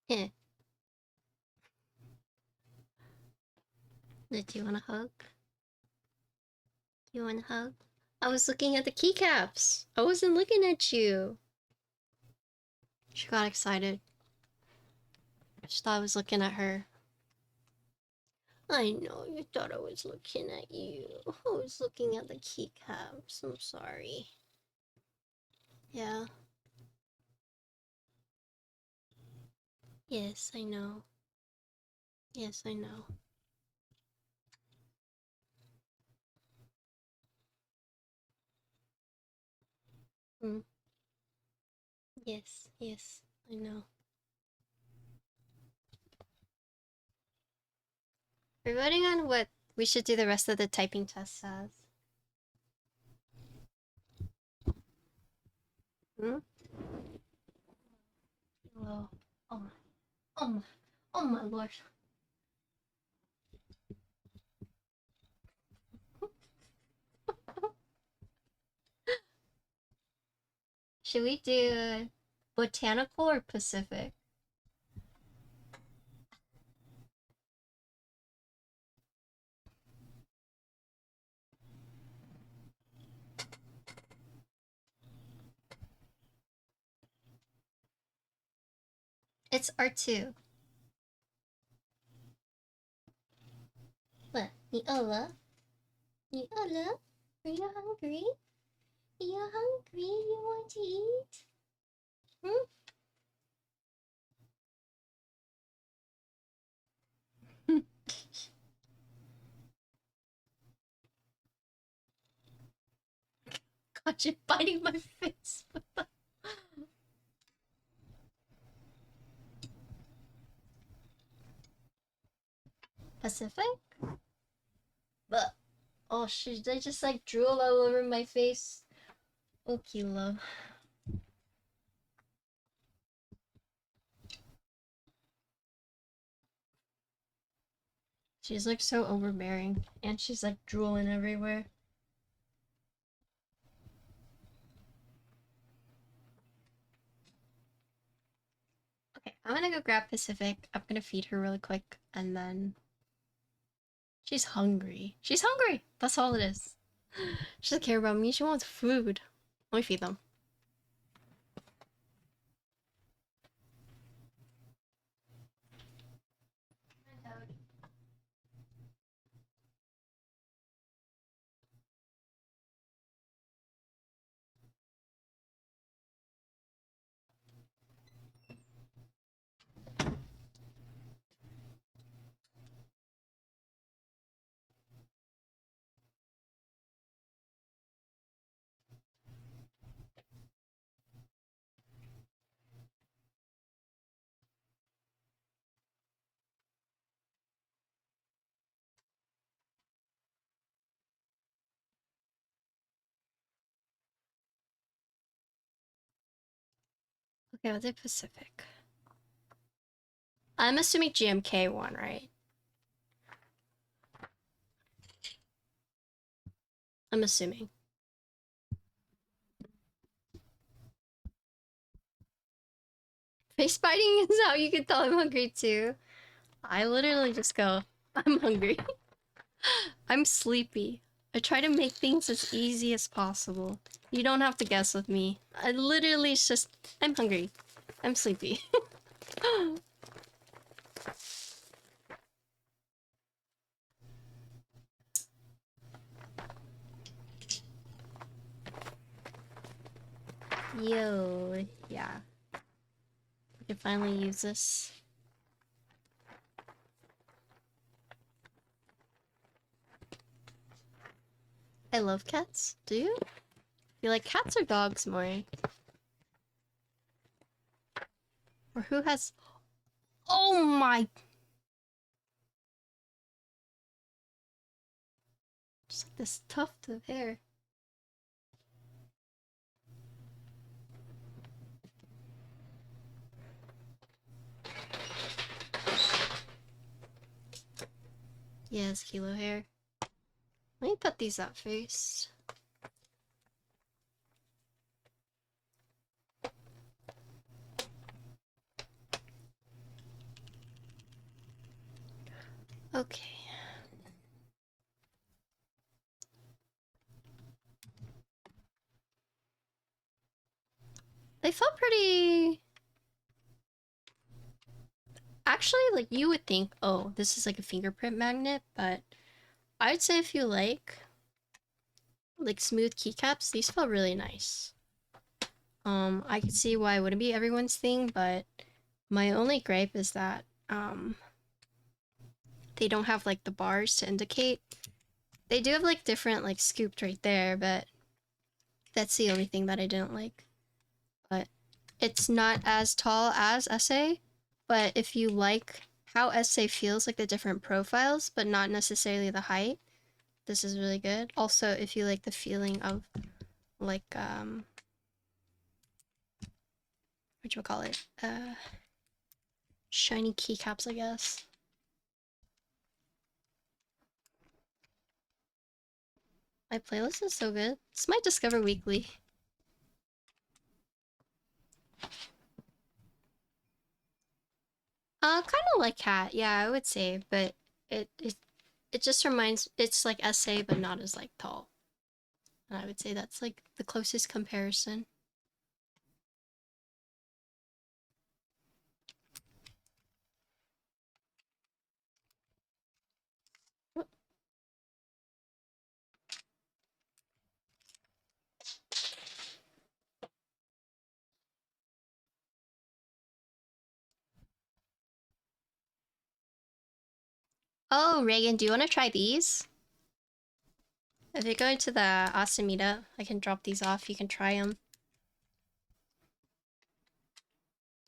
Yeah. Do you want a hug? You want a hug? I was looking at the keycaps. I wasn't looking at you. She got excited. She thought I was looking at her. I know, you thought I was looking at you. I was looking at the keycaps. I'm sorry. Yeah. Yes, I know. Yes, I know. Mm. Yes, yes, I know. We're voting on what we should do the rest of the typing tests as. Hmm? Whoa. Oh my. Oh my. Oh my lord. Should we do botanical or Pacific? It's R2. What? Neola? Neola? Are you hungry? Are you hungry? You want to eat? Hmm? God, you're biting my face. Pacific? But oh shit, they just like drool all over my face. Okay, love. She's like so overbearing, and she's like drooling everywhere. Okay, I'm gonna go grab Pacific. I'm gonna feed her really quick, and then She's hungry. She's hungry. That's all it is. She doesn't care about me. She wants food. Let me feed them. Okay, what's it Pacific? I'm assuming GMK one, right? I'm assuming. Face biting is how you can tell I'm hungry too. I literally just go, I'm hungry. I'm sleepy. I try to make things as easy as possible. You don't have to guess with me. I literally just, I'm hungry. I'm sleepy. Yo, yeah. We can finally use this. I love cats. Do you? You like cats or dogs more? Or who has... Oh my... Just like this tuft of hair. Yes, kilo hair. Let me put these up first. Okay. They felt pretty... Actually, like, you would think, oh, this is like a fingerprint magnet, but I'd say if you like smooth keycaps, these felt really nice. I could see why it wouldn't be everyone's thing, but my only gripe is that, they don't have, like, the bars to indicate. They do have, like, different, like, scooped right there, but that's the only thing that I didn't like. But it's not as tall as SA, but if you like how SA feels, like the different profiles, but not necessarily the height, this is really good. Also, if you like the feeling of, like, whatchamacallit? Shiny keycaps, I guess. My playlist is so good. It's my Discover Weekly. Kind of like Cat, yeah, I would say, but it it it just reminds, it's like SA, but not as like tall. And I would say that's like the closest comparison. Oh, Reagan, do you want to try these? If you're going to the Austin meetup, I can drop these off. You can try them.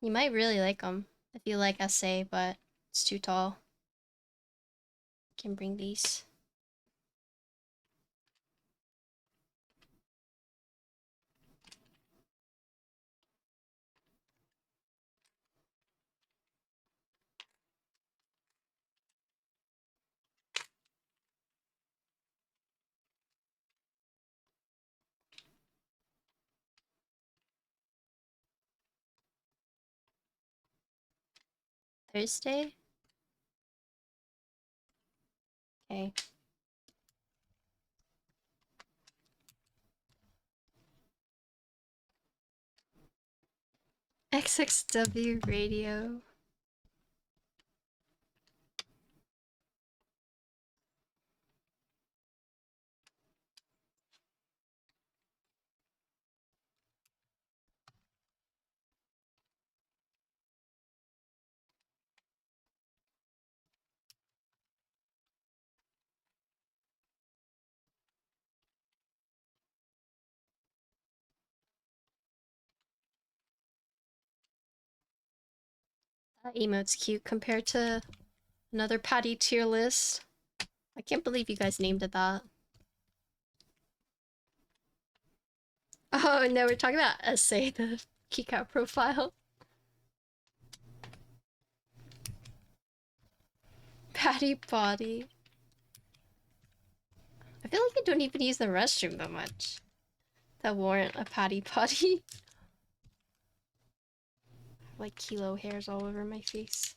You might really like them if you like SA, but it's too tall. You can bring these. Thursday? Okay. XXW radio. That emote's cute compared to another Patty tier list. I can't believe you guys named it that. Oh no, we're talking about SA, the Keycap profile. Patty body. I feel like I don't even use the restroom that much. That warrant a patty potty. Like kilo hairs all over my face.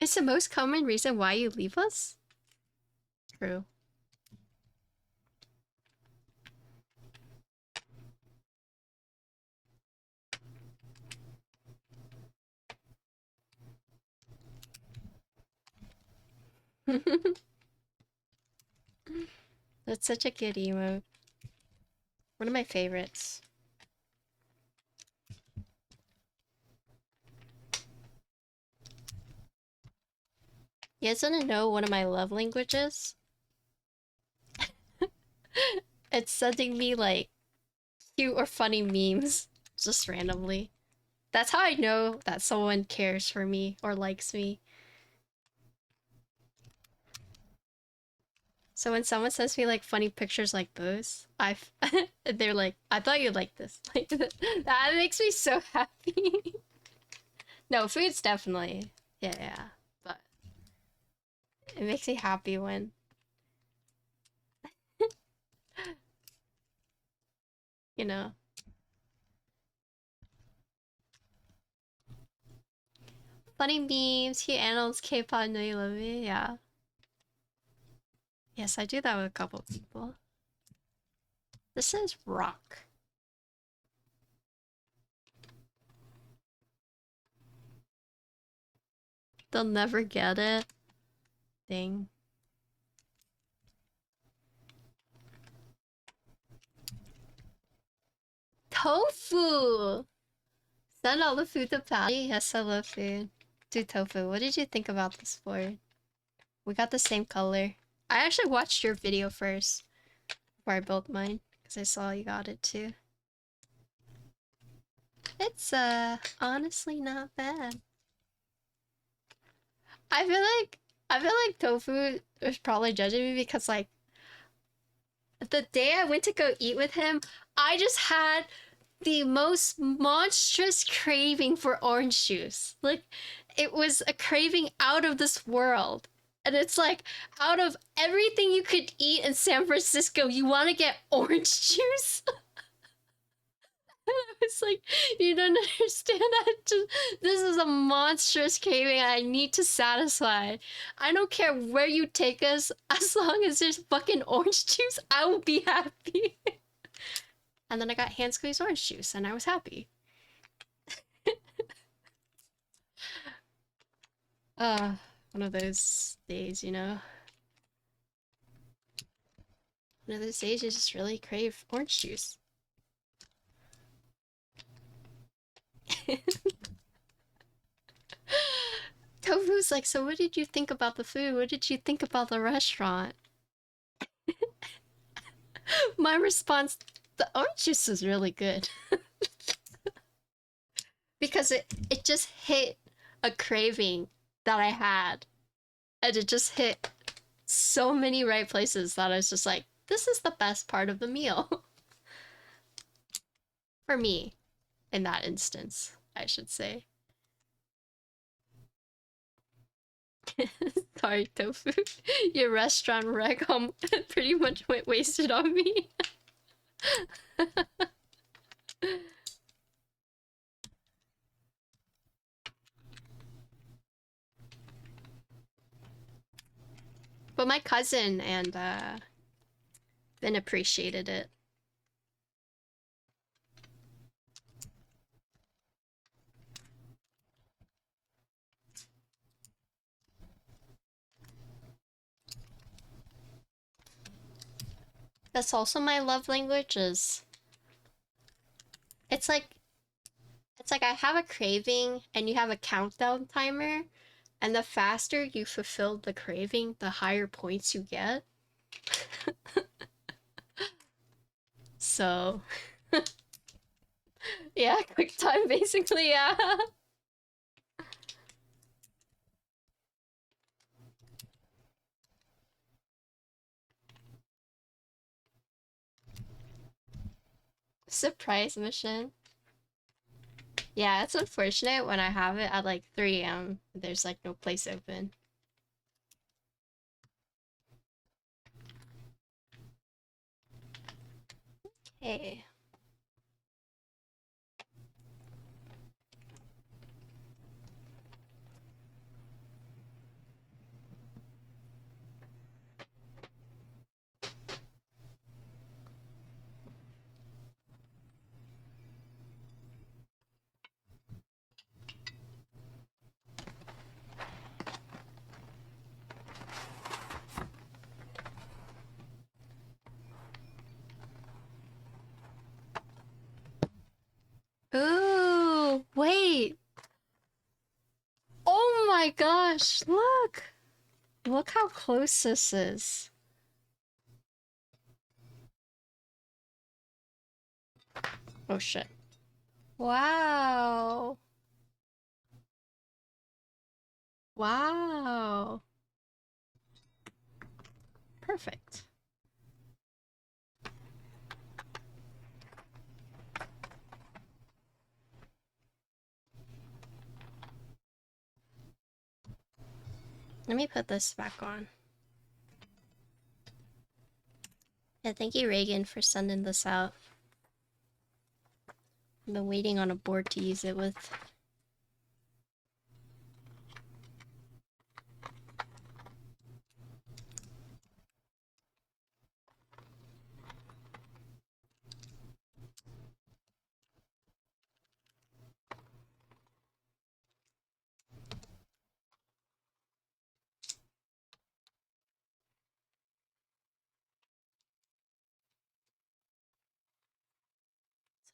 It's the most common reason why you leave us? True. That's such a good emote. One of my favorites. You guys wanna know one of my love languages? It's sending me like cute or funny memes just randomly. That's how I know that someone cares for me or likes me. So when someone sends me like funny pictures like those, they're like, I thought you'd like this. Like that makes me so happy. No, food's definitely yeah, but it makes me happy when you know. Funny memes, cute animals, K-pop, know you love me, yeah. Yes, I do that with a couple of people. This is rock. They'll never get it. Dang. Tofu! Send all the food to Patty. Yes, I love food. Do tofu. What did you think about this board? We got the same color. I actually watched your video first before I built mine because I saw you got it too. It's honestly not bad. I feel like tofu was probably judging me because like the day I went to go eat with him, I just had the most monstrous craving for orange juice. Like, it was a craving out of this world. And it's like, out of everything you could eat in San Francisco, you want to get orange juice? And I was like, you don't understand that. This is a monstrous craving I need to satisfy. I don't care where you take us, as long as there's fucking orange juice, I will be happy. And then I got hand squeezed orange juice, and I was happy. One of those days, you know? One of those days you just really crave orange juice. Tofu's like, so what did you think about the food? What did you think about the restaurant? My response, the orange juice is really good. Because it just hit a craving that I had. And it just hit so many right places that I was just like, this is the best part of the meal. For me, in that instance, I should say. Sorry, Tofu. Your restaurant rec pretty much went wasted on me. But my cousin and Ben appreciated it. That's also my love language is it's like I have a craving and you have a countdown timer, and the faster you fulfill the craving, the higher points you get. So yeah, quick time basically, yeah. Surprise mission. Yeah, it's unfortunate when I have it at like 3 a.m. There's like no place open. Okay. Ooh, wait. Oh my gosh, look. Look how close this is. Oh shit. Wow. Wow. Perfect. Let me put this back on. Yeah, thank you, Reagan, for sending this out. I've been waiting on a board to use it with.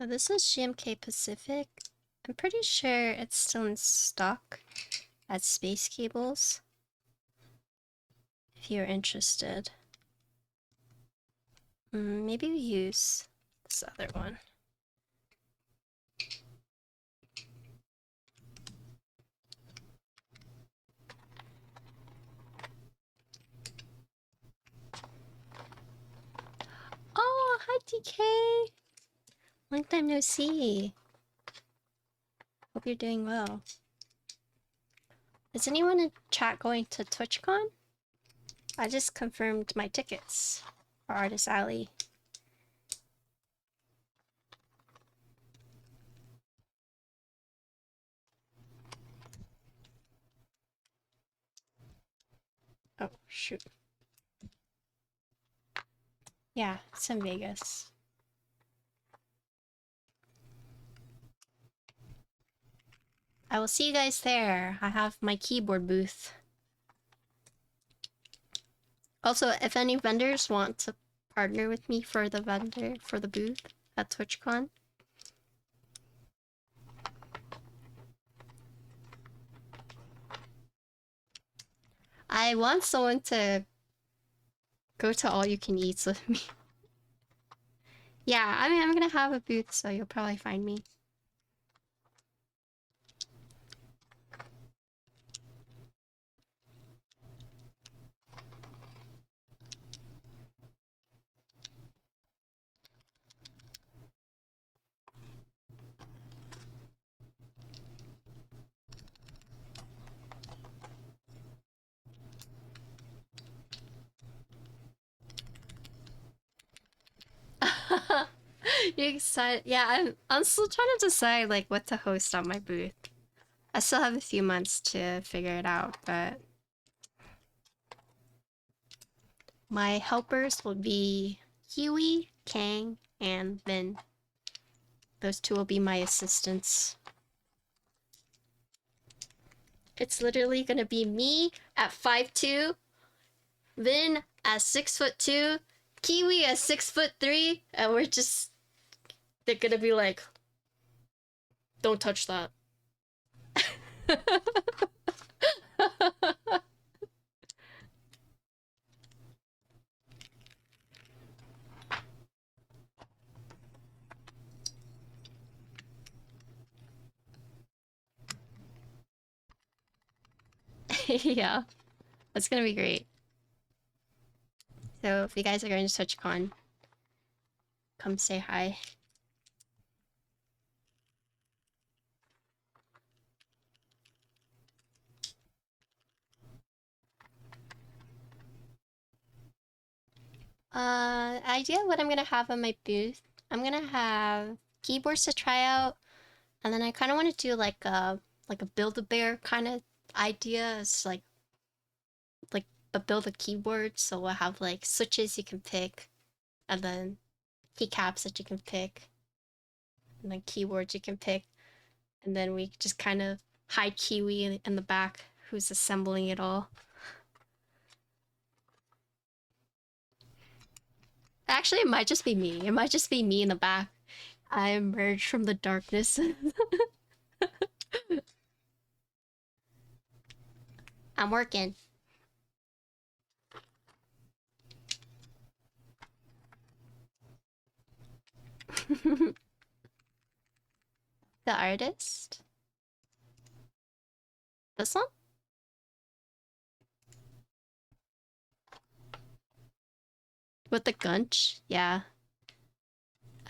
So this is GMK Pacific. I'm pretty sure it's still in stock at SpaceCables, if you're interested. Maybe we use this other one. Oh, hi TK! Long time no see. Hope you're doing well. Is anyone in chat going to TwitchCon? I just confirmed my tickets for Artist Alley. Oh, shoot. Yeah, it's in Vegas. I will see you guys there. I have my keyboard booth. Also, if any vendors want to partner with me for the booth at TwitchCon. I want someone to go to all you can eats with me. Yeah, I mean, I'm gonna have a booth, so you'll probably find me. You excited? Yeah, I'm still trying to decide like what to host on my booth. I still have a few months to figure it out, but my helpers will be Kiwi, Kang, and Vin. Those two will be my assistants. It's literally gonna be me at 5'2", Vin at 6'2", Kiwi at 6'3", and we're just... They're gonna be like, don't touch that. Yeah, that's gonna be great. So if you guys are going to TwitchCon, come say hi. Idea what I'm gonna have on my booth. I'm gonna have keyboards to try out, and then I kind of want to do like a Build-A-Bear kind of idea. It's like a build a keyboard, so we'll have like switches you can pick, and then keycaps that you can pick, and then keyboards you can pick, and then we just kind of hide Kiwi in the back, who's assembling it all. Actually, it might just be me. It might just be me in the back. I emerged from the darkness. I'm working. The artist? This one? With the gunch? Yeah.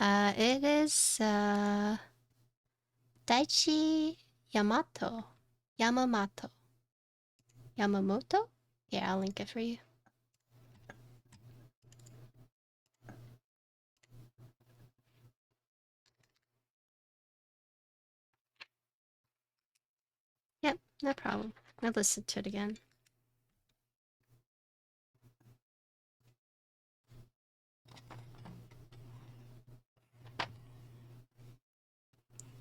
It is, Daichi Yamato. Yamamoto. Yamamoto? Yeah, I'll link it for you. Yep, no problem. I'll listen to it again.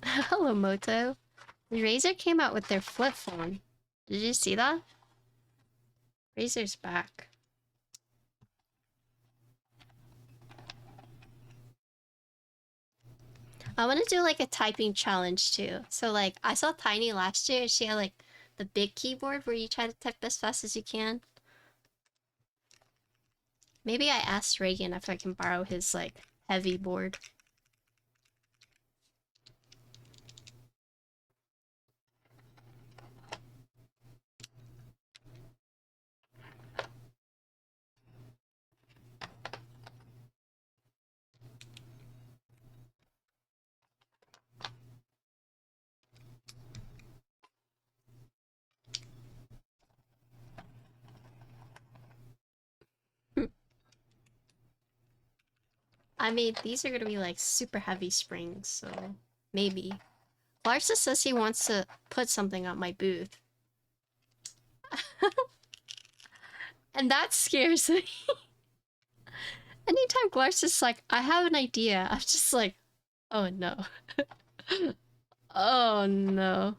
Hello, Moto. Razer came out with their flip phone. Did you see that? Razer's back. I want to do like a typing challenge too. So like I saw Tiny last year. She had like the big keyboard where you try to type as fast as you can. Maybe I asked Reagan if I can borrow his like heavy board. I mean, these are gonna be like super heavy springs, so maybe. Larsa says he wants to put something on my booth. And that scares me. Anytime Glar's just like, I have an idea, I'm just like, oh no. Oh no.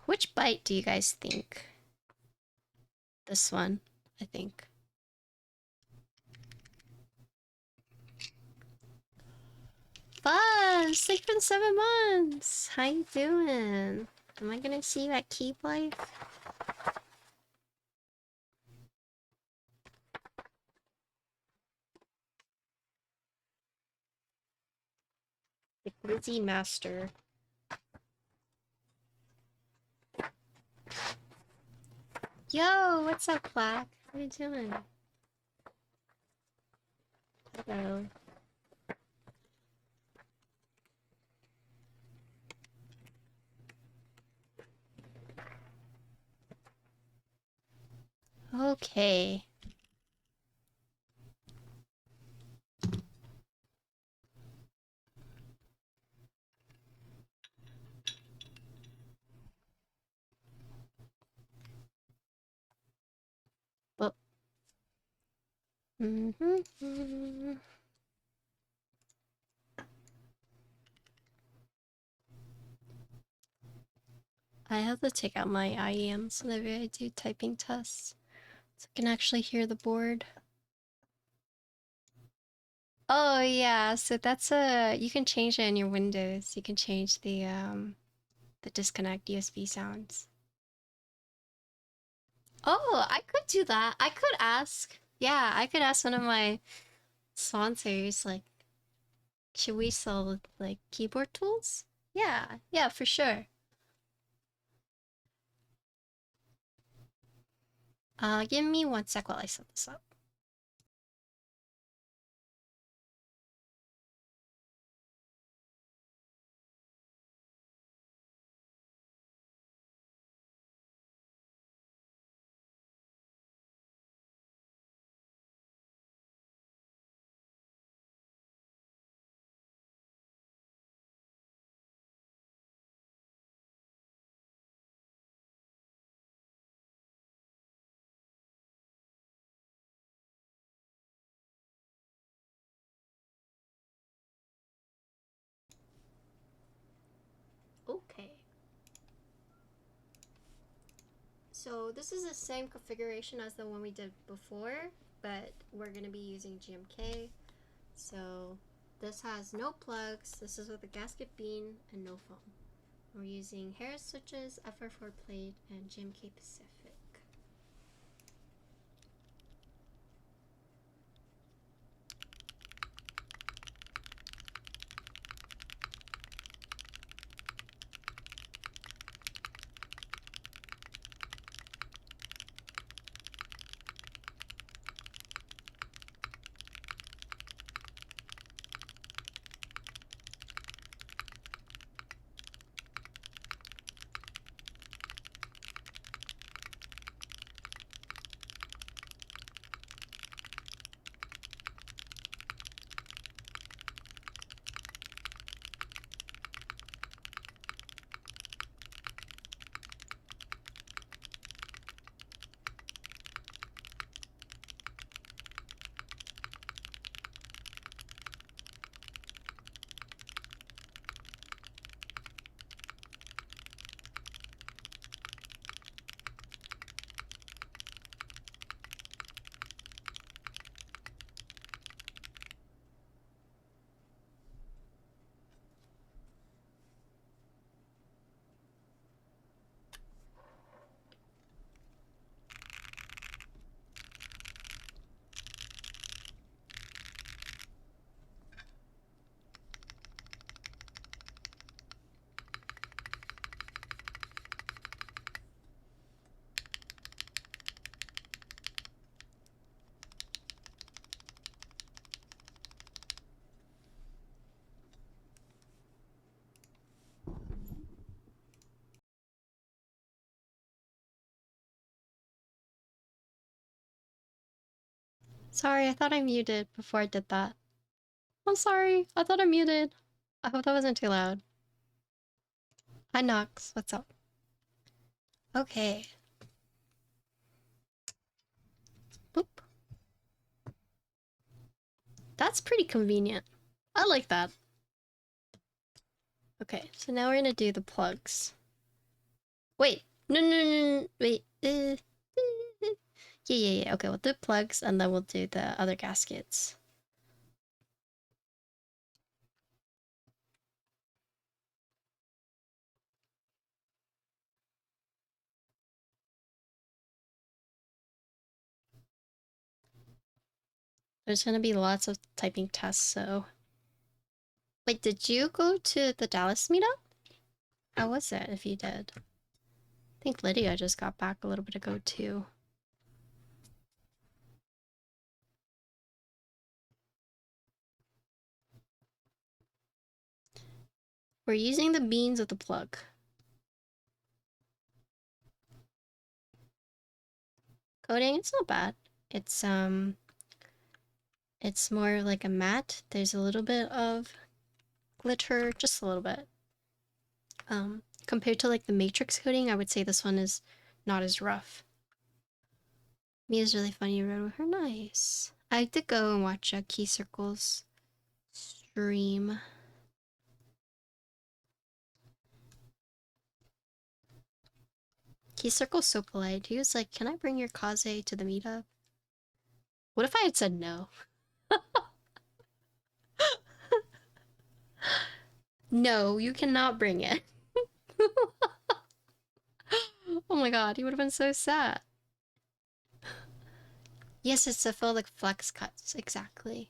Which bite do you guys think? This one, I think. Buzz, it's been 7 months. How you doing? Am I gonna see you at Keep Life? The Glizzy Master. Yo, what's up, Black? How you doing? Hello. Okay. Well. I have to take out my IEMs whenever I do typing tests, so I can actually hear the board. Oh yeah, so that's you can change it in your Windows. You can change the disconnect USB sounds. Oh, I could do that. I could ask. Yeah, I could ask one of my sponsors, like, should we sell like keyboard tools? Yeah, yeah, for sure. Give me 1 sec while I set this up. Okay. So this is the same configuration as the one we did before, but we're gonna be using GMK. So this has no plugs. This is with a gasket bean and no foam. We're using Hera switches, FR4 plate, and GMK Pacific. Sorry, I thought I muted before I did that. I'm sorry, I thought I muted. I hope that wasn't too loud. Hi Nox, what's up? Okay. Boop. That's pretty convenient. I like that. Okay, so now we're gonna do the plugs. Wait, no, wait. Yeah. Okay, we'll do plugs and then we'll do the other gaskets. There's gonna be lots of typing tests, so... Wait, did you go to the Dallas meetup? How was it, if you did? I think Lydia just got back a little bit ago, too. We're using the beans of the plug. Coating, it's not bad. It's more like a matte. There's a little bit of glitter, just a little bit. Compared to like the matrix coating, I would say this one is not as rough. Mia's really funny. You rode with her. Nice. I did go and watch Key Circles stream. Key Circle's so polite. He was like, "Can I bring your kaze to the meetup?" What if I had said no? No, you cannot bring it. Oh my god, he would have been so sad. Yes, it's to fill the flex cuts, exactly.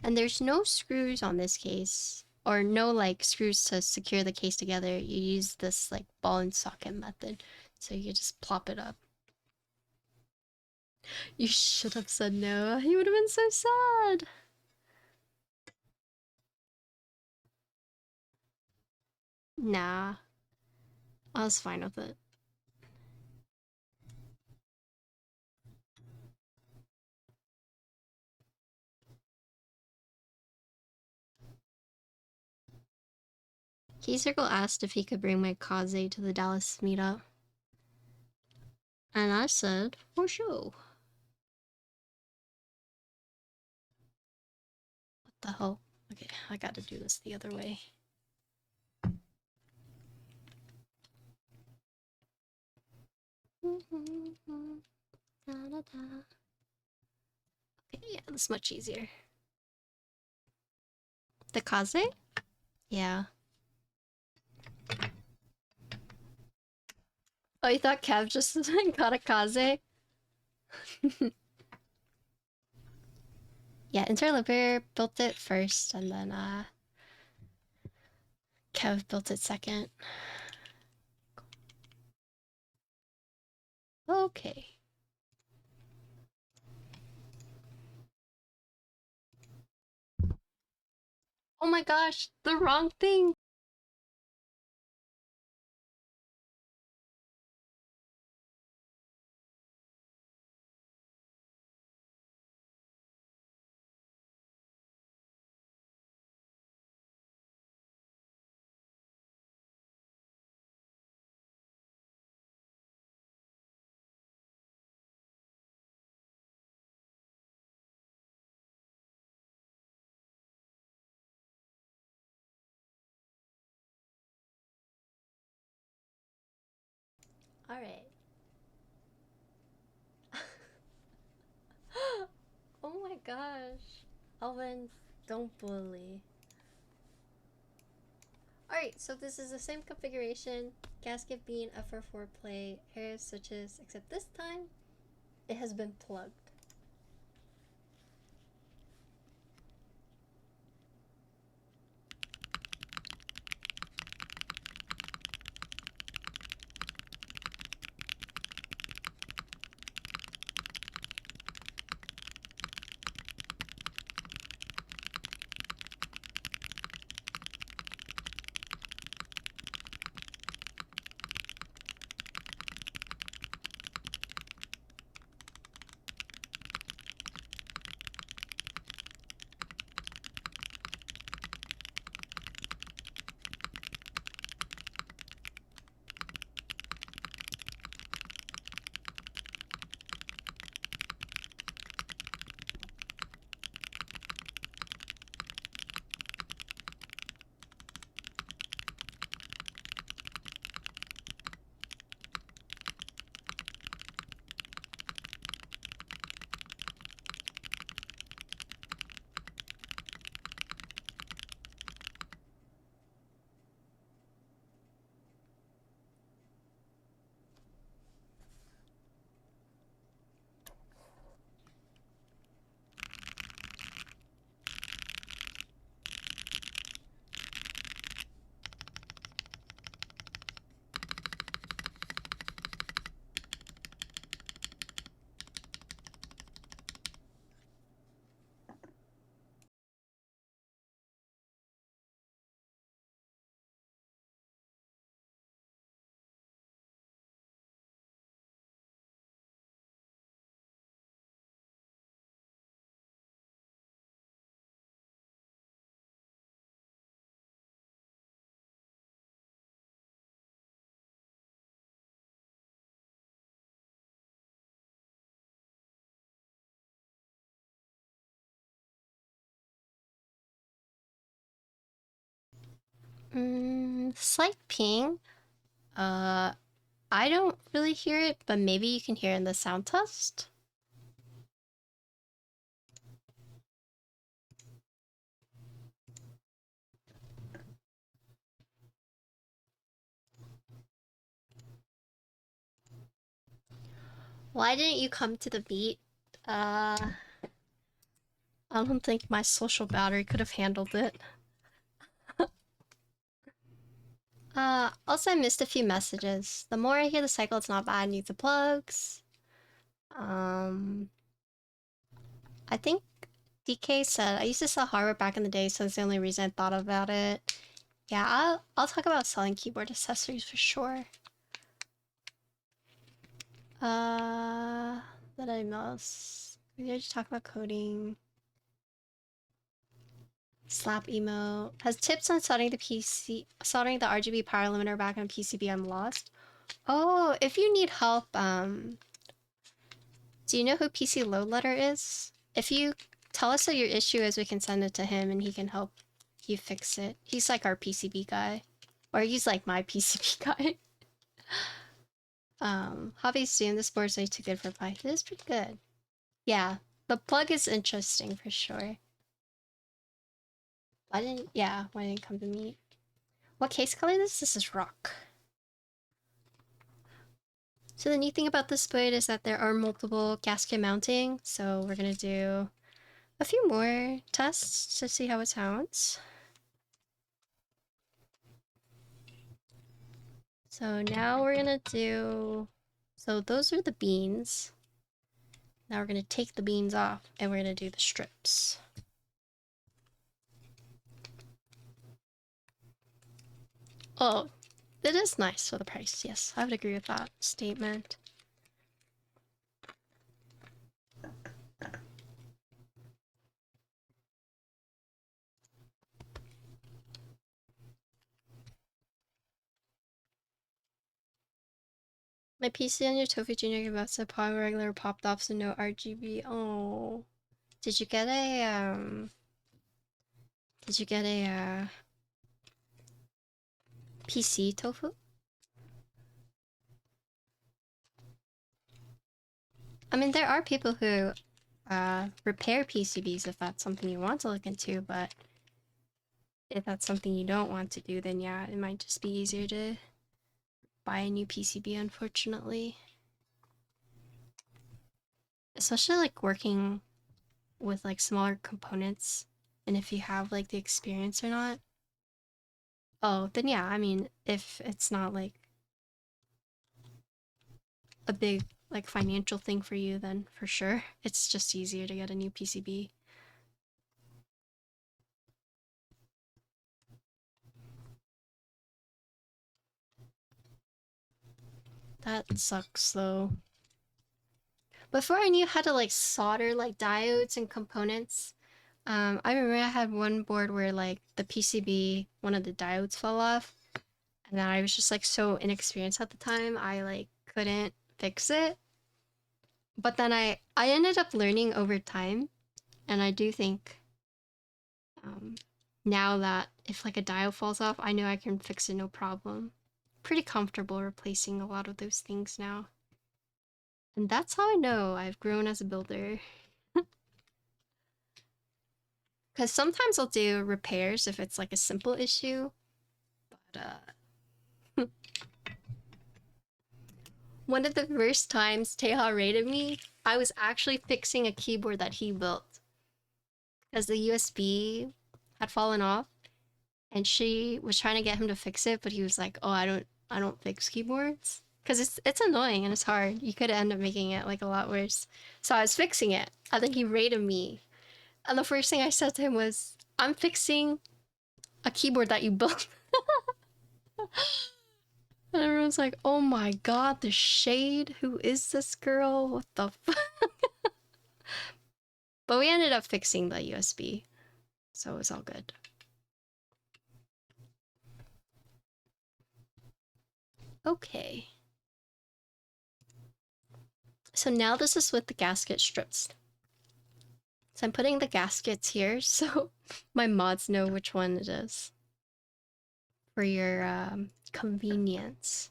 And there's no screws on this case, or no like screws to secure the case together. You use this like ball and socket method, so you just plop it up. You should have said no. He would have been so sad. Nah, I was fine with it. Key Circle asked if he could bring my kaze to the Dallas meetup. And I said, for sure. What the hell? Okay, I gotta do this the other way. Okay, yeah, that's much easier. The kaze? Yeah. Oh, you thought Kev just got a kaze? Yeah, Interloper built it first, and then Kev built it second. Okay. Oh my gosh, the wrong thing! Alright. Oh my gosh. Alvin, don't bully. Alright, so this is the same configuration. Gasket being a for 4 play, Hera switches, except this time it has been plugged. Slight ping. I don't really hear it, but maybe you can hear in the sound test. Why didn't you come to the beat? I don't think my social battery could have handled it. Also I missed a few messages. The more I hear the cycle, it's not bad, needs the plugs. I think DK said, I used to sell hardware back in the day, so that's the only reason I thought about it. Yeah, I'll talk about selling keyboard accessories for sure. What did I miss? We did just talk about coding. Slap emo. Has tips on soldering the RGB power limiter back on PCB I'm lost. Oh, if you need help, do you know who PC Load Letter is? If you tell us what your issue is, we can send it to him and he can help you fix it. He's like our PCB guy. Or he's like my PCB guy. Hobbies soon. This board's way too good for Pi. It is pretty good. Yeah, the plug is interesting for sure. Why didn't it come to me? What case color is this? This is rock. So the neat thing about this board is that there are multiple gasket mounting, so we're gonna do a few more tests to see how it sounds. So now we're gonna do, so those are the beans. Now we're gonna take the beans off and we're gonna do the strips. Oh, it is nice for the price. Yes, I would agree with that statement. My PC on your Tofu Junior about to pop regular popped off, so no RGB. Oh, did you get a PC Tofu? I mean, there are people who repair PCBs if that's something you want to look into, but if that's something you don't want to do, then yeah, it might just be easier to buy a new PCB, unfortunately. Especially like working with like smaller components, and if you have like the experience or not. Oh, then yeah, I mean, if it's not like a big like financial thing for you, then for sure, it's just easier to get a new PCB. That sucks though. Before I knew how to like solder like diodes and components, I remember I had one board where like the PCB, one of the diodes fell off, and I was just like so inexperienced at the time, I like couldn't fix it. But then I ended up learning over time, and I do think now that if like a diode falls off, I know I can fix it no problem. Pretty comfortable replacing a lot of those things now. And that's how I know I've grown as a builder. Because sometimes I'll do repairs if it's like a simple issue, but one of the first times Teha raided me, I was actually fixing a keyboard that he built. Because the USB had fallen off, and she was trying to get him to fix it, but he was like, "Oh, I don't fix keyboards." Because it's annoying and it's hard. You could end up making it like a lot worse. So I was fixing it, and then he raided me. And the first thing I said to him was, "I'm fixing a keyboard that you built." And everyone's like, "Oh my god, the shade. Who is this girl? What the fuck?" But we ended up fixing the USB, so it was all good. Okay. So now this is with the gasket strips. So I'm putting the gaskets here so my mods know which one it is for your convenience.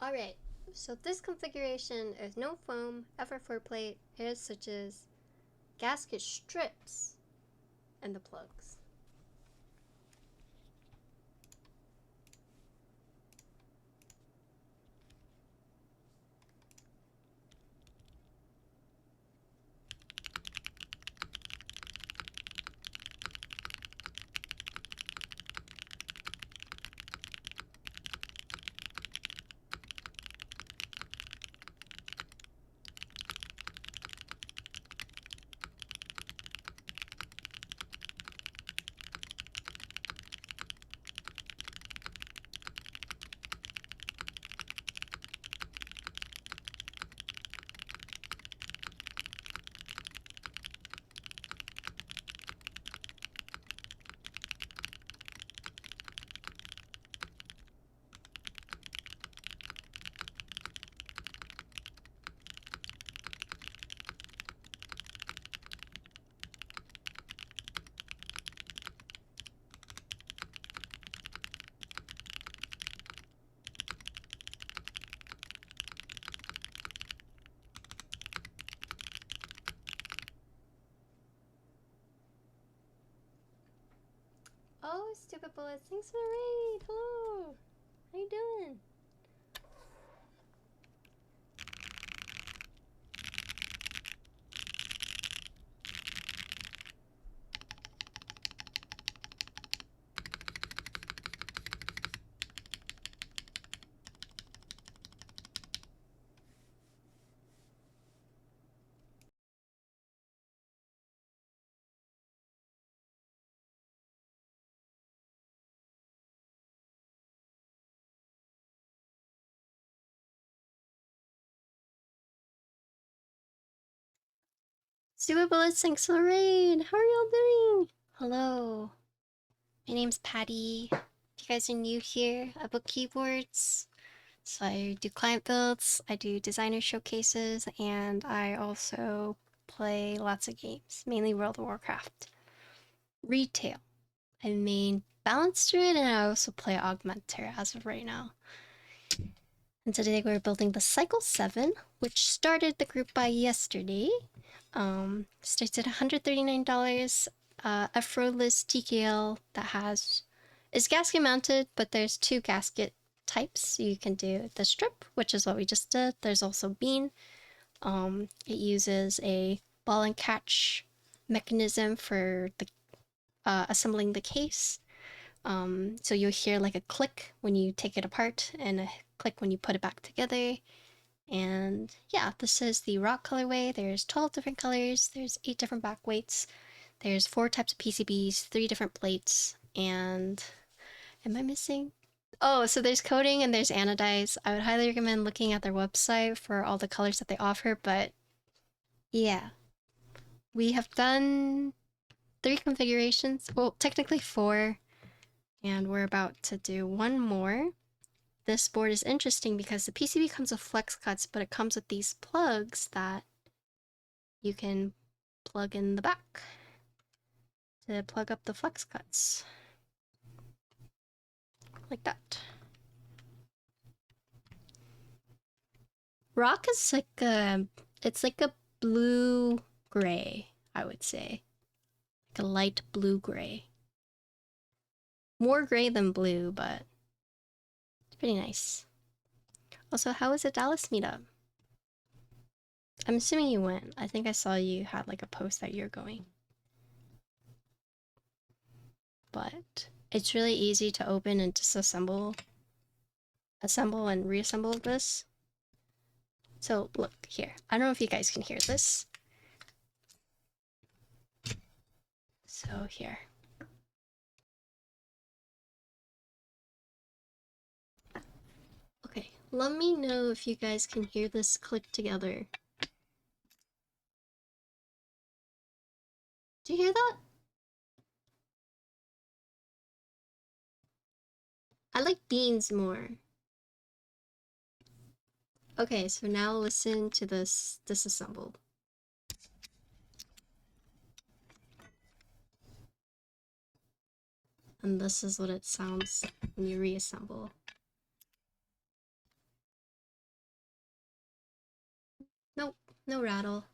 Alright, so this configuration is no foam, FR4 plate, air switches, gasket strips, and the plugs. Oh, Stupid Bullets, thanks for the raid! Hello! How you doing? Stupid Bullets, thanks for the raid! How are y'all doing? Hello. My name's Patty. If you guys are new here, I book keyboards. So I do client builds, I do designer showcases, and I also play lots of games, mainly World of Warcraft. Retail. I main Balanced Druid, and I also play Augmenter as of right now. And today we're building the Cycle7, which started the group by yesterday. Starts at $139. A frodeless TKL that is gasket mounted, but there's two gasket types. You can do the strip, which is what we just did. There's also bean. It uses a ball and catch mechanism for the assembling the case. So you'll hear like a click when you take it apart and a click when you put it back together. And yeah, this is the rock colorway. There's 12 different colors. There's 8 different back weights. There's 4 types of PCBs, 3 different plates, and am I missing? Oh, so there's coating and there's anodize. I would highly recommend looking at their website for all the colors that they offer, but yeah. We have done 3 configurations. Well, technically 4, and we're about to do 1 more. This board is interesting because the PCB comes with flex cuts, but it comes with these plugs that you can plug in the back to plug up the flex cuts. Like that. Rock is it's like a blue-gray, I would say. Like a light blue-gray. More gray than blue, but it's pretty nice. Also, how was the Dallas meetup? I'm assuming you went. I think I saw you had like a post that you're going. But it's really easy to open and disassemble, assemble and reassemble this. So look here. I don't know if you guys can hear this. So here. Let me know if you guys can hear this click together. Do you hear that? I like beans more. Okay, so now listen to this disassembled. And this is what it sounds when you reassemble. Nope, no rattle.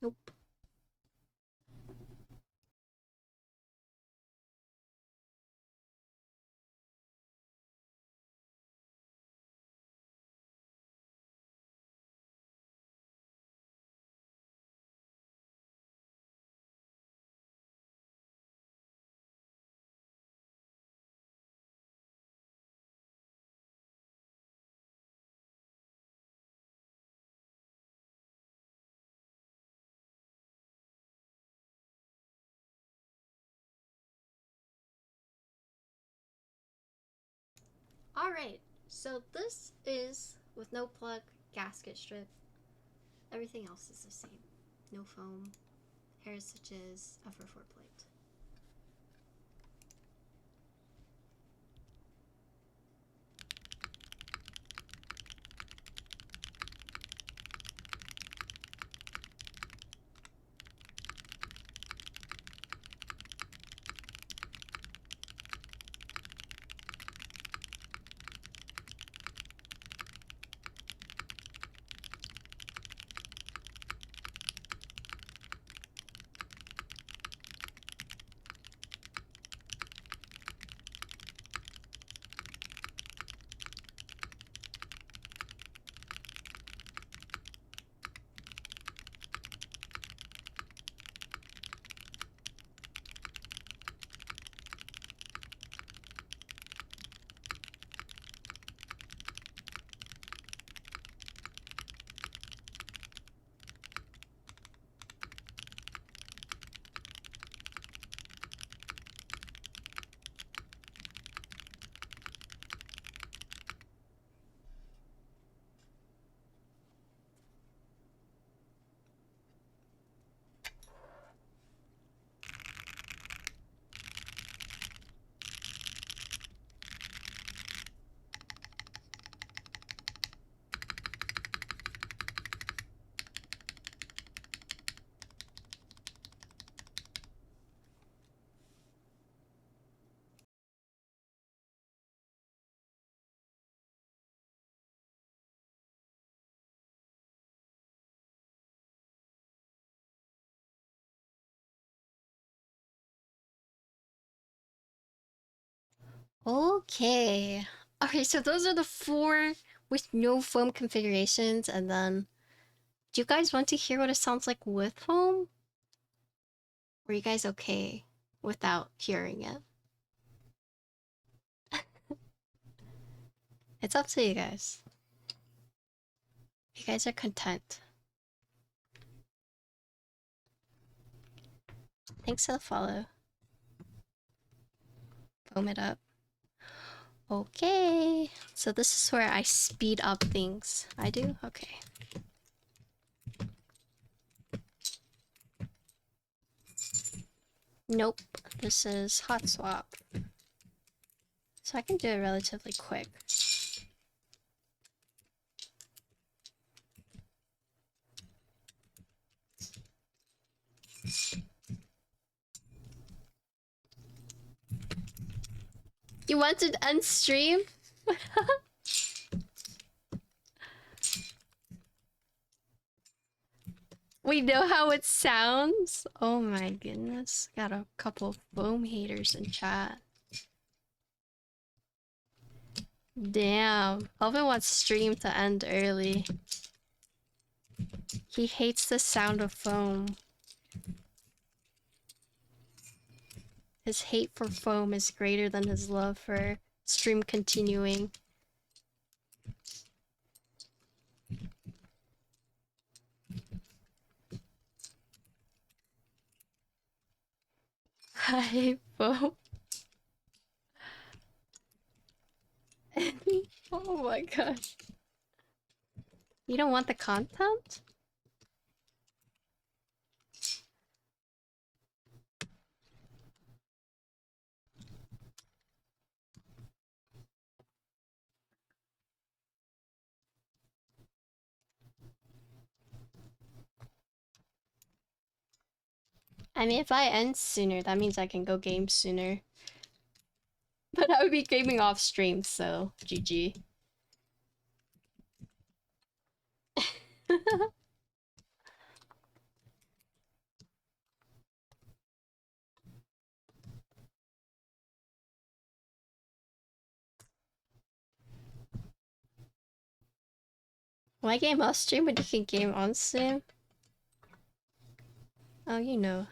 Nope. Alright, so this is with no plug, gasket strip. Everything else is the same. No foam, hair stitches, FR4 plate. Okay. Okay, so those are the 4 with no foam configurations, and then do you guys want to hear what it sounds like with foam? Or are you guys okay without hearing it? It's up to you guys. You guys are content. Thanks for the follow. Foam it up. Okay. So this is where I speed up things. I do? Okay. Nope. This is hot swap. So I can do it relatively quick. You want to end stream? We know how it sounds. Oh my goodness. Got a couple foam haters in chat. Damn. Elvin wants stream to end early. He hates the sound of foam. His hate for foam is greater than his love for stream continuing. Hi, foam. Oh my gosh. You don't want the content? I mean, if I end sooner, that means I can go game sooner. But I would be gaming off stream, so GG. Why game off stream but you can game on stream? Oh, you know.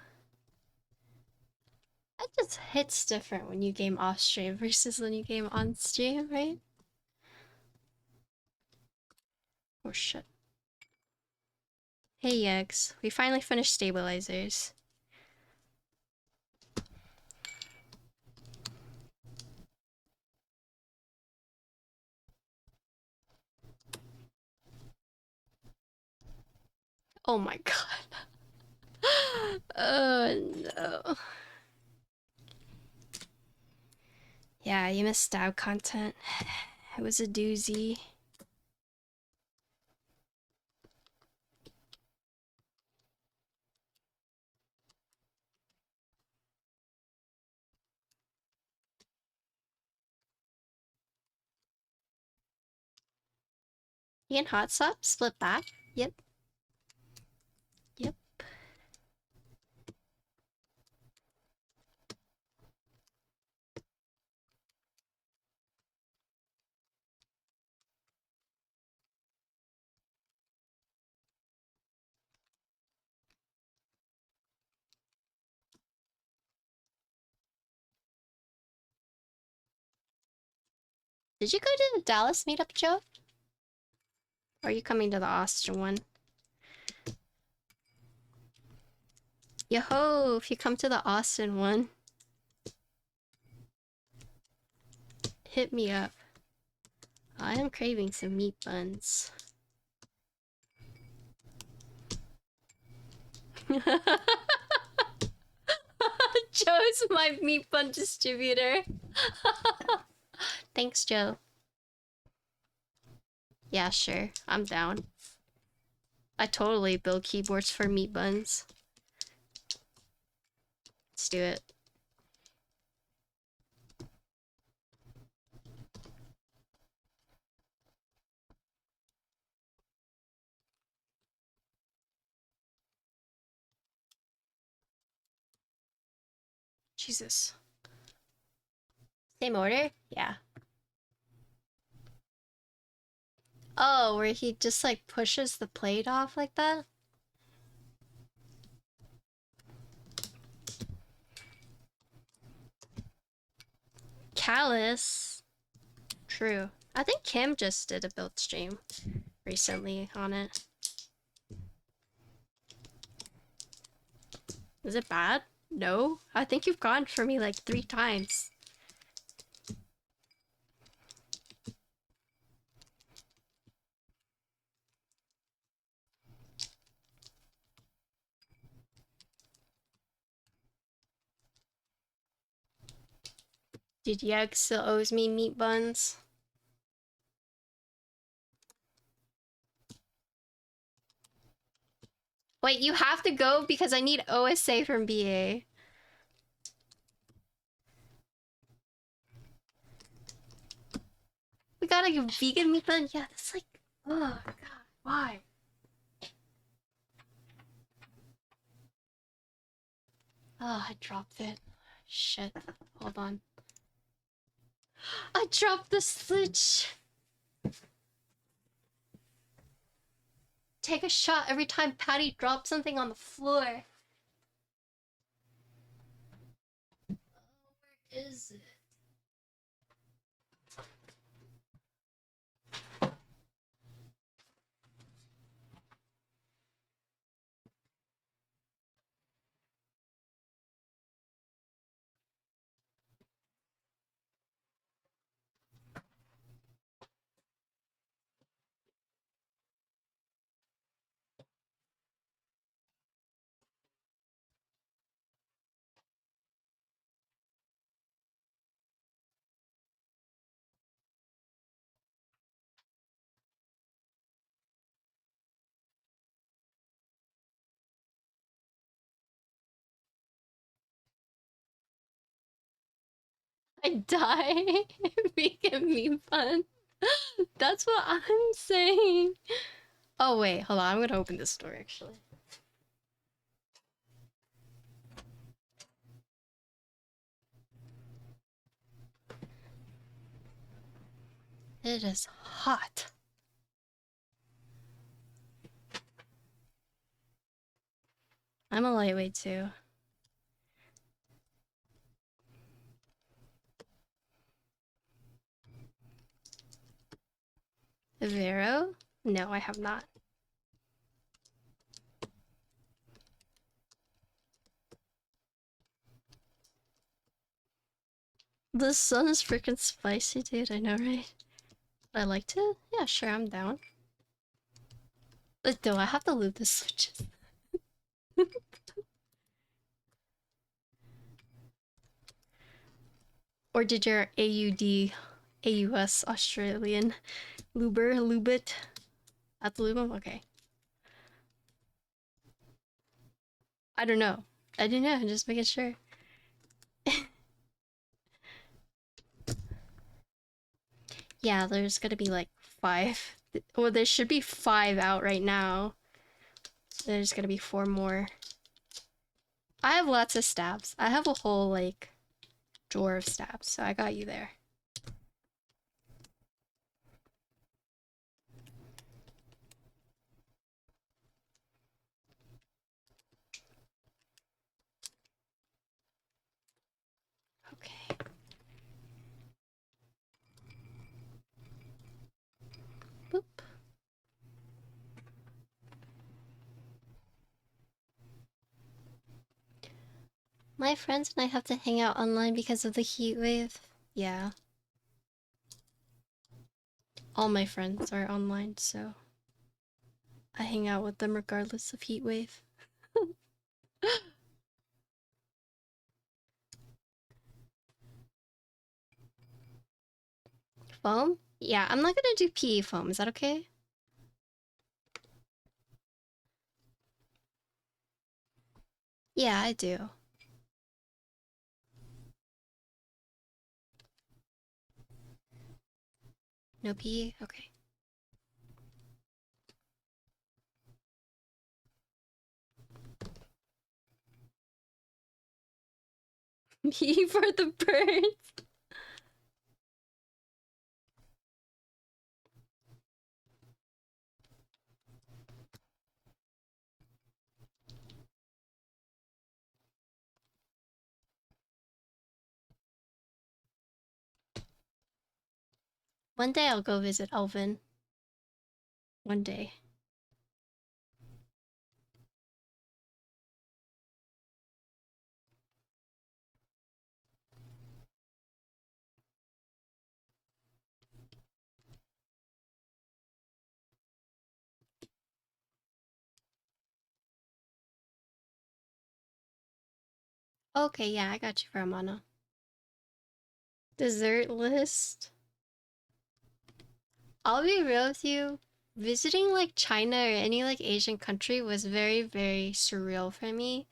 It just hits different when you game off stream versus when you game on stream, right? Oh shit. Hey Yegs, we finally finished stabilizers. Oh my god. Oh no. Yeah, you missed stab content. It was a doozy. You can hot swap? Split back? Yep. Yep. Did you go to the Dallas meetup, Joe? Or are you coming to the Austin one? Yo-ho, if you come to the Austin one, hit me up. I am craving some meat buns. Joe's my meat bun distributor. Thanks, Joe. Yeah, sure. I'm down. I totally build keyboards for meat buns. Let's do it. Jesus. Same order? Yeah. Oh, where he just like pushes the plate off like that? Callus. True. I think Kim just did a build stream recently on it. Is it bad? No. I think you've gone for me like 3 times. Dude, Yeg still owes me meat buns. Wait, you have to go because I need OSA from BA. We got a vegan meat bun? Yeah, that's like, oh god, why? Oh, I dropped it. Shit, hold on. I dropped the switch. Take a shot every time Patty drops something on the floor. Oh, where is it? I die. Make it me fun. That's what I'm saying. Oh wait, hold on. I'm gonna open this door actually. It is hot. I'm a lightweight too. Vero? No, I have not. The sun is freaking spicy, dude. I know, right? I like to? Yeah, sure, I'm down. But do I have to loop the switches? Or did your AUS Australian lube it? Have to lube them? Okay. I don't know. I don't know, I'm just making sure. Yeah, there's gonna be like 5. Well, there should be 5 out right now. There's gonna be 4 more. I have lots of stabs. I have a whole, like, drawer of stabs, so I got you there. Okay. Boop. My friends and I have to hang out online because of the heat wave. Yeah. All my friends are online, so I hang out with them regardless of heat wave. Foam? Yeah, I'm not gonna do PE foam. Is that okay? Yeah, I do. No PE? Okay. PE for the birds. One day I'll go visit Elvin. One day. Okay, yeah, I got you for Amana. Dessert list? I'll be real with you. Visiting like China or any like Asian country was very, very surreal for me.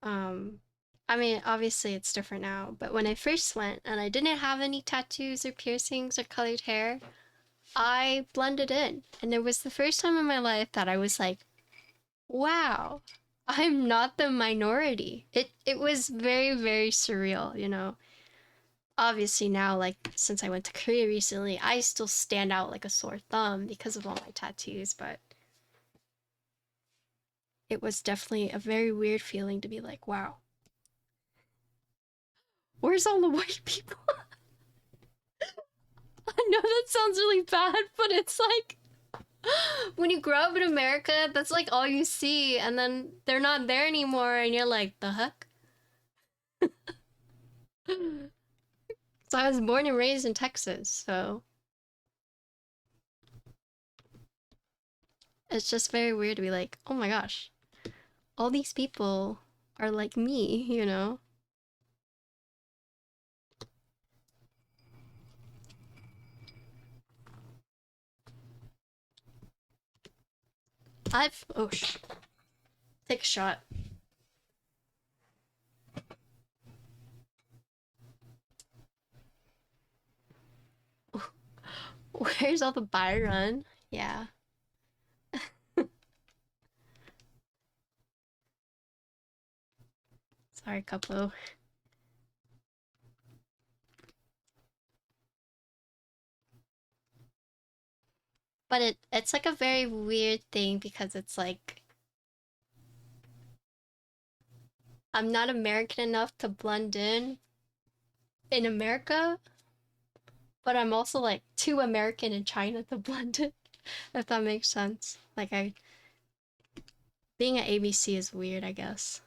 Um, I mean, obviously it's different now, but when I first went and I didn't have any tattoos or piercings or colored hair, I blended in. And it was the first time in my life that I was like, wow, I'm not the minority. It was very, very surreal, you know. Obviously now, like, since I went to Korea recently, I still stand out like a sore thumb because of all my tattoos, but it was definitely a very weird feeling to be like, wow, where's all the white people? I know that sounds really bad, but it's like when you grow up in America, that's like all you see, and then they're not there anymore, and you're like, the heck? So I was born and raised in Texas, so it's just very weird to be like, oh my gosh, all these people are like me, you know? Oh, take a shot. Where's all the Byron? Yeah. Sorry, Capo. But it's like a very weird thing because it's like I'm not American enough to blend in America, but I'm also like too American in China to blend in, if that makes sense. Like I being at ABC is weird, I guess.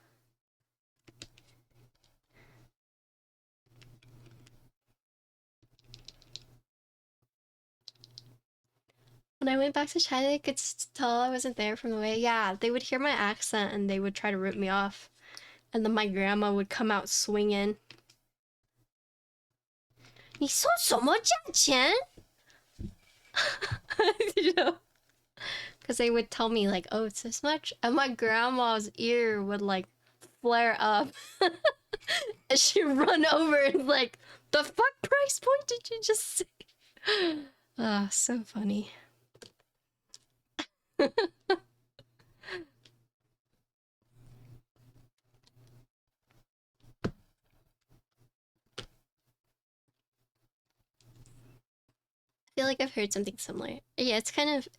When I went back to China, they could tell I wasn't there from the way. Yeah, they would hear my accent and they would try to rip me off. And then my grandma would come out swinging. 你说什么价钱? You know? Because they would tell me, like, oh, it's this much. And my grandma's ear would, like, flare up. And she'd run over and, like, the fuck price point did you just say? Ah, so funny. I feel like I've heard something similar. Yeah, it's kind of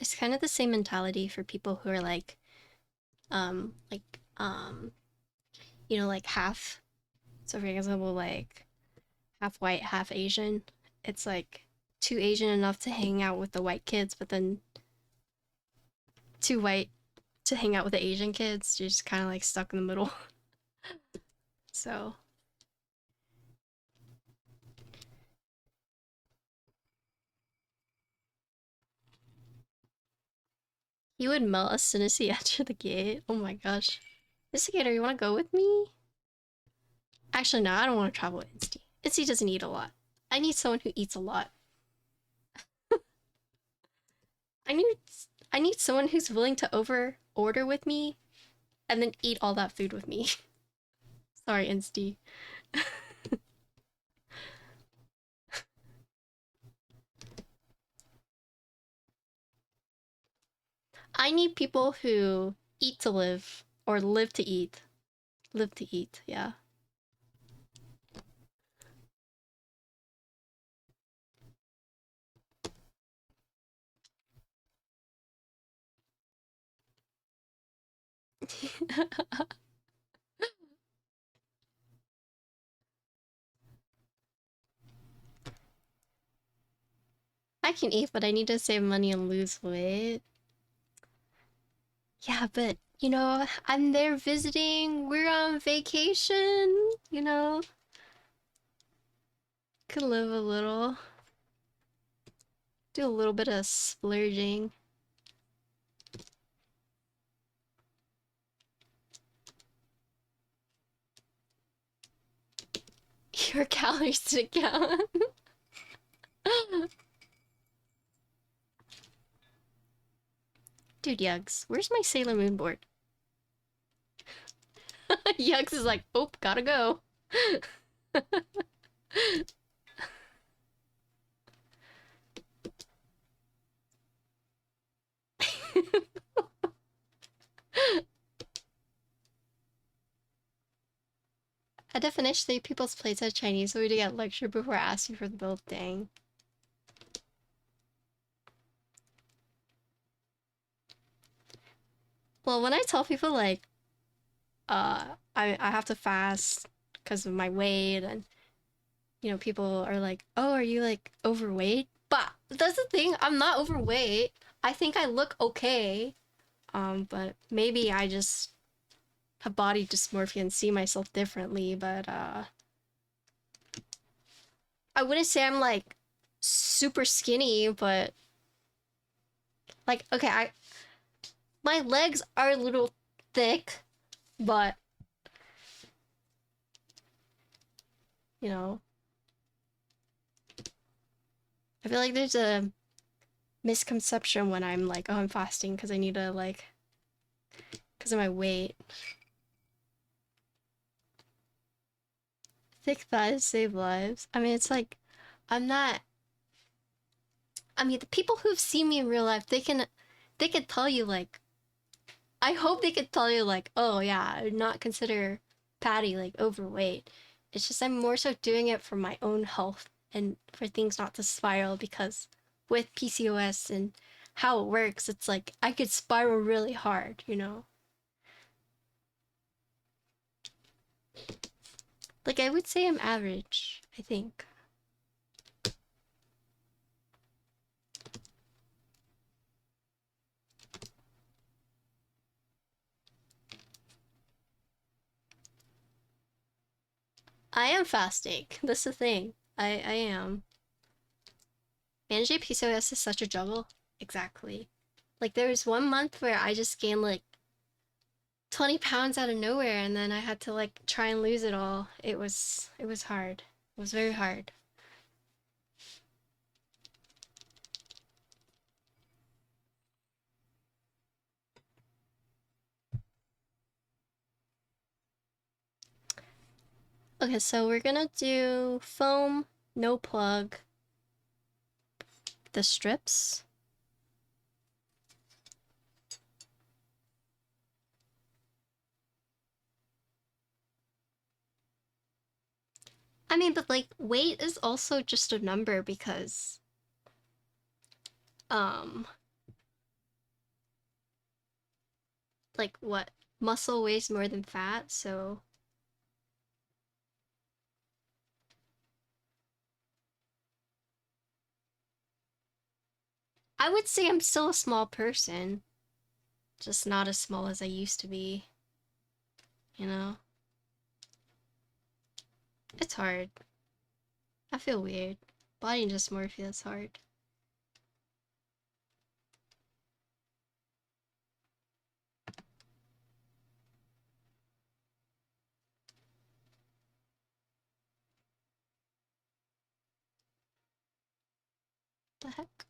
the same mentality for people who are like like you know, like half. So for example, like half white, half Asian. It's like too Asian enough to hang out with the white kids, but then too white to hang out with the Asian kids. You're just kind of like stuck in the middle. So he would melt as soon as he entered the gate. Oh my gosh. Instigator, you want to go with me? Actually, no, I don't want to travel with Insty. Insty doesn't eat a lot. I need someone who eats a lot. I need I need someone who's willing to over order with me and then eat all that food with me. Sorry, Insty. I need people who eat to live or live to eat. Live to eat, yeah. I can eat, but I need to save money and lose weight. Yeah, but you know, I'm there visiting, we're on vacation, you know. Could live a little. Do a little bit of splurging. Your calories to count. Dude, Yugs, where's my Sailor Moon board? Yugs is like, oh, gotta go. I had to finish 3 people's plates at Chinese so we to get lectured before asking for the bill. Dang. Well, when I tell people like, I have to fast because of my weight, and you know, people are like, oh, are you like overweight? But that's the thing, I'm not overweight. I think I look okay. But maybe I just have body dysmorphia and see myself differently, but I wouldn't say I'm like super skinny, but like okay, my legs are a little thick, but you know, I feel like there's a misconception when I'm like, oh, I'm fasting because I need to like because of my weight. Thick thighs save lives. I mean, it's like I'm not I mean, the people who've seen me in real life, they can tell you like, I hope they could tell you like, oh yeah, I would not consider Patty like overweight. It's just I'm more so doing it for my own health and for things not to spiral because with PCOS and how it works, it's like I could spiral really hard, you know? Like I would say I'm average, I think. I am fasting. That's the thing. I am. Managing PCOS is such a juggle. Exactly. Like there was one month where I just gained like 20 pounds out of nowhere and then I had to like try and lose it all. It was hard. It was very hard. Okay, so we're gonna do foam, no plug, the strips. I mean, but like weight is also just a number because um like what muscle weighs more than fat, so I would say I'm still a small person, just not as small as I used to be, you know? It's hard. I feel weird. Body dysmorphia is hard. The heck?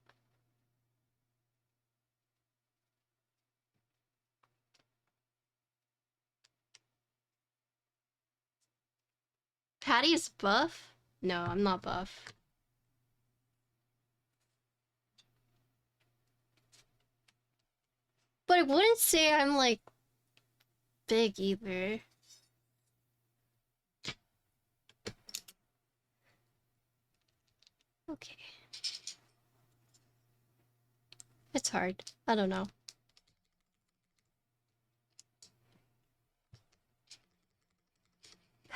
Patty is buff? No, I'm not buff. But I wouldn't say I'm like big either. Okay. It's hard. I don't know.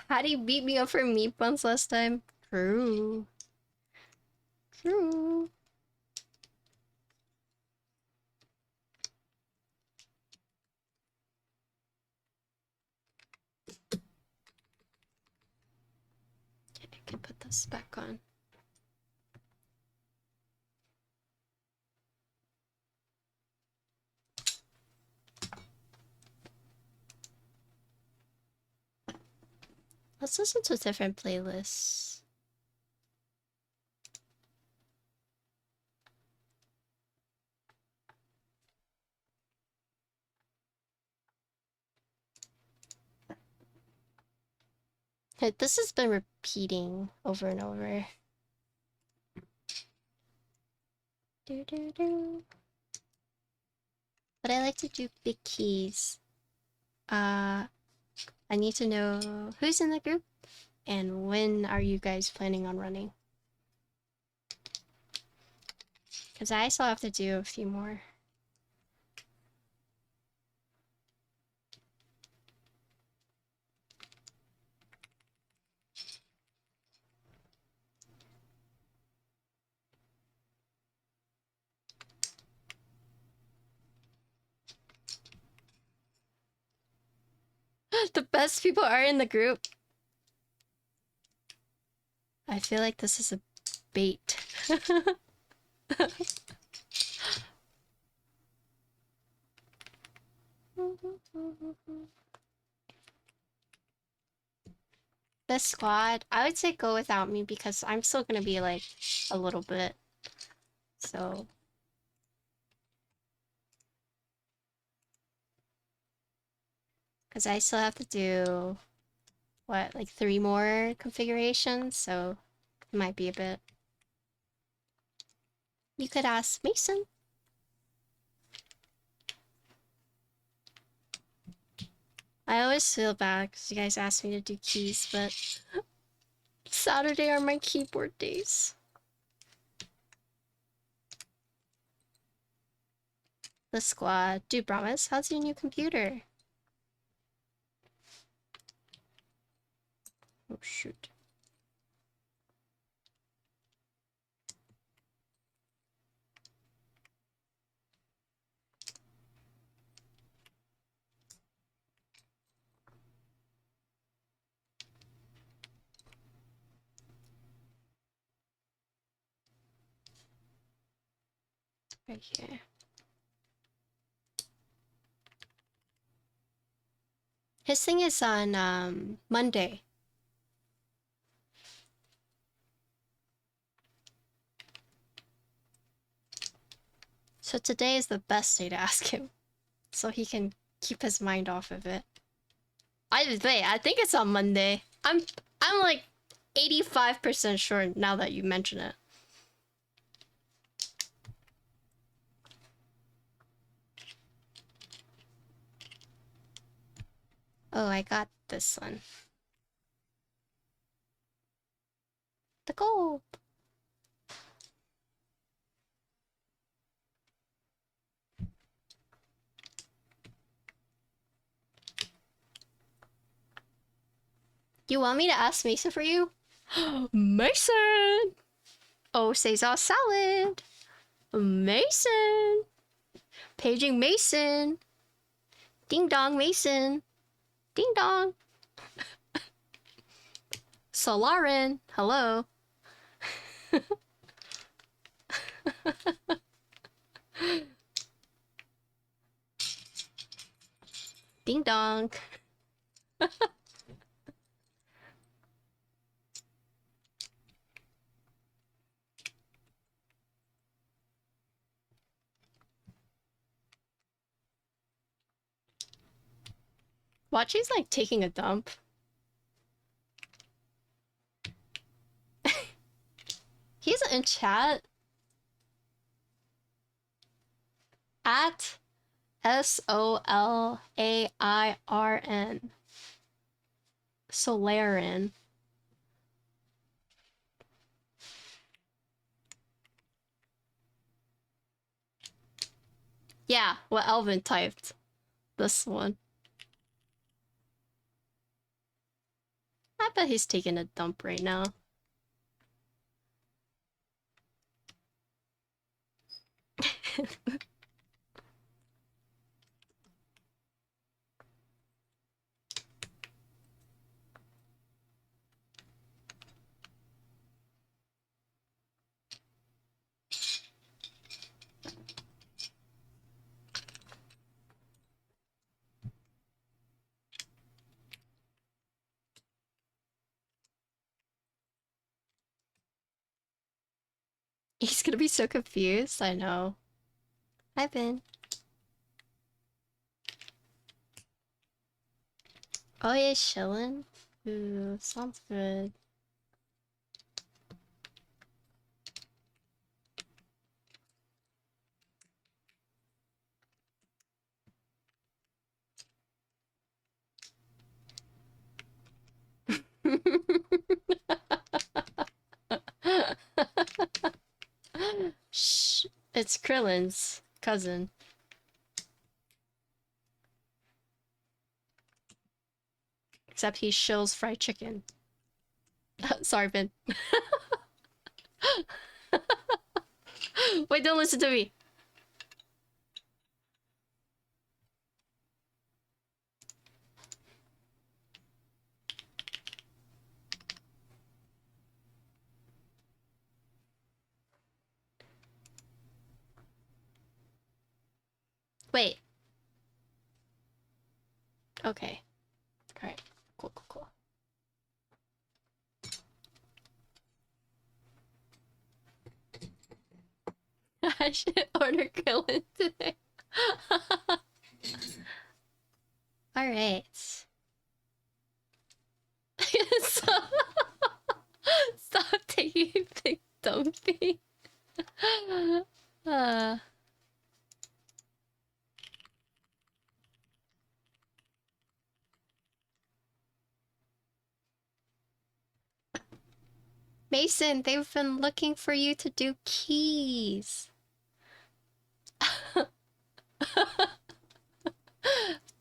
Patty beat me up for meat buns last time. True. True. Okay, I can put this back on. Let's listen to different playlists. Okay, this has been repeating over and over. Do, do, do. But I like to do big keys. I need to know who's in the group and when are you guys planning on running? Because I still have to do a few more. The best people are in the group. I feel like this is a bait. This squad, I would say go without me because I'm still gonna be like a little bit. So because I still have to do what, like 3 more configurations, so it might be a bit. You could ask Mason. I always feel bad because you guys ask me to do keys, but Saturday are my keyboard days. The squad. Dude, promise, how's your new computer? Oh, shoot. Right here. His thing is on Monday. So today is the best day to ask him, so he can keep his mind off of it. I think it's on Monday. I'm like 85% sure now that you mention it. Oh, I got this one. The gold. You want me to ask Mason for you? Mason! Oh, Caesar salad! Mason! Paging Mason! Ding dong, Mason! Ding dong! Solarin, hello! Ding dong! Watch, he's like taking a dump. He's in chat. At SOLAIRN. Solarin. Yeah, what Elvin typed. This one. I bet he's taking a dump right now. He's gonna be so confused, I know. Hi, Ben. Oh, yeah, chillin'? Ooh, sounds good. Shh, it's Krillin's cousin. Except he shills fried chicken. Sorry, Ben. Wait, don't listen to me. Wait. Okay. Alright. Cool, cool, cool. I should order Krillin today. Alright. Stop. Stop taking big dumpy. Mason, they've been looking for you to do keys.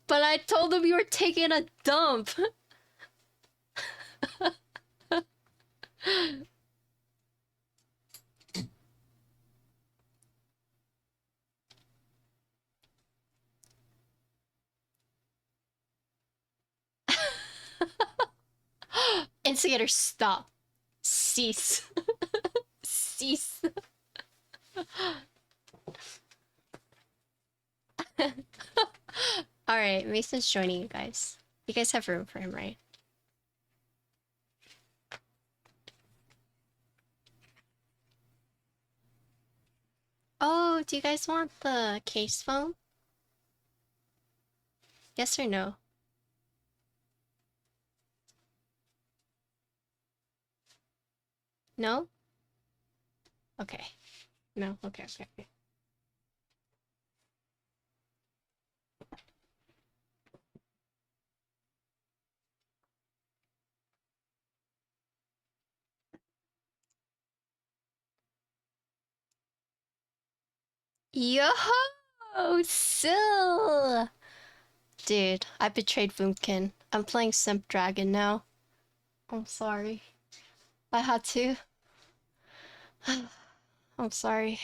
But I told them you were taking a dump. Instigator, stop. Cease. Cease. Alright, Mason's joining you guys. You guys have room for him, right? Oh, do you guys want the case foam? Yes or no? No? Okay. No? Okay, okay, okay. Yo! Sil! Dude, I betrayed Boomkin. I'm playing Simp Dragon now. I'm sorry. I had to. I'm sorry.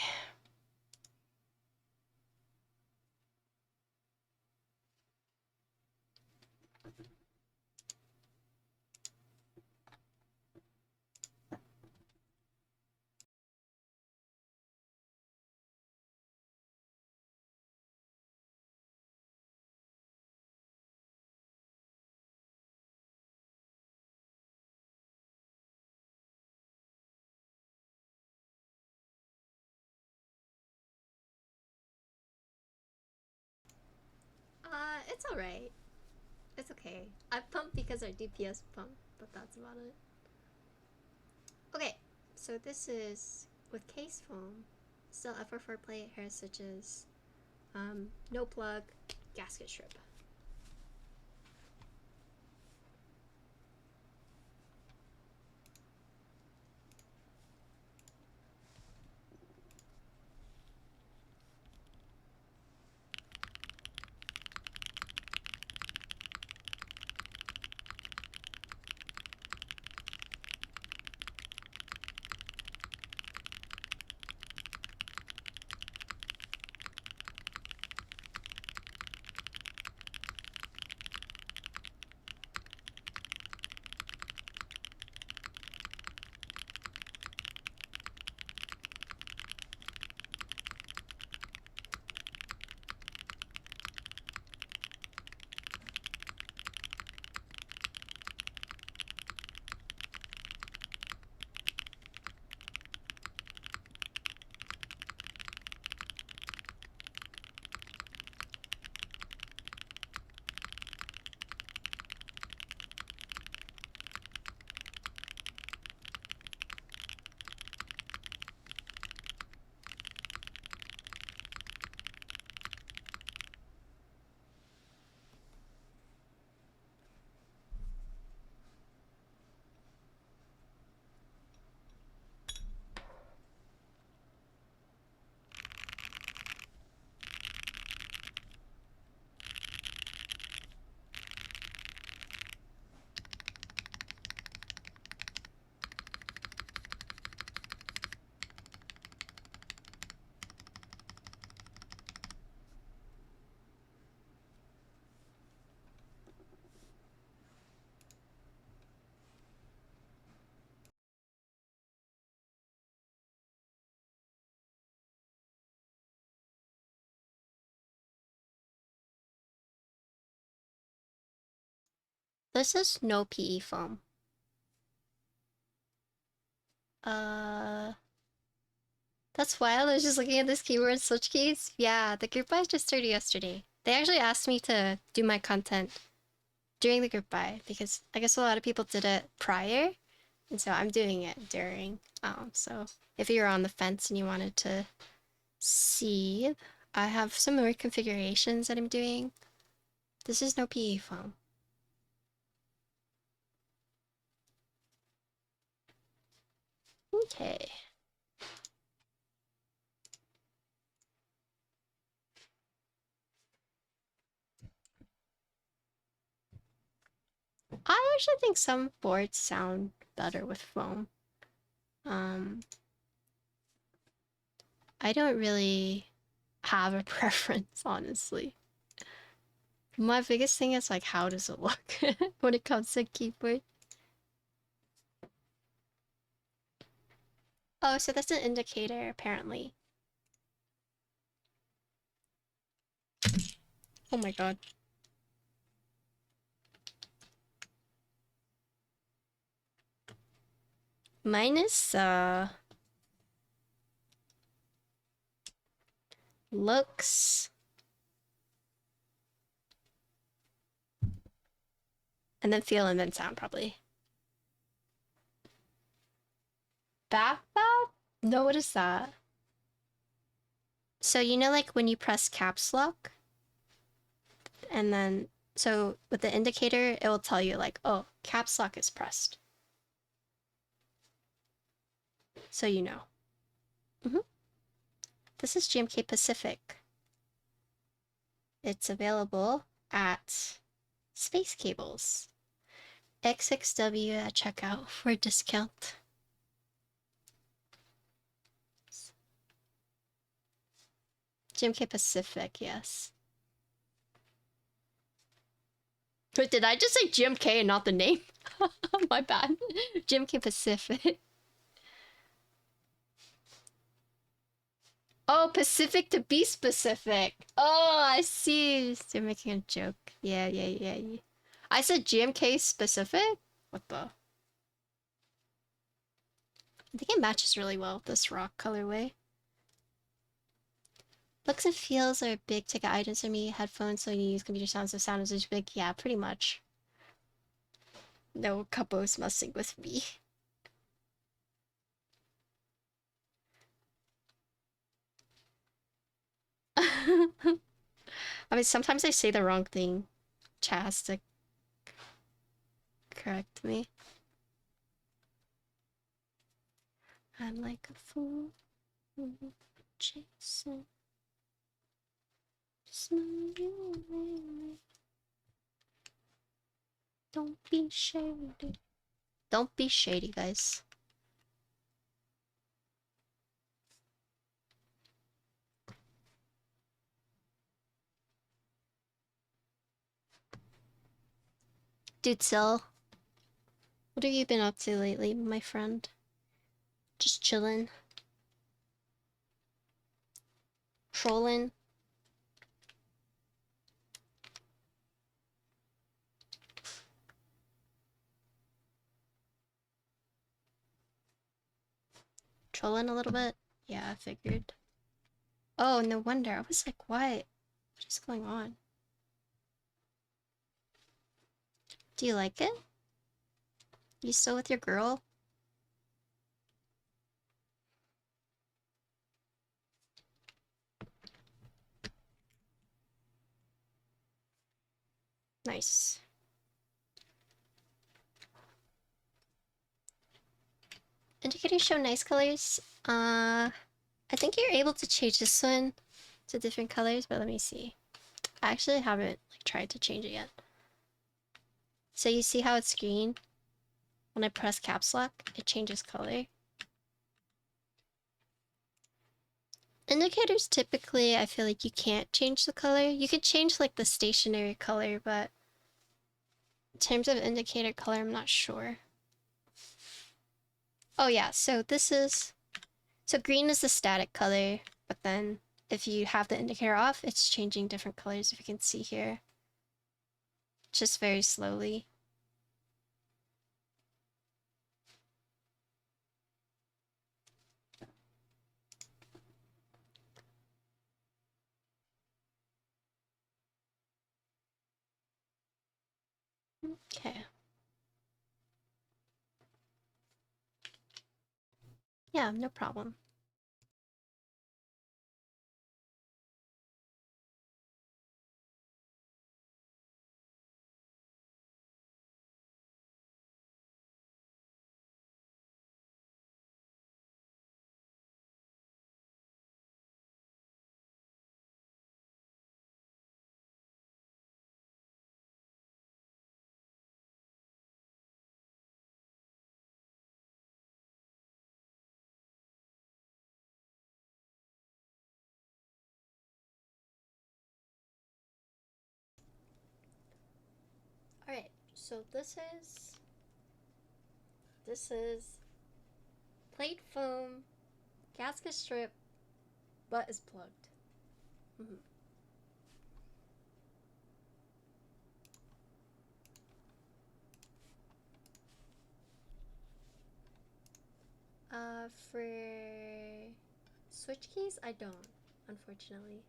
It's alright. It's okay. I pumped because our DPS pumped, but that's about it. Okay, so this is with case foam. Still FR4 plate hair switches. No plug, gasket strip. This is no PE foam. That's wild. I was just looking at this keyboard switch keys. Yeah, the group buy just started yesterday. They actually asked me to do my content during the group buy because I guess a lot of people did it prior, and so I'm doing it during. So if you're on the fence and you wanted to see, I have some more configurations that I'm doing. This is no PE foam. Okay. I actually think some boards sound better with foam. I don't really have a preference, honestly. My biggest thing is like, how does it look when it comes to keyboard? Oh, so that's an indicator, apparently. Oh my god. Mine is, looks... And then feel and then sound, probably. Back? No, what is that? So you know like when you press caps lock? And then, so with the indicator, it will tell you like, oh, caps lock is pressed. So you know. This is GMK Pacific. It's available at SpaceCables. XXW at checkout for a discount. GMK Pacific, yes. Wait, did I just say GMK and not the name? My bad. GMK Pacific. Oh, Pacific to be specific. Oh, I see. You're making a joke. Yeah. I said GMK specific? What the? I think it matches really well with this rock colorway. Looks and feels are big ticket items for me. Headphones, so you use computer sounds, so sound is big. Yeah, pretty much. No couples messing with me. I mean, sometimes I say the wrong thing. Chat has to correct me. I'm like a fool. Chasing. Don't be shady. Don't be shady, guys. Dude, Sil, what have you been up to lately, my friend? Just chillin'? Trolling? Trolling a little bit? Yeah, I figured. Oh, no wonder. I was like, what? What is going on? Do you like it? You still with your girl? Nice. Indicators show nice colors. I think you're able to change this one to different colors, but let me see. I actually haven't like tried to change it yet. So you see how it's green? When I press caps lock, it changes color. Indicators typically, I feel like you can't change the color. You could change like the stationary color, but in terms of indicator color, I'm not sure. Oh yeah, so this is, so green is the static color, but then if you have the indicator off, it's changing different colors, if you can see here. Just very slowly. Okay. Yeah, no problem. So this is plate foam, gasket strip, but is plugged. Mm-hmm. For switch keys, I don't, unfortunately.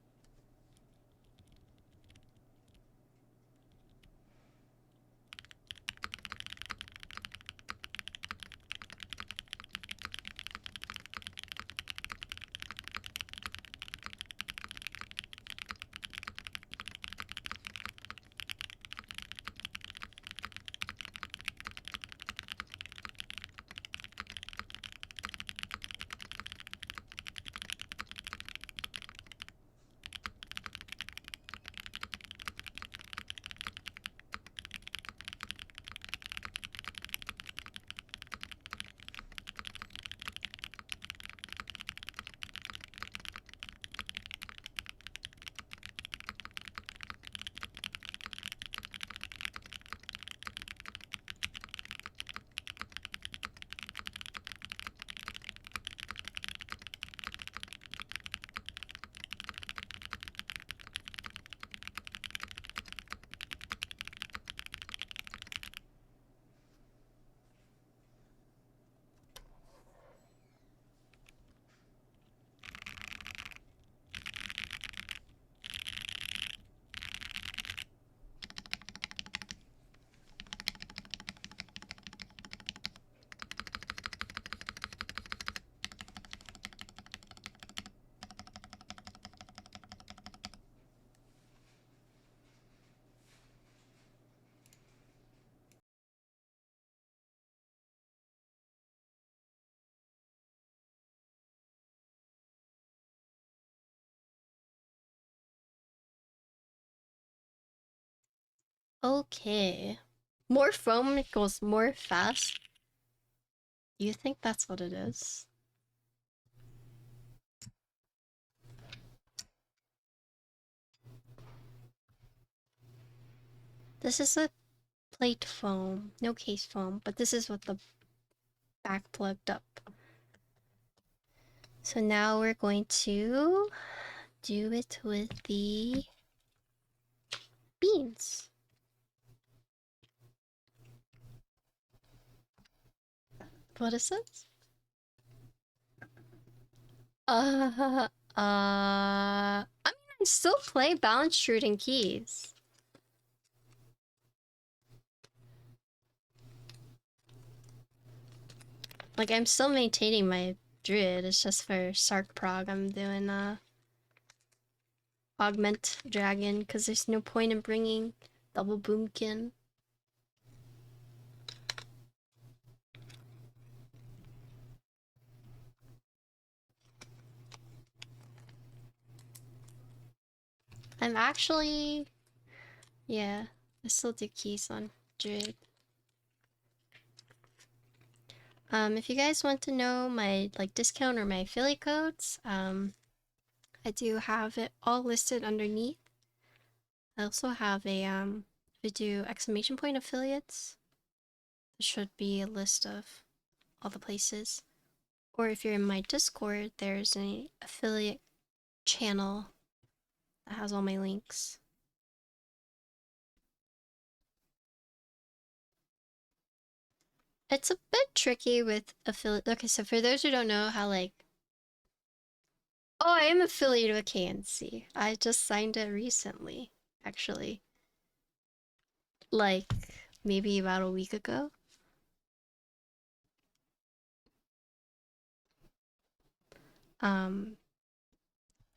Okay. More foam goes more fast. You think that's what it is? This is a plate foam, no case foam, but this is what the back plugged up. So now we're going to do it with the beans. What is this? I mean, I still play balance shooting keys. Like, I'm still maintaining my druid. It's just for Sark Prog. I'm doing augment dragon because there's no point in bringing double boomkin. I'm actually, yeah, I still do keys on druid. If you guys want to know my like discount or my affiliate codes, I do have it all listed underneath. I also have a if you do exclamation point affiliates, there should be a list of all the places. Or if you're in my Discord, there's an affiliate channel that has all my links. It's a bit tricky with affiliate. Okay, so for those who don't know how like, oh, I am affiliated with KNC. I just signed it recently, actually. Like maybe about a week ago.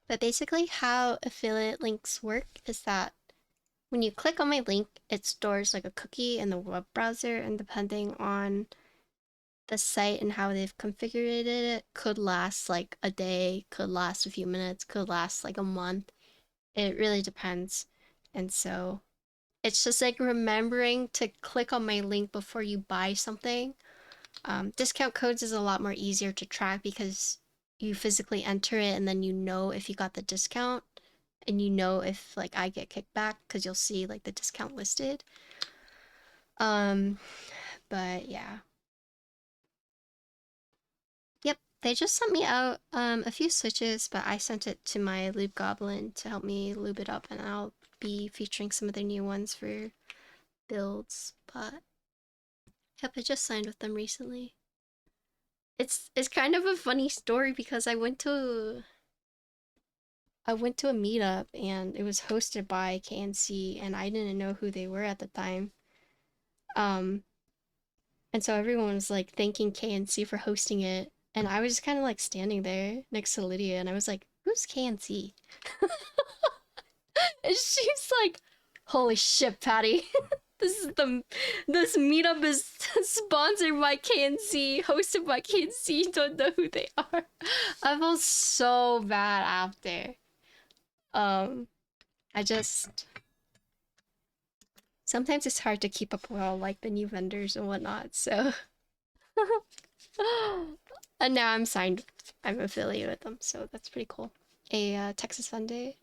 But basically how affiliate links work is that when you click on my link, it stores like a cookie in the web browser, and depending on the site and how they've configured it, could last like a day, could last a few minutes, could last like a month. It really depends. And so it's just like remembering to click on my link before you buy something. Discount codes is a lot more easier to track because you physically enter it and then you know if you got the discount, and you know if like I get kicked back because you'll see like the discount listed. Um, but yeah. Yep, they just sent me out a few switches, but I sent it to my lube goblin to help me lube it up, and I'll be featuring some of their new ones for builds. But yep, I just signed with them recently. It's kind of a funny story because I went to a meetup and it was hosted by KNC and I didn't know who they were at the time. Um, and so everyone was like thanking KNC for hosting it. And I was just kind of like standing there next to Lydia and I was like, who's KNC? And she's like, holy shit, Patty. This meetup is sponsored by KNC, hosted by KNC. You don't know who they are. I felt so bad after. I just sometimes it's hard to keep up with all like the new vendors and whatnot. So, and now I'm signed. I'm affiliated with them, so that's pretty cool. A Texas Fun Day.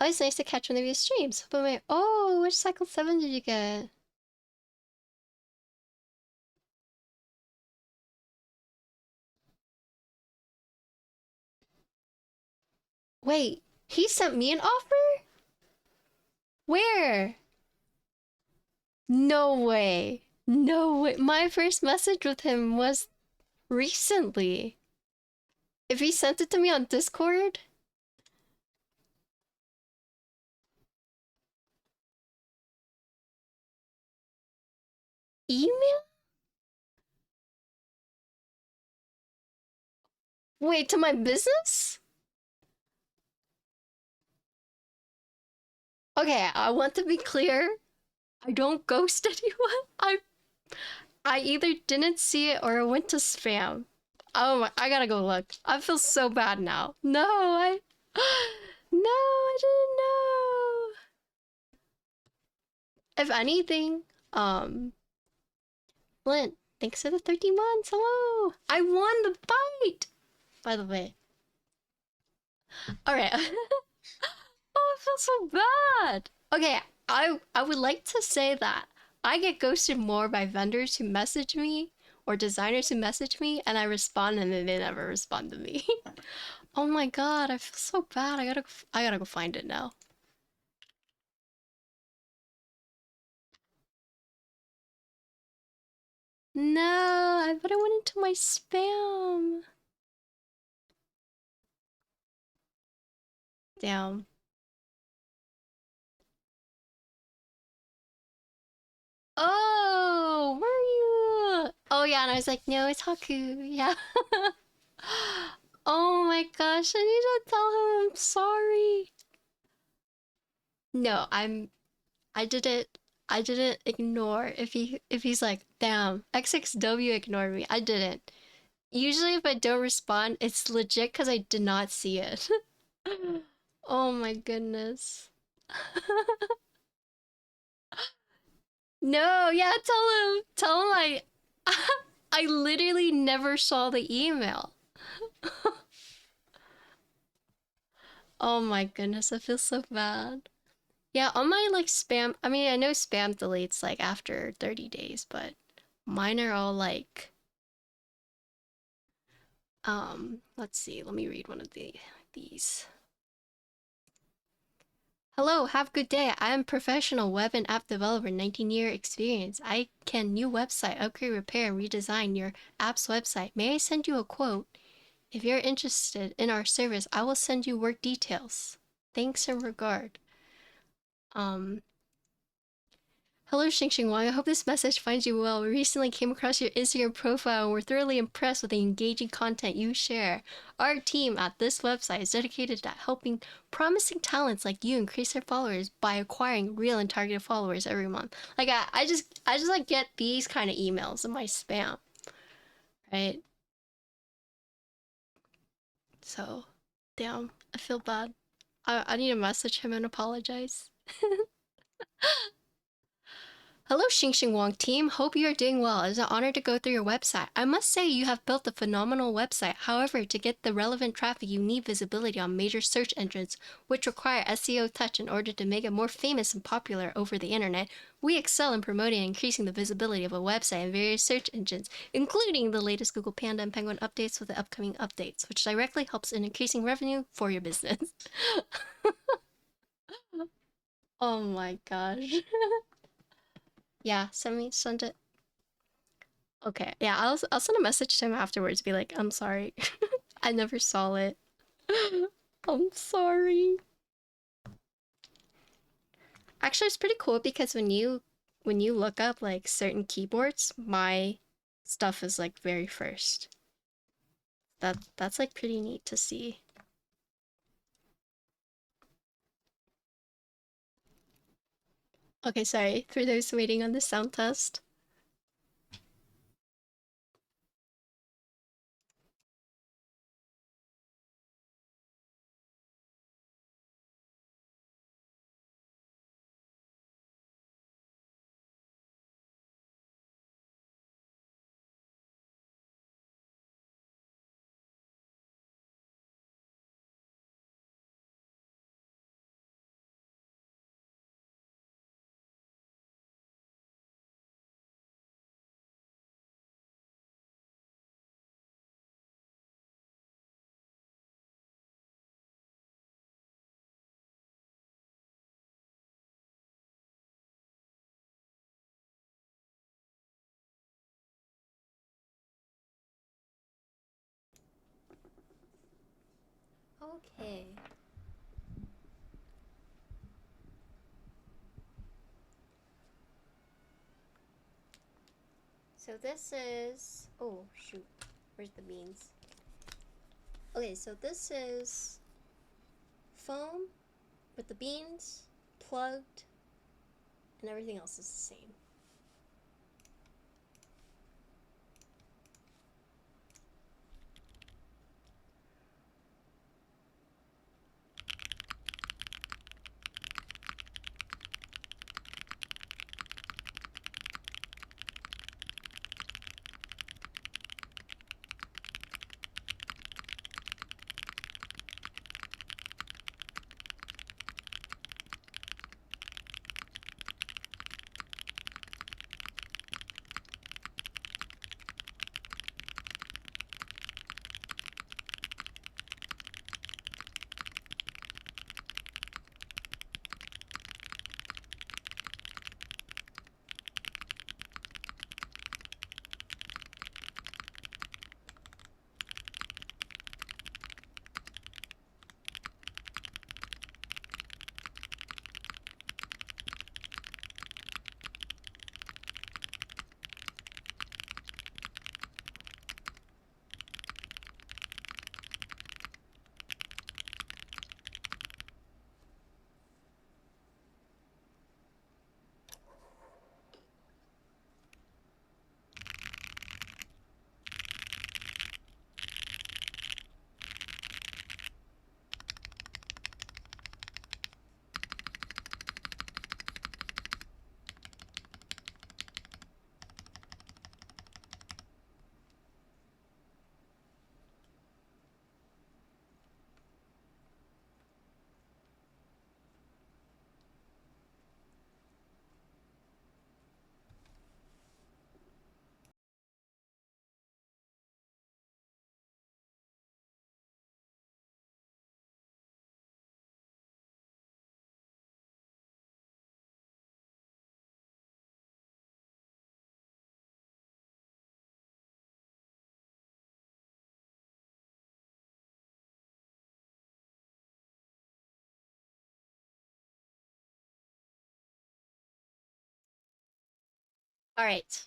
Oh, it's nice to catch one of your streams. But wait, oh, which Cycle7 did you get? Wait, he sent me an offer? Where? No way. No way. My first message with him was recently. If he sent it to me on Discord? Email? Wait, to my business? Okay, I want to be clear. I don't ghost anyone. I either didn't see it or it went to spam. Oh my, I gotta go look. I feel so bad now. No, no, I didn't know. If anything, Flint, thanks for the 13 months. Hello. I won the fight, by the way. All right. Oh, I feel so bad. Okay, I would like to say that I get ghosted more by vendors who message me or designers who message me and I respond and then they never respond to me. Oh my god, I feel so bad. I gotta go find it now. No, I bet it went into my spam. Damn. Oh, where are you? Oh yeah, and I was like, no, it's Haku. Yeah. Oh my gosh, I need to tell him I'm sorry. No, I didn't ignore if he's like, damn, XXW ignored me. I didn't. Usually if I don't respond, it's legit because I did not see it. Oh my goodness. No, yeah, tell him I literally never saw the email. Oh my goodness, I feel so bad. Yeah, on my like spam, I mean, I know spam deletes like after 30 days, but mine are all like, let's see, let me read one of these. Hello, have a good day. I am professional web and app developer, 19-year experience. I can new website, upgrade, repair, and redesign your app's website. May I send you a quote? If you're interested in our service, I will send you work details. Thanks and regard. Hello, Xing Wang. I hope this message finds you well. We recently came across your Instagram profile and we're thoroughly impressed with the engaging content you share. Our team at this website is dedicated to helping promising talents like you increase their followers by acquiring real and targeted followers every month. Like I just like get these kind of emails in my spam, right? So, damn, I feel bad. I need to message him and apologize. Hello, Xing Xing Wong team. Hope you are doing well. It's an honor to go through your website. I must say you have built a phenomenal website. However, to get the relevant traffic, you need visibility on major search engines, which require SEO touch in order to make it more famous and popular over the internet. We excel in promoting and increasing the visibility of a website in various search engines, including the latest Google Panda and Penguin updates with the upcoming updates, which directly helps in increasing revenue for your business. Oh my gosh. Yeah, send it. Okay, yeah, I'll send a message to him afterwards. Be like, I'm sorry, I never saw it. I'm sorry. Actually, it's pretty cool because when you look up like certain keyboards, my stuff is like very first. That's like pretty neat to see. Okay, sorry for those waiting on the sound test. Okay. So this is, oh shoot, where's the beans? Okay, so this is foam with the beans plugged, and everything else is the same. All right.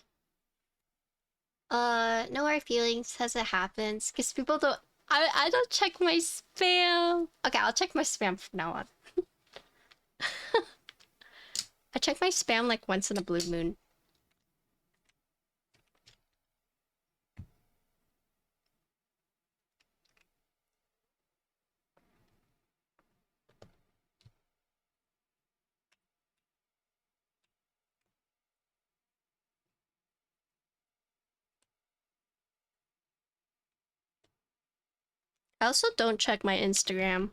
No hard feelings as it happens, because people don't. I don't check my spam. Okay, I'll check my spam from now on. I check my spam like once in a blue moon. I also don't check my Instagram.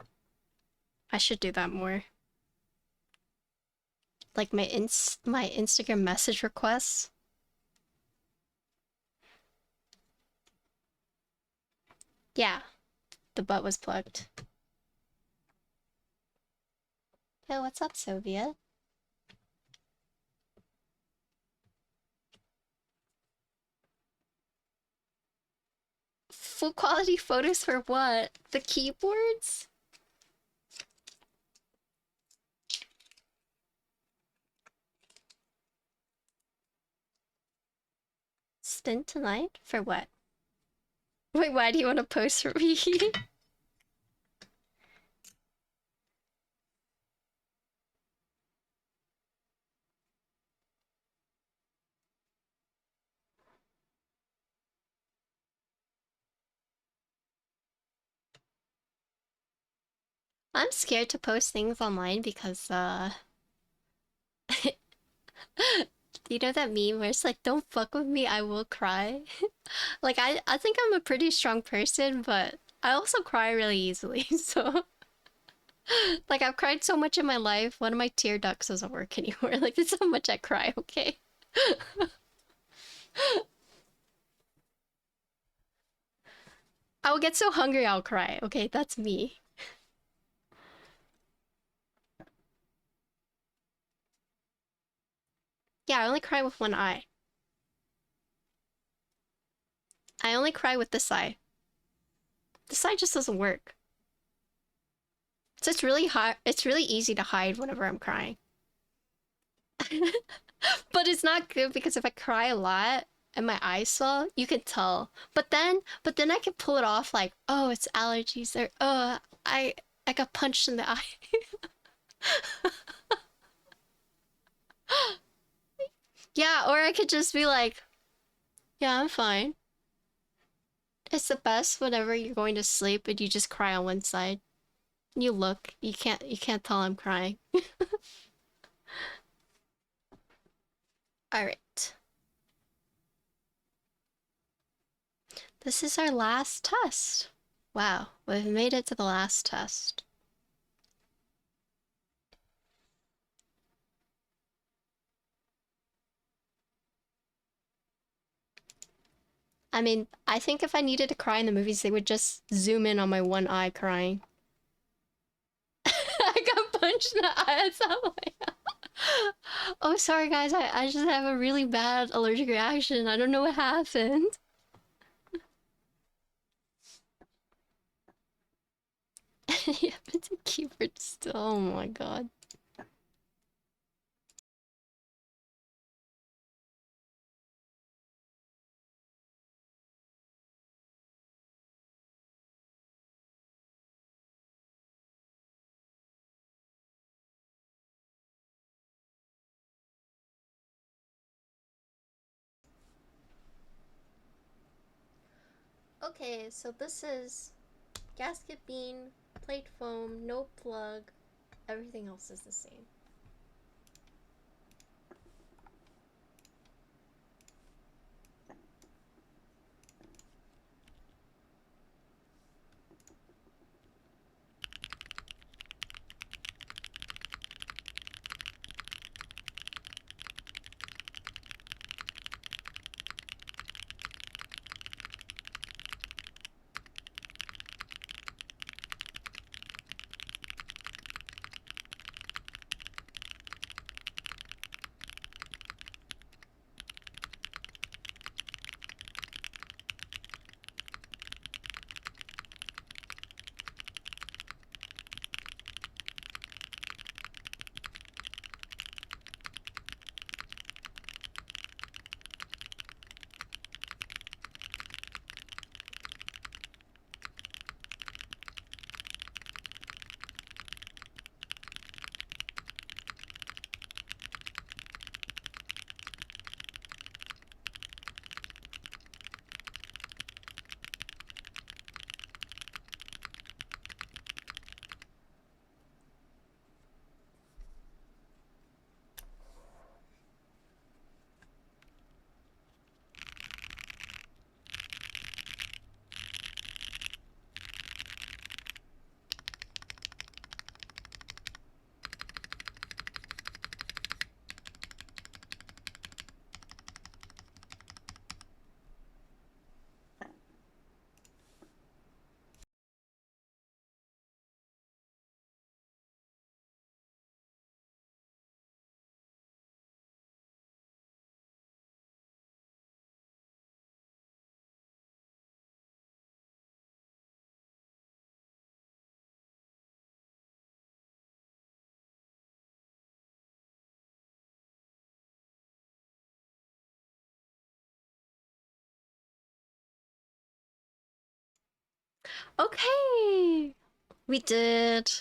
I should do that more. Like my Instagram message requests. Yeah, the butt was plugged. Hey, what's up, Soviet? Full quality photos for what? The keyboards? Spin tonight? For what? Wait, why do you want to post for me? I'm scared to post things online because, you know that meme where it's like, don't fuck with me, I will cry? Like, I think I'm a pretty strong person, but I also cry really easily, so... Like, I've cried so much in my life, one of my tear ducts doesn't work anymore. Like, that's how much I cry, okay? I will get so hungry I'll cry, okay? That's me. Yeah, I only cry with one eye. I only cry with this eye. This eye just doesn't work. So it's really hard. It's really easy to hide whenever I'm crying. But it's not good because if I cry a lot and my eyes swell, you can tell. But then I can pull it off like, oh, it's allergies or I got punched in the eye. Yeah, or I could just be like, yeah, I'm fine. It's the best whenever you're going to sleep and you just cry on one side. You look, you can't tell I'm crying. All right. This is our last test. Wow, we've made it to the last test. I mean, I think if I needed to cry in the movies, they would just zoom in on my one eye crying. I got punched in the eye. That's not my... Oh, sorry guys, I just have a really bad allergic reaction. I don't know what happened. Yeah, it's a keyboard still. Oh my god. Okay, so this is gasket bean, plate foam, no plug. Everything else is the same. Okay. We did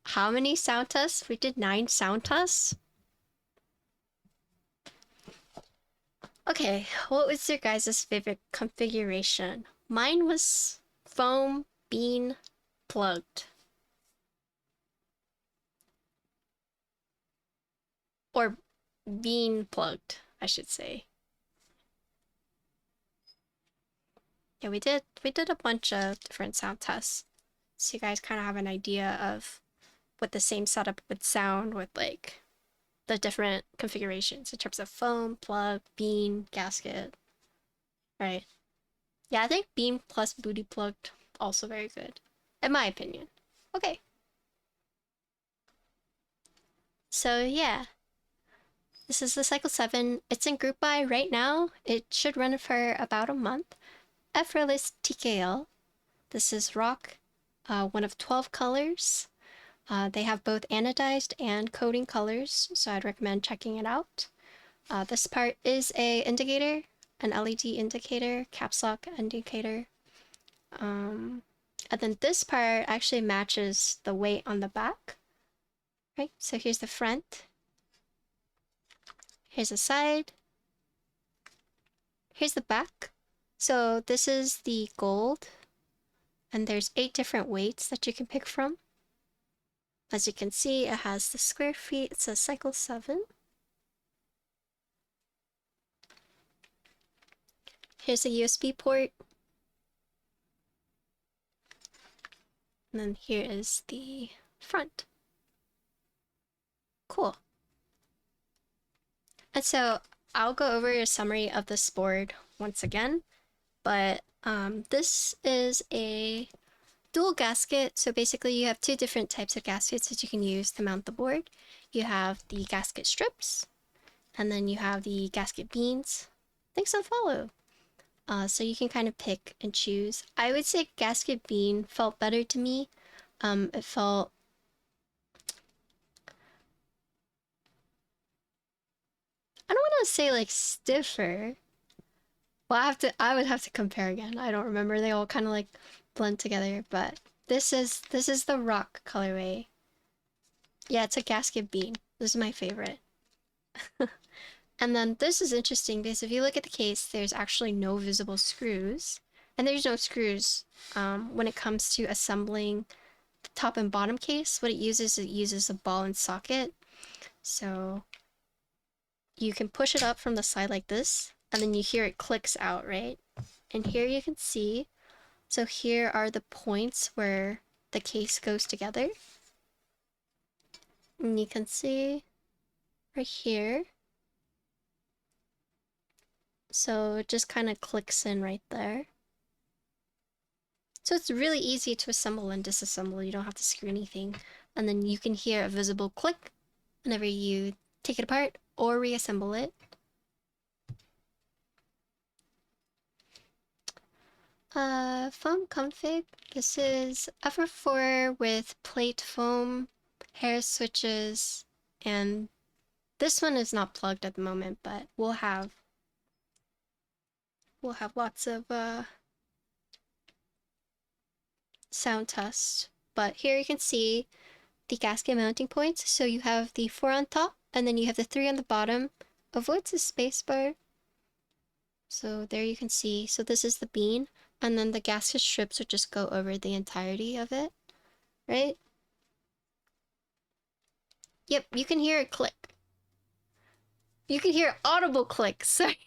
how many sound tests? We did 9 sound tests. Okay, what was your guys' favorite configuration? Mine was foam bean plugged. Or bean plugged, I should say. Yeah, we did a bunch of different sound tests. So you guys kind of have an idea of what the same setup would sound with like the different configurations in terms of foam, plug, bean, gasket. Right. Yeah, I think bean plus booty plugged also very good. In my opinion. Okay. So yeah. This is the Cycle7. It's in group buy right now. It should run for about a month. Effortless TKL. This is rock, one of 12 colors. They have both anodized and coating colors, so I'd recommend checking it out. This part is a indicator, an LED indicator, caps lock indicator. And then this part actually matches the weight on the back. Right, so here's the front. Here's the side. Here's the back. So this is the gold, and there's 8 different weights that you can pick from. As you can see, it has the square feet. It says Cycle7. Here's a USB port. And then here is the front. Cool. And so I'll go over a summary of this board once again, but this is a dual gasket. So basically you have 2 different types of gaskets that you can use to mount the board. You have the gasket strips, and then you have the gasket beans. Thanks for the follow. So you can kind of pick and choose. I would say gasket bean felt better to me. It felt I don't want to say like stiffer. Well, I would have to compare again. I don't remember. They all kind of like blend together, but this is the rock colorway. Yeah, it's a gasket bean. This is my favorite. And then this is interesting because if you look at the case, there's actually no visible screws. And there's no screws when it comes to assembling the top and bottom case. What it uses a ball and socket. So you can push it up from the side like this, and then you hear it clicks out, right? And here you can see, so here are the points where the case goes together. And you can see right here. So it just kind of clicks in right there. So it's really easy to assemble and disassemble. You don't have to screw anything. And then you can hear a visible click whenever you take it apart or reassemble it. Foam config. This is FR4 with plate foam, hair switches, and this one is not plugged at the moment, but we'll have lots of sound tests. But here you can see the gasket mounting points. So you have the 4 on top, and then you have the 3 on the bottom. Avoids the space bar. So there you can see. So this is the bean, and then the gasket strips would just go over the entirety of it, right? Yep, you can hear it click. You can hear audible click. Sorry.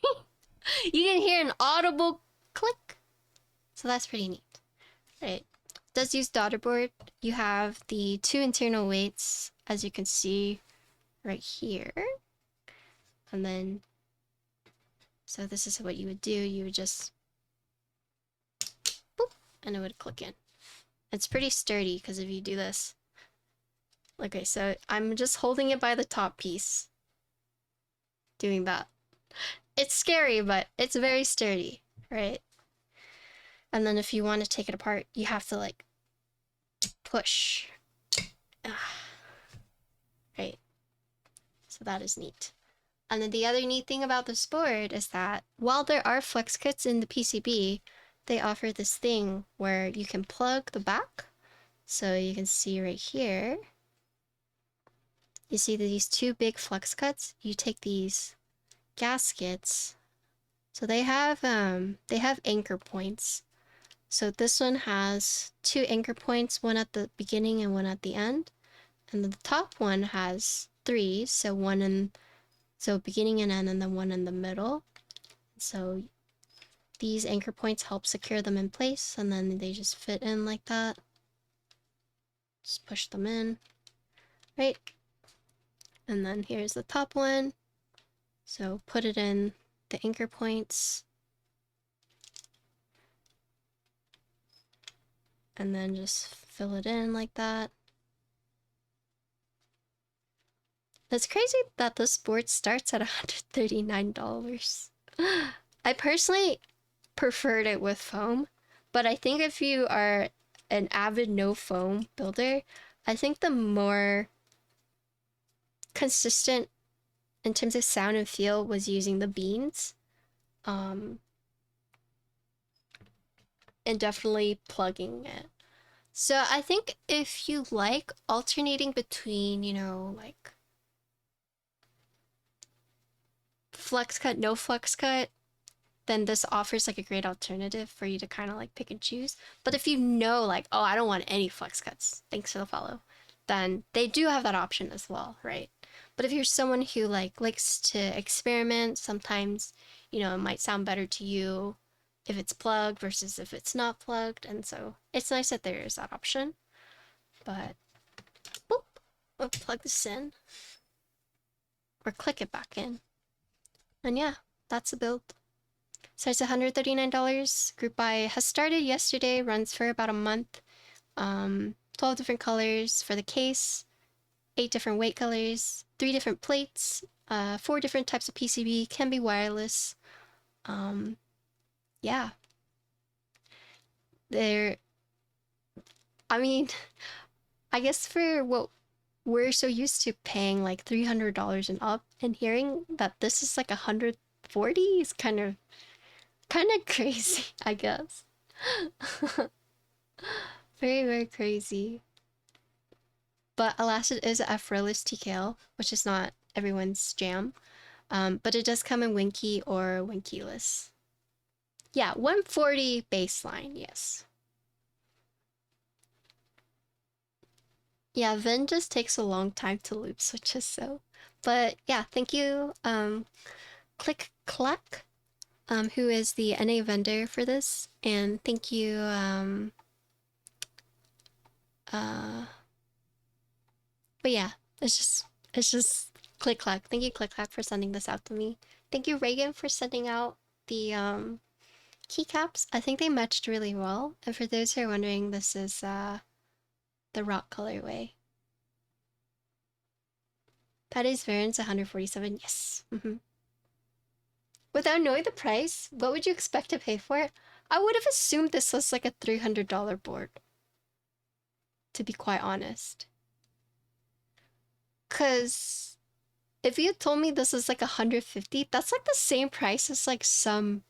You can hear an audible click. So that's pretty neat. Right. It does use daughterboard. You have the 2 internal weights, as you can see right here. And then, so this is what you would do. You would just boop, and it would click in. It's pretty sturdy because if you do this, okay, so I'm just holding it by the top piece, doing that. It's scary, but it's very sturdy, right? And then if you want to take it apart, you have to like push. Right? So that is neat. And then the other neat thing about this board is that while there are flex kits in the PCB, they offer this thing where you can plug the back. So you can see right here, you see these two big flex cuts. You take these gaskets. So they have anchor points. So this one has two anchor points, one at the beginning and one at the end. And then the top one has three, so beginning and end, and then one in the middle. So these anchor points help secure them in place, and then they just fit in like that. Just push them in, right? And then here's the top one. So put it in the anchor points. And then just fill it in like that. That's crazy that this board starts at $139. I personally preferred it with foam, but I think if you are an avid no foam builder, I think the more consistent in terms of sound and feel was using the beans. And definitely plugging it. So I think if you like alternating between, you know, like flex cut, no flex cut, then this offers like a great alternative for you to kind of like pick and choose. But if you know like, oh, I don't want any flex cuts, thanks for the follow, then they do have that option as well, right? But if you're someone who like likes to experiment, sometimes, you know, it might sound better to you if it's plugged versus if it's not plugged. And so it's nice that there is that option. But boop, we'll plug this in or click it back in. And yeah, that's the build. So it's $139. Group buy has started yesterday, runs for about a month. 12 different colors for the case, 8 different weight colors, 3 different plates, 4 different types of PCB, can be wireless. Yeah. I mean, I guess for what we're so used to paying like $300 and up, and hearing that this is like 140 is kind of crazy, I guess. Very, very crazy. But alas, it is a F-Rolless TKL, which is not everyone's jam. But it does come in Winky or Winkyless. Yeah, 140 baseline, yes. Yeah, Vin just takes a long time to loop switches, so. But yeah, thank you, Click Clack, who is the NA vendor for this, and thank you, but yeah, it's just Click Clack. Thank you, Click Clack, for sending this out to me. Thank you, Reagan, for sending out the keycaps. I think they matched really well. And for those who are wondering, this is the rock colorway. Patty's variance 147. Yes. Without knowing the price, what would you expect to pay for it? I would have assumed this was like a $300 board, to be quite honest. Cause if you had told me this is like 150, that's like the same price as like some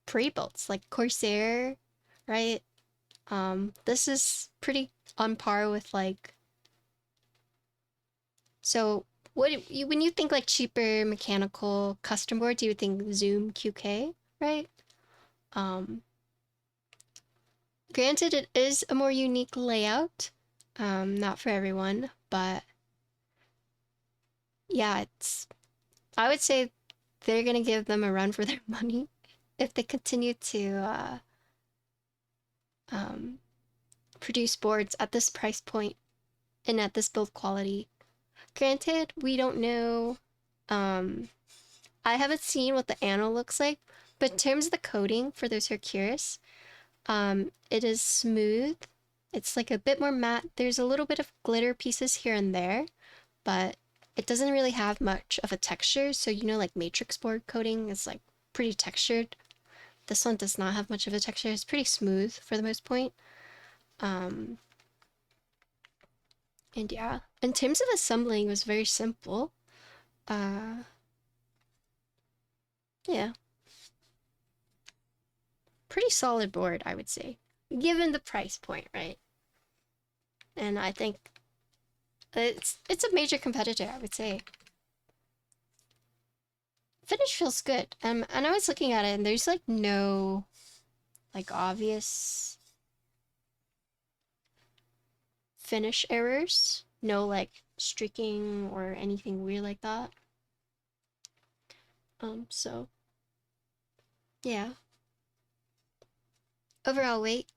pre-builts, like Corsair, right? This is pretty on par with like. So when you think like cheaper mechanical custom boards, you would think Zoom QK, right? Granted, it is a more unique layout, not for everyone, but yeah, I would say they're gonna give them a run for their money if they continue to produce boards at this price point and at this build quality. Granted, we don't know, I haven't seen what the anno looks like, but in terms of the coating, for those who are curious, it is smooth. It's like a bit more matte. There's a little bit of glitter pieces here and there, but it doesn't really have much of a texture. So, you know, like matrix board coating is like pretty textured. This one does not have much of a texture. It's pretty smooth for the most point. And yeah, in terms of assembling, it was very simple. Yeah. pretty solid board, I would say, given the price point, right? And I think it's a major competitor, I would say. Finish feels good. And I was looking at it, and there's like no like obvious finish errors. No like streaking or anything weird like that. So yeah. Overall weight.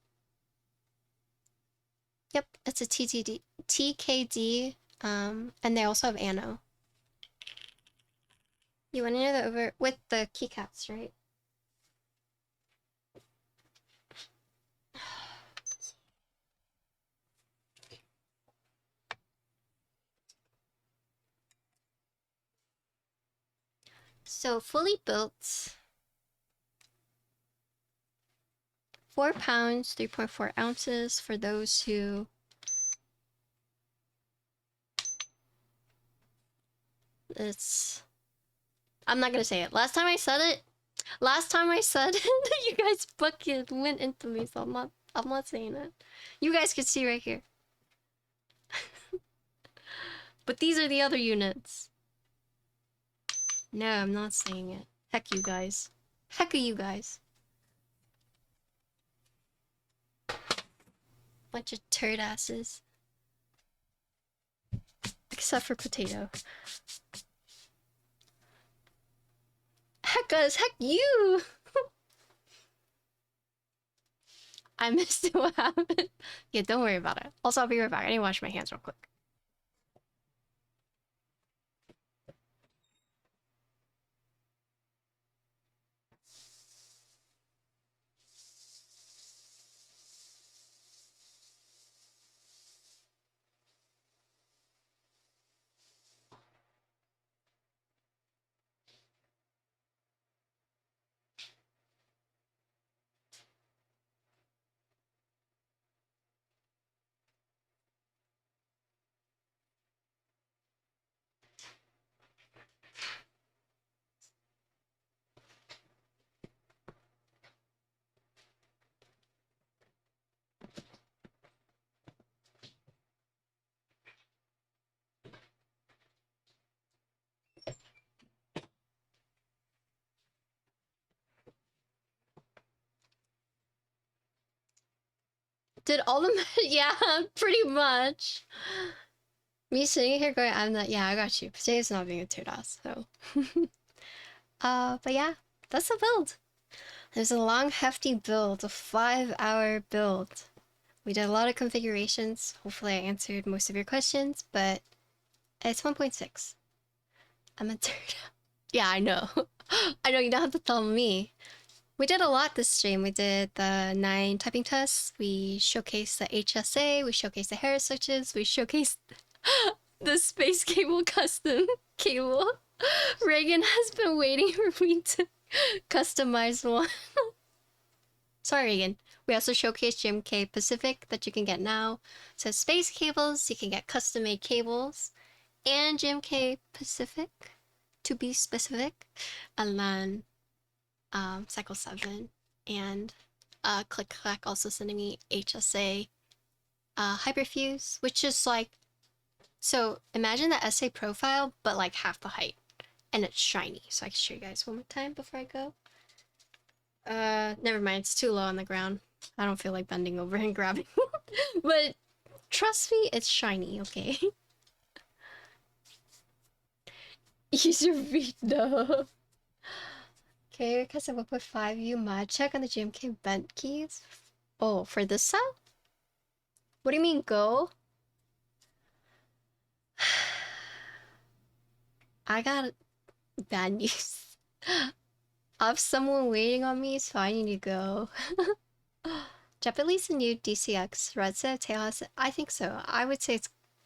Yep, it's a TKD. And they also have ano. You want to know the over with the keycaps, right? So fully built, 4 pounds, 3.4 ounces for those who I'm not gonna say it. Last time I said it, you guys fucking went into me, so I'm not saying it. You guys can see right here. But these are the other units. No, I'm not saying it. Heck you guys. Heck of you guys. Bunch of turd asses. Except for Potato. Heck us, heck you! I missed it, what happened? Yeah, don't worry about it. Also, I'll be right back. I need to wash my hands real quick. Did all the yeah, pretty much. Me sitting here going, I'm not, yeah, I got you. Potato's not being a turd ass, so. But yeah, that's the build. There's a long, hefty build, a 5-hour build. We did a lot of configurations. Hopefully I answered most of your questions, but it's 1.6. I'm a turd. Yeah, I know. I know, you don't have to tell me. We did a lot this stream. We did the 9 typing tests. We showcased the HSA. We showcased the Hera switches. We showcased the SpaceCable custom cable. Reagan has been waiting for me to customize one. Sorry, Reagan. We also showcased GMK Pacific that you can get now. So SpaceCables, you can get custom-made cables, and GMK Pacific, to be specific. And then Cycle7 and Click Clack also sending me HSA Hyperfuse, which is like, so imagine the SA profile, but like half the height, and it's shiny. So I can show you guys one more time before I go. Never mind, it's too low on the ground. I don't feel like bending over and grabbing. But trust me, it's shiny, okay? User read though. Okay, because I will put 5 U mod check on the GMK vent keys. Oh, for this cell? What do you mean go? I got bad news. I have someone waiting on me, so I need to go. Japanese new DCX red set tail has, I think so. I would say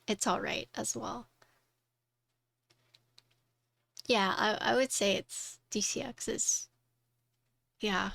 it's alright as well. Yeah, I would say it's DCX is, yeah,